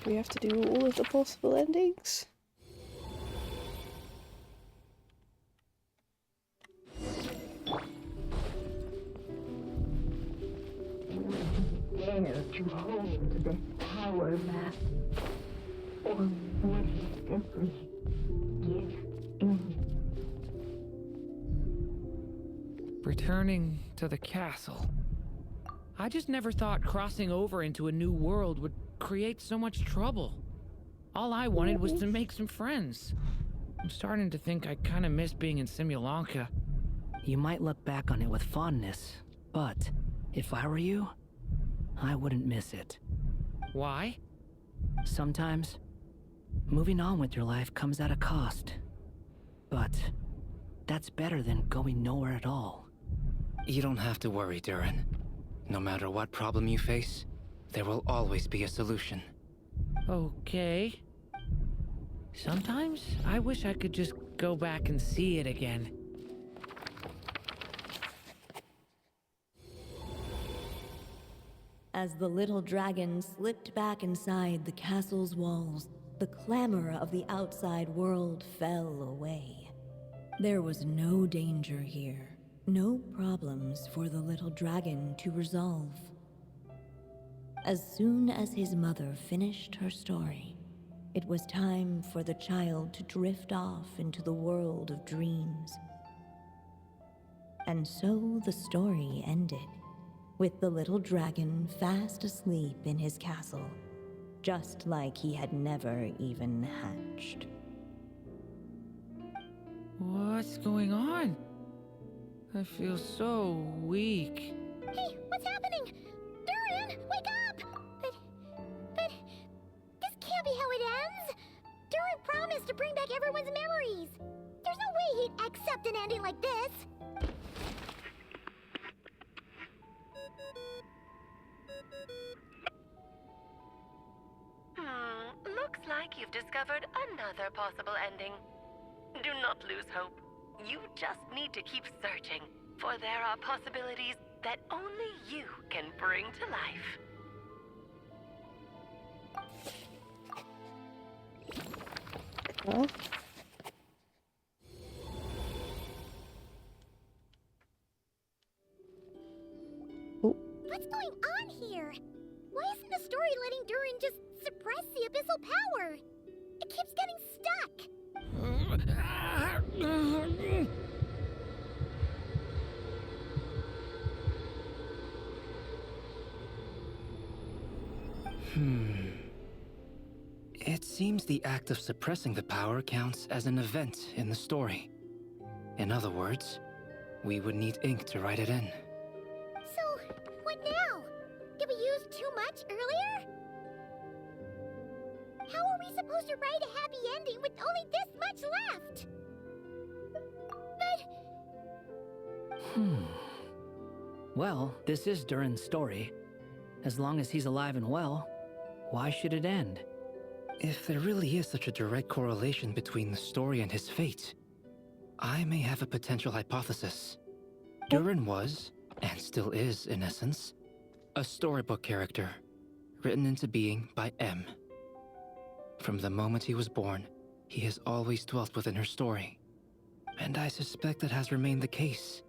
We have to do all of the possible endings? Dare to hold this power map? Or would he simply give in? returning to the castle. I just never thought crossing over into a new world would create so much trouble. All I wanted was to make some friends. I'm starting to think I kind of miss being in Simulanka. You might look back on it with fondness, but if I were you, I wouldn't miss it. Why? Sometimes, moving on with your life comes at a cost. But that's better than going nowhere at all. You don't have to worry, Durin. No matter what problem you face, there will always be a solution. Okay. Sometimes I wish I could just go back and see it again. As the little dragon slipped back inside the castle's walls, the clamor of the outside world fell away. There was no danger here, no problems for the little dragon to resolve. As soon as his mother finished her story, it was time for the child to drift off into the world of dreams. And so the story ended, with the little dragon fast asleep in his castle, just like he had never even hatched. What's going on? I feel so weak. Hey, what's happening? Durin, wake up! But this can't be how it ends. Durin promised to bring back everyone's memories. There's no way he'd accept an ending like this. Looks like you've discovered another possible ending. Do not lose hope. You just need to keep searching, for there are possibilities that only you can bring to life. What's going on here? Why isn't the story letting Durin just suppress the abyssal power? It keeps getting stuck. It seems the act of suppressing the power counts as an event in the story. In other words, we would need ink to write it in. So, what now? Did we use too much earlier? How are we supposed to write a happy ending with only this much left? But... Well, this is Durin's story. As long as he's alive and well, why should it end? If there really is such a direct correlation between the story and his fate, I may have a potential hypothesis. Durin was, and still is in essence, a storybook character, written into being by M. From the moment he was born, he has always dwelt within her story. And I suspect that has remained the case,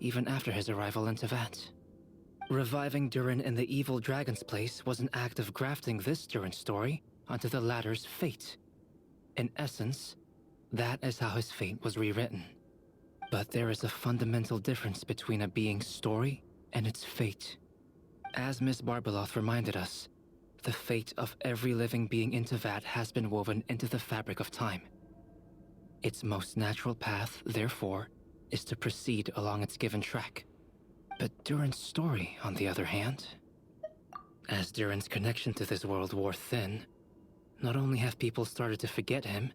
even after his arrival in Tevat. Reviving Durin in the evil dragon's place was an act of grafting this Durin story onto the latter's fate. In essence, that is how his fate was rewritten. But there is a fundamental difference between a being's story and its fate. As Miss Barbeloth reminded us, the fate of every living being in Tevat has been woven into the fabric of time. Its most natural path, therefore, is to proceed along its given track. But Durin's story, on the other hand, as Durin's connection to this world wore thin, not only have people started to forget him,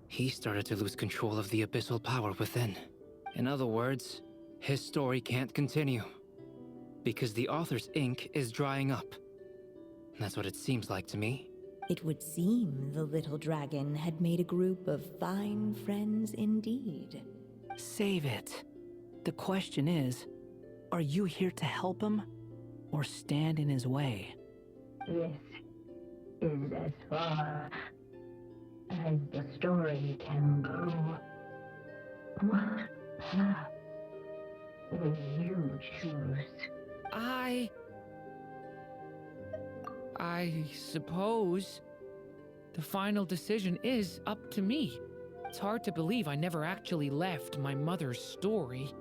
he started to lose control of the abyssal power within. In other words, his story can't continue, because the author's ink is drying up. That's what it seems like to me. It would seem the little dragon had made a group of fine friends indeed. Save it. The question is, are you here to help him, or stand in his way? This is as far as the story can go. What path will you choose? I suppose the final decision is up to me. It's hard to believe I never actually left my mother's story.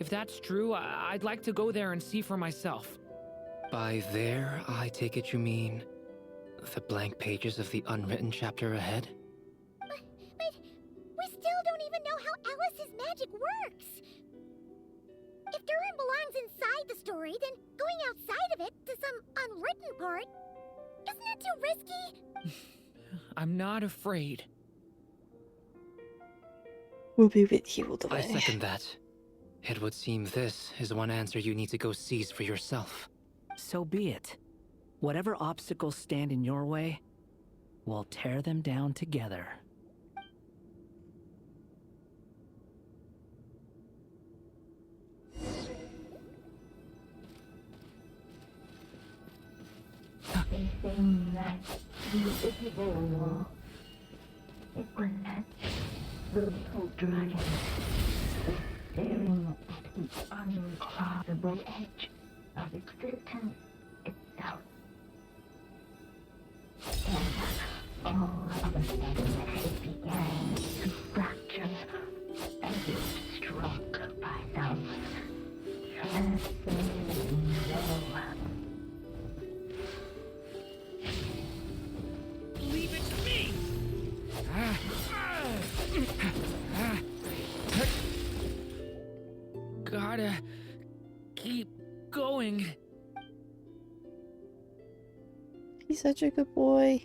If that's true, I'd like to go there and see for myself. By there, I take it you mean the blank pages of the unwritten chapter ahead? But we still don't even know how Alice's magic works. If Durin belongs inside the story, then going outside of it to some unwritten part, isn't that too risky? I'm not afraid. We'll be with you all the way. I second that. It would seem this is one answer you need to go seize for yourself. So be it. Whatever obstacles stand in your way, we'll tear them down together. Facing that beautiful wall, it was that little dragon staring at the uncrossable edge of existence itself. And all of a sudden it began to fracture as if struck by some transcending blow. Leave it to me! Gotta keep going. He's such a good boy.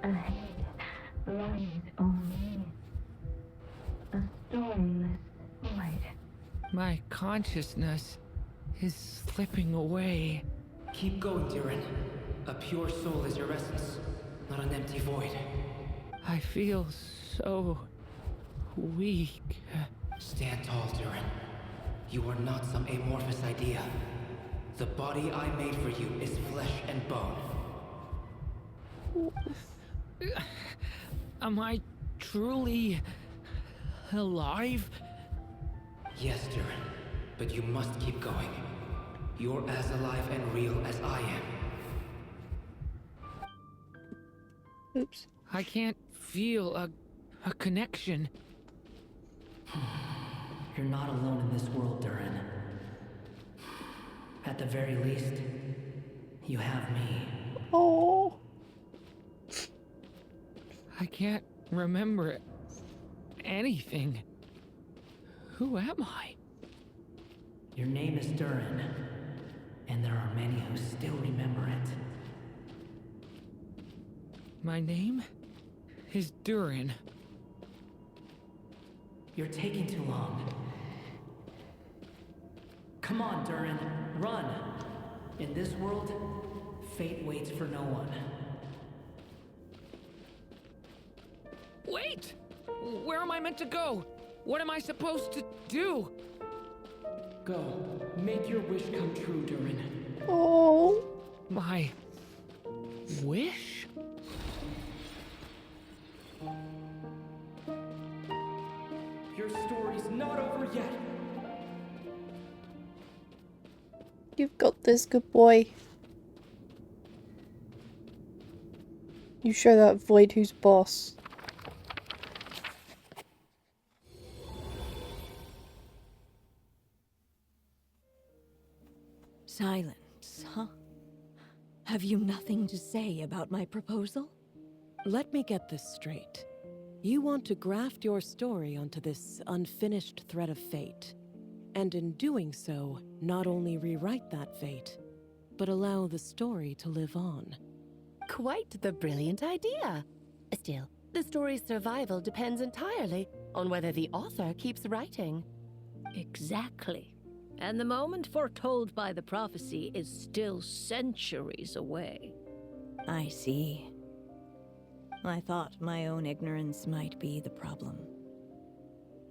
Ahead lies only a stormless void. My consciousness is slipping away. Keep going, Durin. A pure soul is your essence, not an empty void. I feel so weak. Stand tall, Durin. You are not some amorphous idea. The body I made for you is flesh and bone. Am I truly alive? Yes, Durin, but you must keep going. You're as alive and real as I am. Oops. I can't feel a connection. You're not alone in this world, Durin. At the very least, you have me. Oh. I can't remember anything. Who am I? Your name is Durin, and there are many who still remember it. My name is Durin. You're taking too long. Come on, Durin, run! In this world, fate waits for no one. Wait! Where am I meant to go? What am I supposed to do? Go. Make your wish come true, Durin. Oh. My wish? Your story's not over yet. You've got this, good boy. You show that void who's boss. Silence, huh? Have you nothing to say about my proposal? Let me get this straight. You want to graft your story onto this unfinished thread of fate, and in doing so, not only rewrite that fate, but allow the story to live on. Quite the brilliant idea. Still, the story's survival depends entirely on whether the author keeps writing. Exactly. And the moment foretold by the prophecy is still centuries away. I see. I thought my own ignorance might be the problem.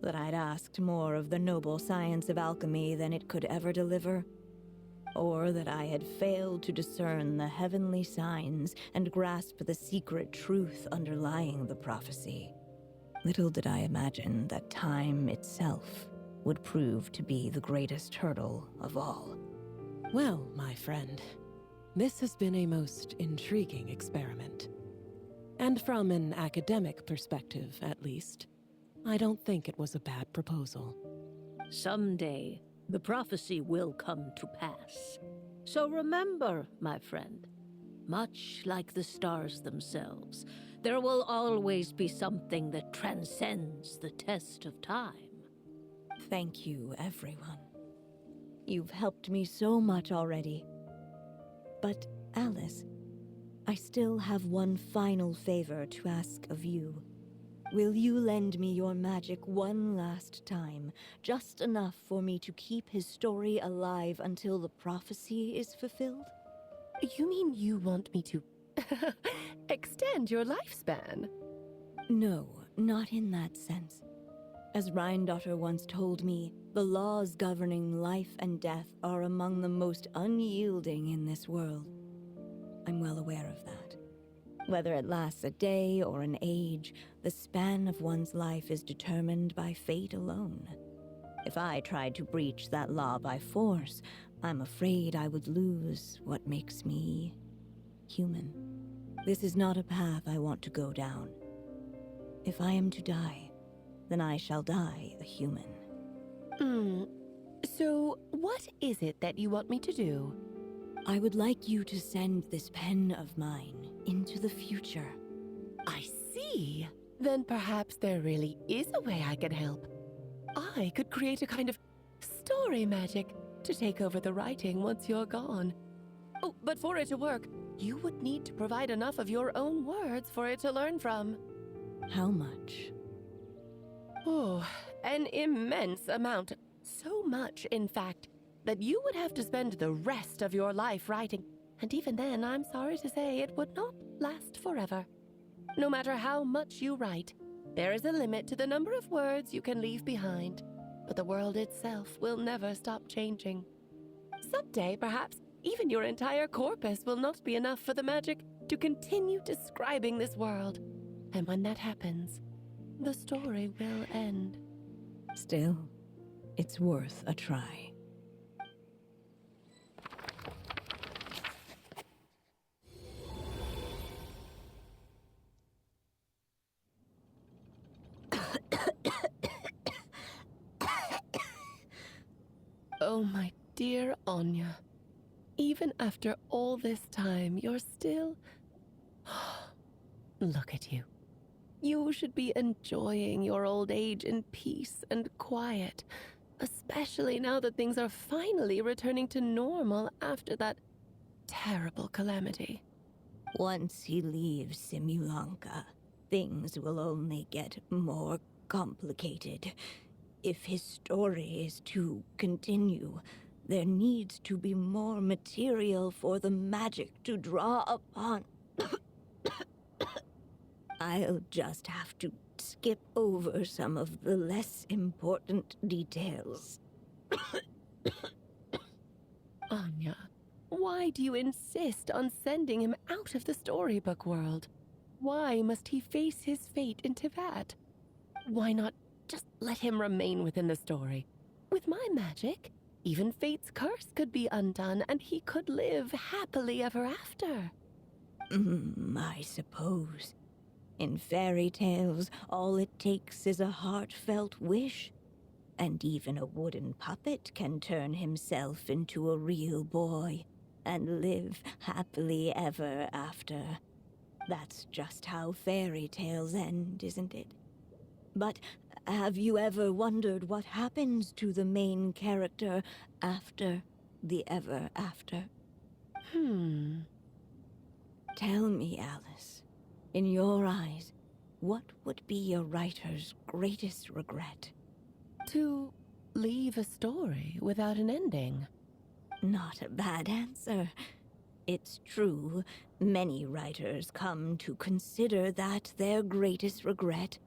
That I'd asked more of the noble science of alchemy than it could ever deliver. Or that I had failed to discern the heavenly signs and grasp the secret truth underlying the prophecy. Little did I imagine that time itself would prove to be the greatest hurdle of all. Well, my friend, This has been a most intriguing experiment. And from an academic perspective, at least, I don't think it was a bad proposal. Someday, the prophecy will come to pass. So remember, my friend, much like the stars themselves, there will always be something that transcends the test of time. Thank you, everyone. You've helped me so much already. But, Alice, I still have one final favor to ask of you. Will you lend me your magic one last time, just enough for me to keep his story alive until the prophecy is fulfilled? You mean you want me to extend your lifespan? No, not in that sense. As Rheindotter once told me, the laws governing life and death are among the most unyielding in this world. I'm well aware of that. Whether it lasts a day or an age, the span of one's life is determined by fate alone. If I tried to breach that law by force, I'm afraid I would lose what makes me human. This is not a path I want to go down. If I am to die, then I shall die a human. So, what is it that you want me to do? I would like you to send this pen of mine into the future. I see. Then perhaps there really is a way I can help. I could create a kind of story magic to take over the writing once you're gone. Oh, but for it to work, you would need to provide enough of your own words for it to learn from. How much? Oh, an immense amount. So much, in fact, that you would have to spend the rest of your life writing, and even then, I'm sorry to say, it would not last forever. No matter how much you write, there is a limit to the number of words you can leave behind, but the world itself will never stop changing. Someday, perhaps, even your entire corpus will not be enough for the magic to continue describing this world. And when that happens, the story will end. Still, it's worth a try. Oh, my dear Anya. Even after all this time, you're still... Look at you. You should be enjoying your old age in peace and quiet, especially now that things are finally returning to normal after that terrible calamity. Once he leaves Simulanka, things will only get more complicated. If his story is to continue, there needs to be more material for the magic to draw upon. I'll just have to skip over some of the less important details. Anya, why do you insist on sending him out of the storybook world? Why must he face his fate into that? Why not just let him remain within the story? With my magic, even fate's curse could be undone and he could live happily ever after. I suppose. In fairy tales, all it takes is a heartfelt wish. And even a wooden puppet can turn himself into a real boy and live happily ever after. That's just how fairy tales end, isn't it? But have you ever wondered what happens to the main character after the ever after? Tell me, Alice, in your eyes, what would be a writer's greatest regret? To leave a story without an ending. Not a bad answer. It's true, many writers come to consider that their greatest regret.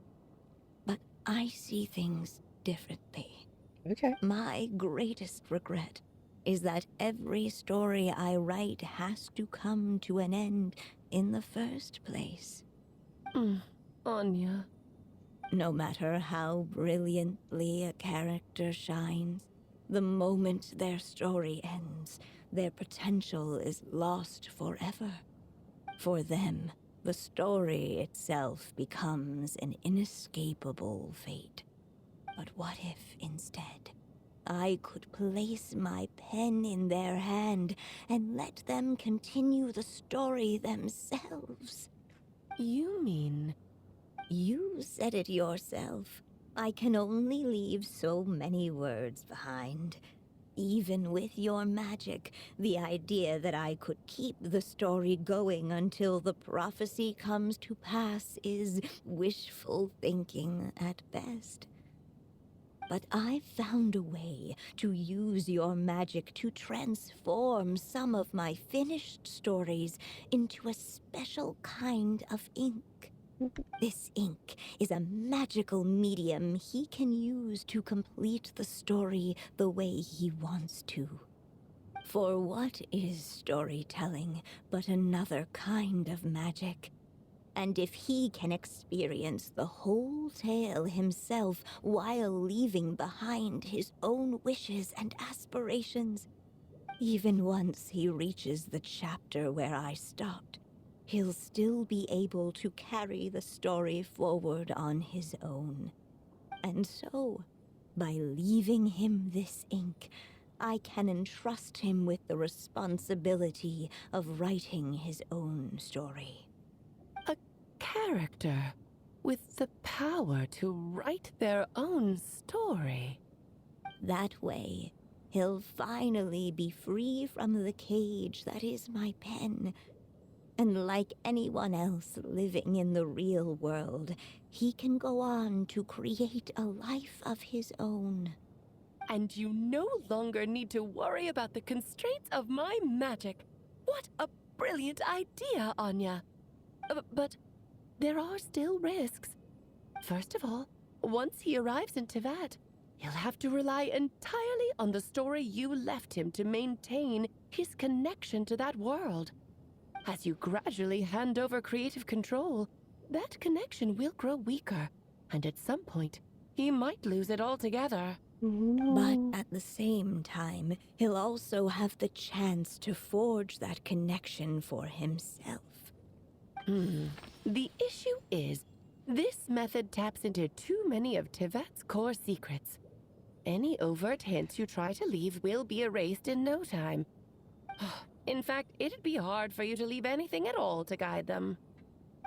But I see things differently. Okay. My greatest regret is that every story I write has to come to an end in the first place. Anya. No matter how brilliantly a character shines, The moment their story ends, their potential is lost forever. For them, the story itself becomes an inescapable fate. But what if, instead, I could place my pen in their hand and let them continue the story themselves? You mean... You said it yourself. I can only leave so many words behind. Even with your magic, the idea that I could keep the story going until the prophecy comes to pass is wishful thinking at best. But I found a way to use your magic to transform some of my finished stories into a special kind of ink. This ink is a magical medium he can use to complete the story the way he wants to. For what is storytelling but another kind of magic? And if he can experience the whole tale himself while leaving behind his own wishes and aspirations, even once he reaches the chapter where I stopped, he'll still be able to carry the story forward on his own. And so, by leaving him this ink, I can entrust him with the responsibility of writing his own story. A character with the power to write their own story. That way, he'll finally be free from the cage that is my pen. And like anyone else living in the real world, he can go on to create a life of his own. And you no longer need to worry about the constraints of my magic. What a brilliant idea, Anya. But there are still risks. First of all, once he arrives in Teyvat, he'll have to rely entirely on the story you left him to maintain his connection to that world. As you gradually hand over creative control, that connection will grow weaker, and at some point, he might lose it altogether. But at the same time, he'll also have the chance to forge that connection for himself. The issue is, this method taps into too many of Teyvat's core secrets. Any overt hints you try to leave will be erased in no time. In fact, it'd be hard for you to leave anything at all to guide them.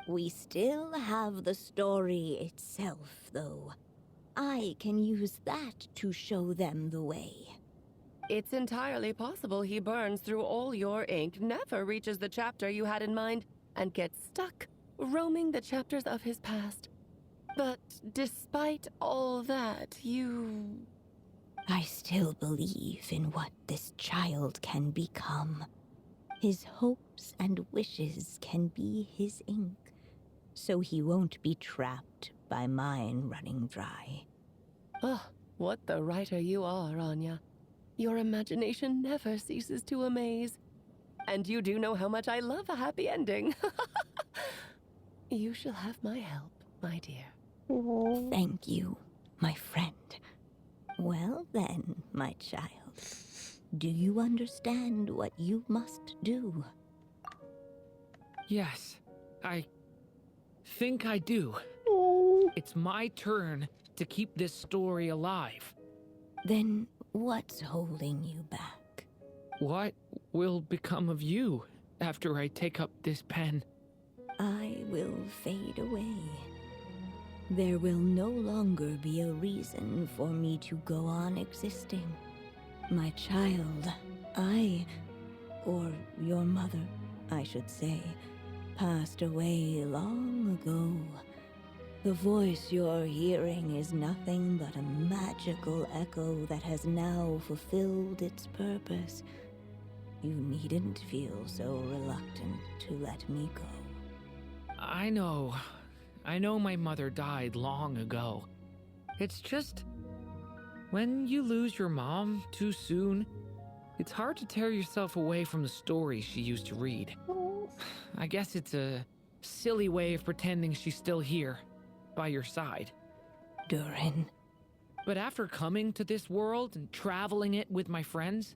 We still have the story itself, though. I can use that to show them the way. It's entirely possible he burns through all your ink, never reaches the chapter you had in mind, and gets stuck, roaming the chapters of his past. But despite all that, I still believe in what this child can become. His hopes and wishes can be his ink, so he won't be trapped by mine running dry. Oh, what the writer you are, Anya. Your imagination never ceases to amaze. And you do know how much I love a happy ending. You shall have my help, my dear. Thank you, my friend. Well then, my child. Do you understand what you must do? Yes, I think I do. It's my turn to keep this story alive. Then what's holding you back? What will become of you after I take up this pen? I will fade away. There will no longer be a reason for me to go on existing. My child, or your mother, I should say, passed away long ago. The voice you're hearing is nothing but a magical echo that has now fulfilled its purpose. You needn't feel so reluctant to let me go. I know my mother died long ago. It's just, when you lose your mom too soon, it's hard to tear yourself away from the stories she used to read. I guess it's a silly way of pretending she's still here, by your side. Durin, But after coming to this world and traveling it with my friends,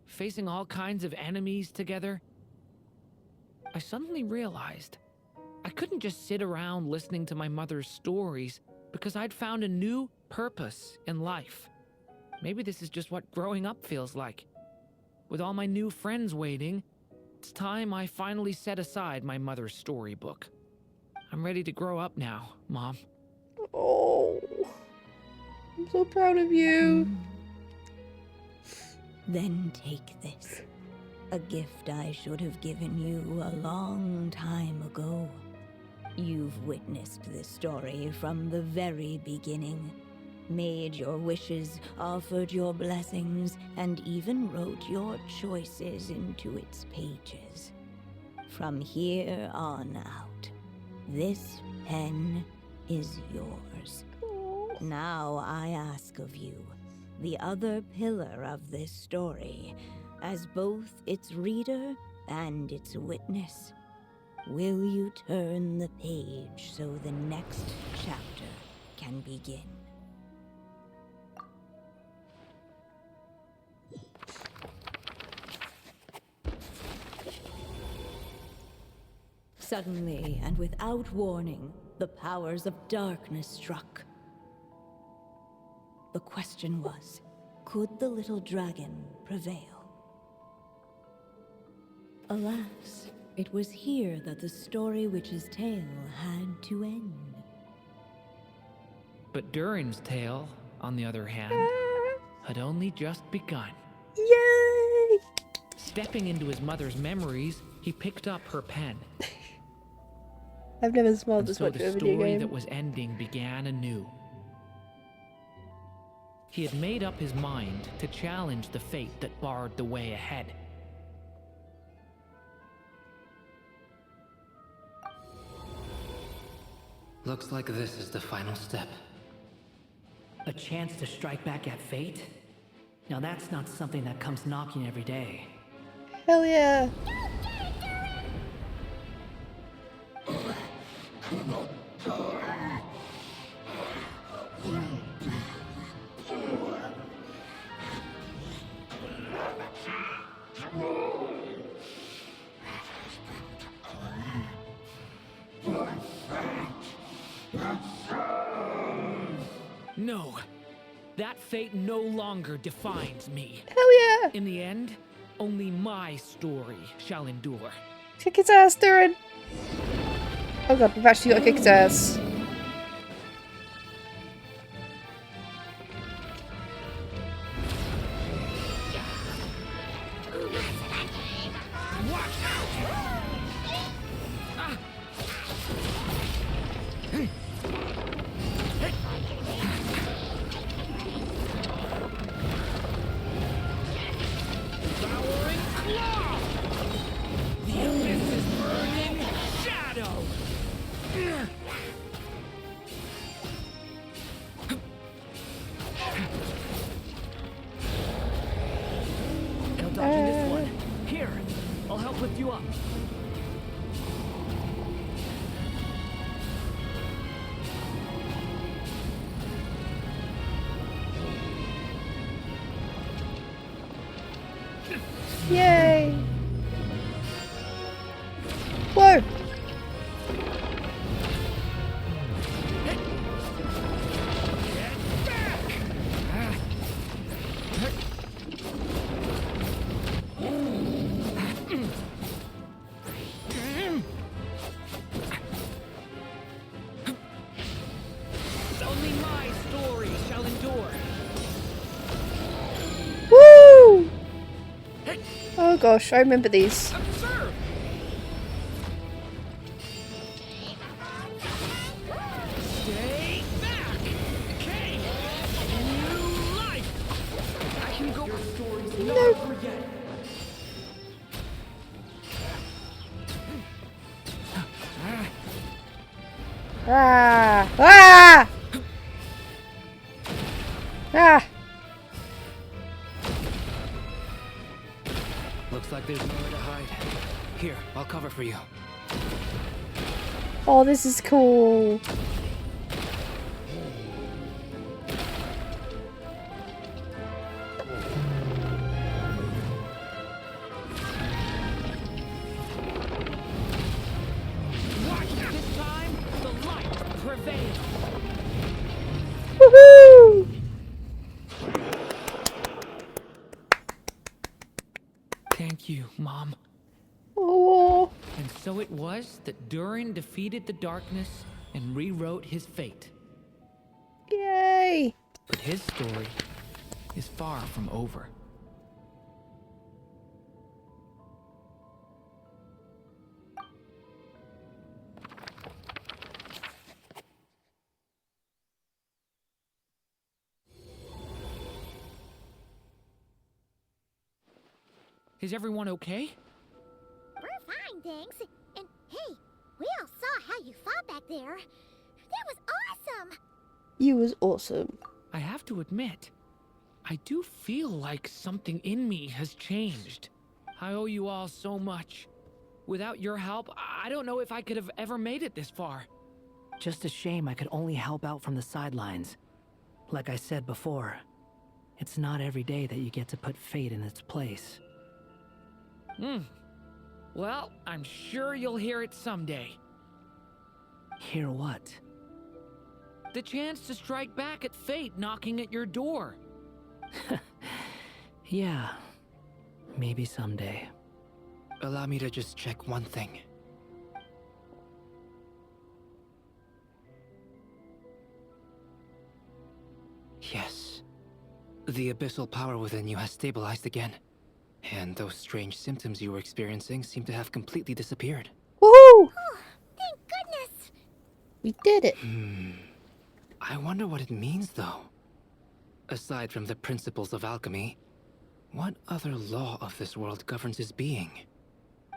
facing all kinds of enemies together, I suddenly realized I couldn't just sit around listening to my mother's stories because I'd found a new purpose in life. Maybe this is just what growing up feels like. With all my new friends waiting, it's time I finally set aside my mother's storybook. I'm ready to grow up now, Mom. Oh, I'm so proud of you. Then take this. A gift I should have given you a long time ago. You've witnessed this story from the very beginning. Made your wishes, offered your blessings, and even wrote your choices into its pages. From here on out, this pen is yours. Now I ask of you, the other pillar of this story, as both its reader and its witness, will you turn the page so the next chapter can begin? Suddenly, and without warning, the powers of darkness struck. The question was, could the little dragon prevail? Alas, it was here that the story witch's tale had to end. But Durin's tale, on the other hand, had only just begun. Yay! Stepping into his mother's memories, he picked up her pen. I've never smiled And this so much the at a video story game. that was ending began anew. He had made up his mind to challenge the fate that barred the way ahead. Looks like this is the final step. A chance to strike back at fate? Now that's not something that comes knocking every day. Hell yeah! No, that fate no longer defines me. Hell yeah! In the end, only my story shall endure. Kick his ass, Durin! Oh god, we've actually got to kick his ass. No dodging this one. Here, I'll help lift you up. Yay! Whoa! Only my story shall endure. Woo! Oh gosh, I remember these. Observe! Stay back! Okay! New life! I can go. Your story's not over yet. Ah! Ah! Ah! Looks like there's nowhere to hide. Here, I'll cover for you. Oh, this is cool. Thank you, Mom. Oh. And so it was that Durin defeated the darkness and rewrote his fate. Yay! But his story is far from over. Is everyone okay? We're fine, thanks. And hey, we all saw how you fought back there. That was awesome! You was awesome. I have to admit, I do feel like something in me has changed. I owe you all so much. Without your help, I don't know if I could have ever made it this far. Just a shame I could only help out from the sidelines. Like I said before, it's not every day that you get to put fate in its place. Well, I'm sure you'll hear it someday. Hear what? The chance to strike back at fate knocking at your door. Yeah, maybe someday. Allow me to just check one thing. Yes. The abyssal power within you has stabilized again. And those strange symptoms you were experiencing seem to have completely disappeared. Woohoo! Oh, thank goodness! We did it. I wonder what it means, though. Aside from the principles of alchemy, what other law of this world governs his being?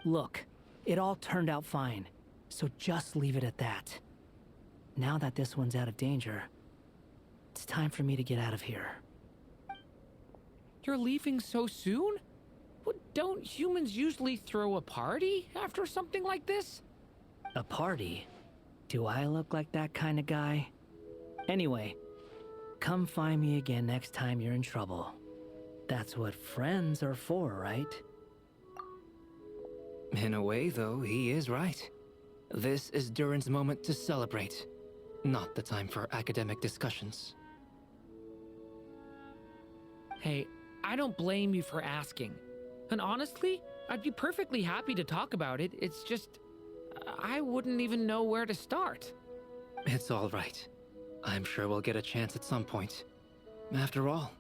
Look, it all turned out fine, so just leave it at that. Now that this one's out of danger, it's time for me to get out of here. You're leaving so soon? Don't humans usually throw a party after something like this? A party? Do I look like that kind of guy? Anyway, come find me again next time you're in trouble. That's what friends are for, right? In a way, though, he is right. This is Durin's moment to celebrate, not the time for academic discussions. Hey, I don't blame you for asking. And honestly, I'd be perfectly happy to talk about it. It's just, I wouldn't even know where to start. It's all right. I'm sure we'll get a chance at some point. After all,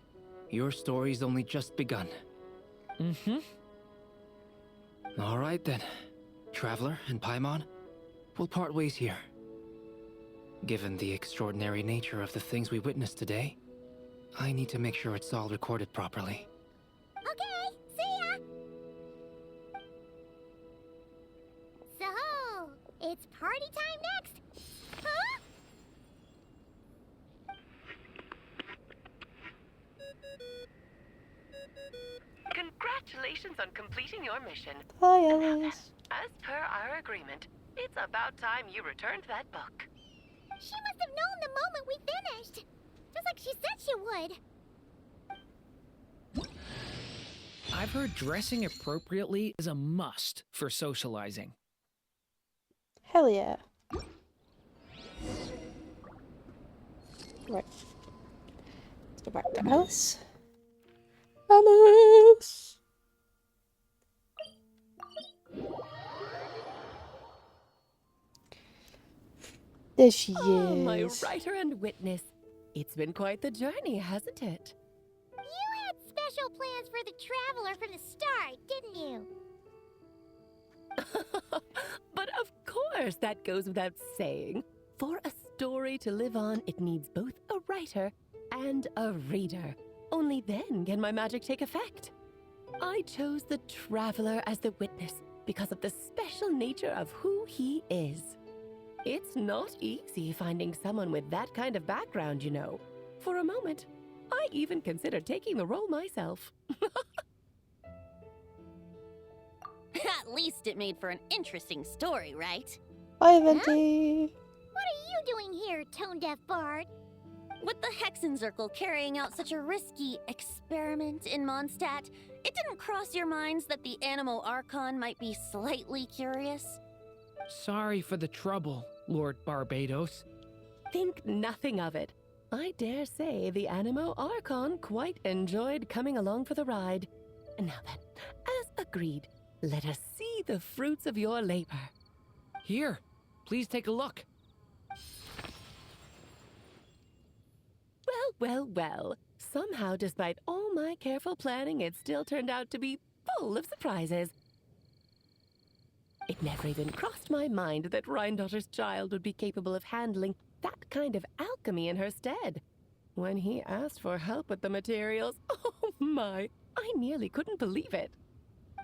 your story's only just begun. All right then. Traveler and Paimon, we'll part ways here. Given the extraordinary nature of the things we witnessed today, I need to make sure it's all recorded properly. Okay, see ya! So, it's party time next? Huh? Congratulations on completing your mission. Hi, Alice. As per our agreement, it's about time you returned that book. She must have known the moment we finished. Just like she said she would. I've heard dressing appropriately is a must for socializing. Hell yeah. Right. Let's go back to Alice. Alice! There she Oh, is. my writer and witness. It's been quite the journey, hasn't it? You had special plans for the Traveler from the start, didn't you? But of course, that goes without saying. For a story to live on, it needs both a writer and a reader. Only then can my magic take effect. I chose the Traveler as the witness because of the special nature of who he is. It's not easy finding someone with that kind of background, you know. For a moment, I even considered taking the role myself. At least it made for an interesting story, right? Hi, Venti. What are you doing here, tone-deaf bard? With the Hexenzirkel carrying out such a risky experiment in Mondstadt, it didn't cross your minds that the Animo Archon might be slightly curious? Sorry for the trouble, Lord Barbados. Think nothing of it. I dare say the Animo Archon quite enjoyed coming along for the ride. Now then, as a agreed. Let us see the fruits of your labor. Here, please take a look. Well. Somehow, despite all my careful planning, it still turned out to be full of surprises. It never even crossed my mind that Rhindotter's child would be capable of handling that kind of alchemy in her stead. When he asked for help with the materials, oh my, I nearly couldn't believe it.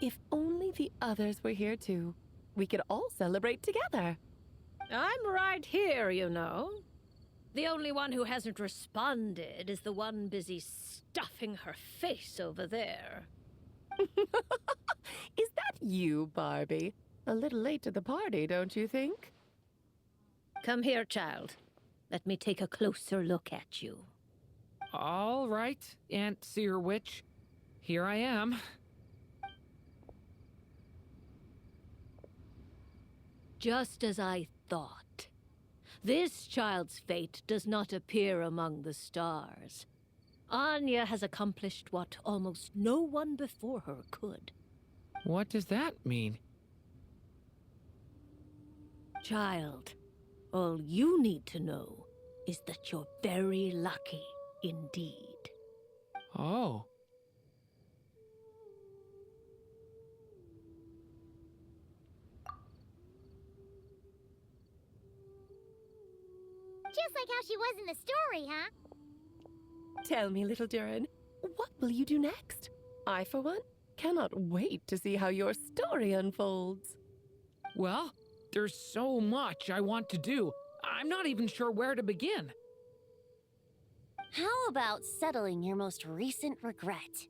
If only the others were here too, we could all celebrate together. I'm right here, you know. The only one who hasn't responded is the one busy stuffing her face over there. Is that you, Barbie? A little late to the party, don't you think? Come here, child. Let me take a closer look at you. All right, Aunt Seer Witch. Here I am. Just as I thought. This child's fate does not appear among the stars. Anya has accomplished what almost no one before her could. What does that mean? Child, all you need to know is that you're very lucky indeed. Oh. Just like how she was in the story, huh? Tell me, little Durin, what will you do next? I, for one, cannot wait to see how your story unfolds. Well, there's so much I want to do. I'm not even sure where to begin. How about settling your most recent regret?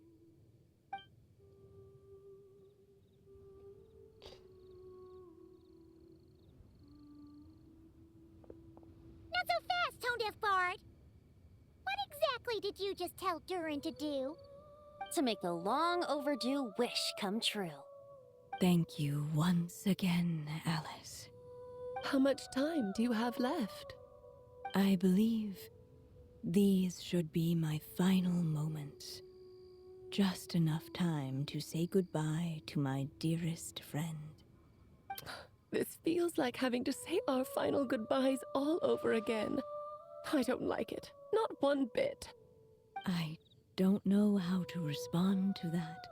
Not so fast, Tone-Deaf Bard! What exactly did you just tell Durin to do? To make a long overdue wish come true. Thank you once again, Alice. How much time do you have left? I believe these should be my final moments. Just enough time to say goodbye to my dearest friend. This feels like having to say our final goodbyes all over again. I don't like it. Not one bit. I don't know how to respond to that.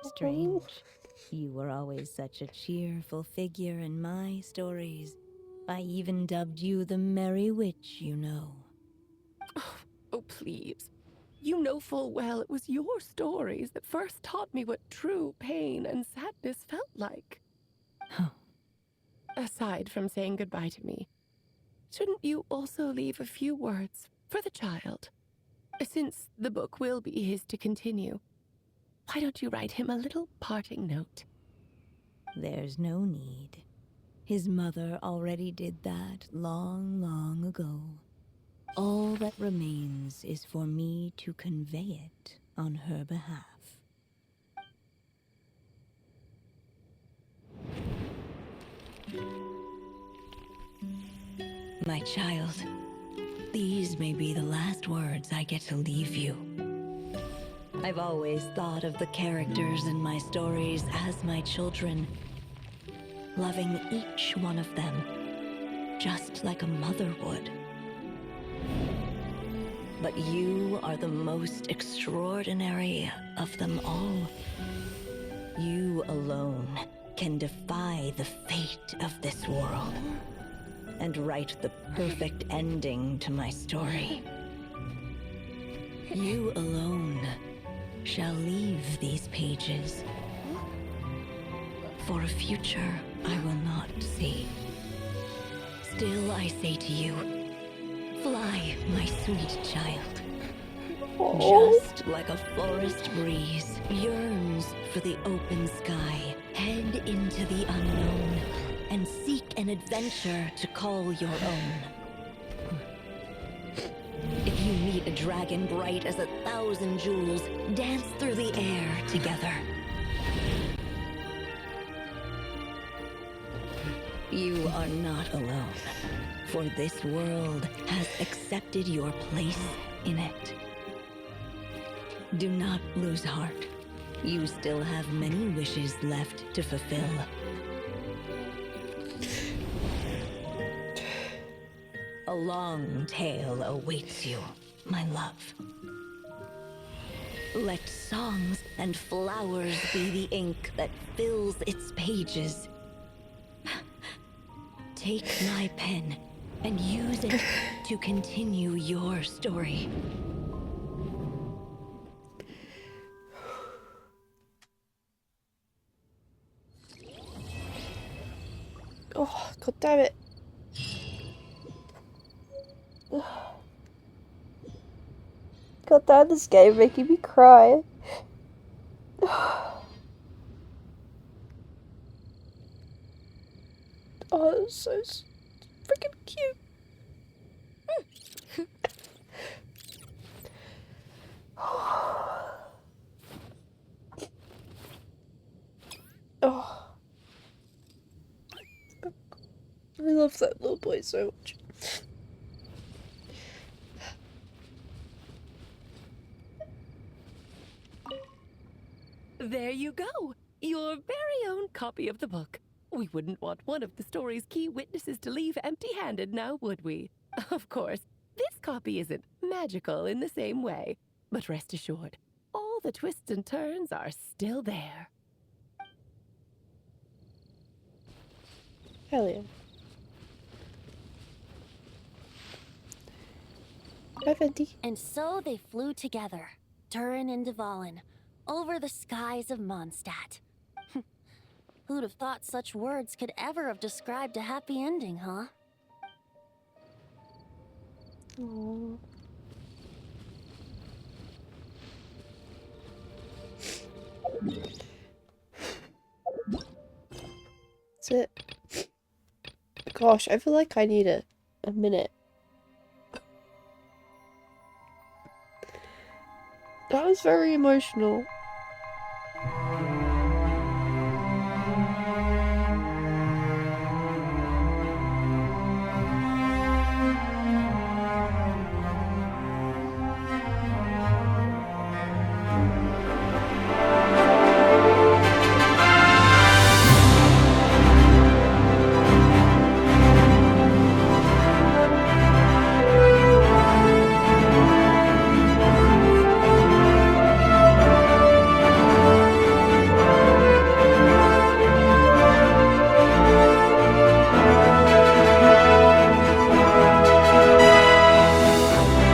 Strange. You were always such a cheerful figure in my stories. I even dubbed you the Merry Witch, you know. Oh, please. You know full well it was your stories that first taught me what true pain and sadness felt like. Aside from saying goodbye to me, shouldn't you also leave a few words for the child? Since the book will be his to continue, why don't you write him a little parting note? There's no need. His mother already did that long, long ago. All that remains is for me to convey it on her behalf. My child, these may be the last words I get to leave you. I've always thought of the characters in my stories as my children, loving each one of them, just like a mother would. But you are the most extraordinary of them all. You alone can defy the fate of this world and write the perfect ending to my story. You alone shall leave these pages for a future I will not see. Still I say to you, fly, my sweet child. Just like a forest breeze yearns for the open sky, head into the unknown and seek an adventure to call your own. If you meet a dragon bright as 1,000 jewels, dance through the air together. You are not alone, for this world has accepted your place in it. Do not lose heart. You still have many wishes left to fulfill. A long tale awaits you, my love. Let songs and flowers be the ink that fills its pages. Take my pen and use it to continue your story. Oh, god damn it. God damn, this game making me cry. Oh, it's so freaking cute. Oh, I love that little boy so much. There you go! Your very own copy of the book. We wouldn't want one of the story's key witnesses to leave empty-handed now, would we? Of course, this copy isn't magical in the same way, but rest assured, all the twists and turns are still there. Hell yeah. Hi, Venti. And so they flew together, Durin and Dvalin, over the skies of Mondstadt. Who'd have thought such words could ever have described a happy ending, huh? Aww. That's it. Gosh, I feel like I need a minute. That was very emotional.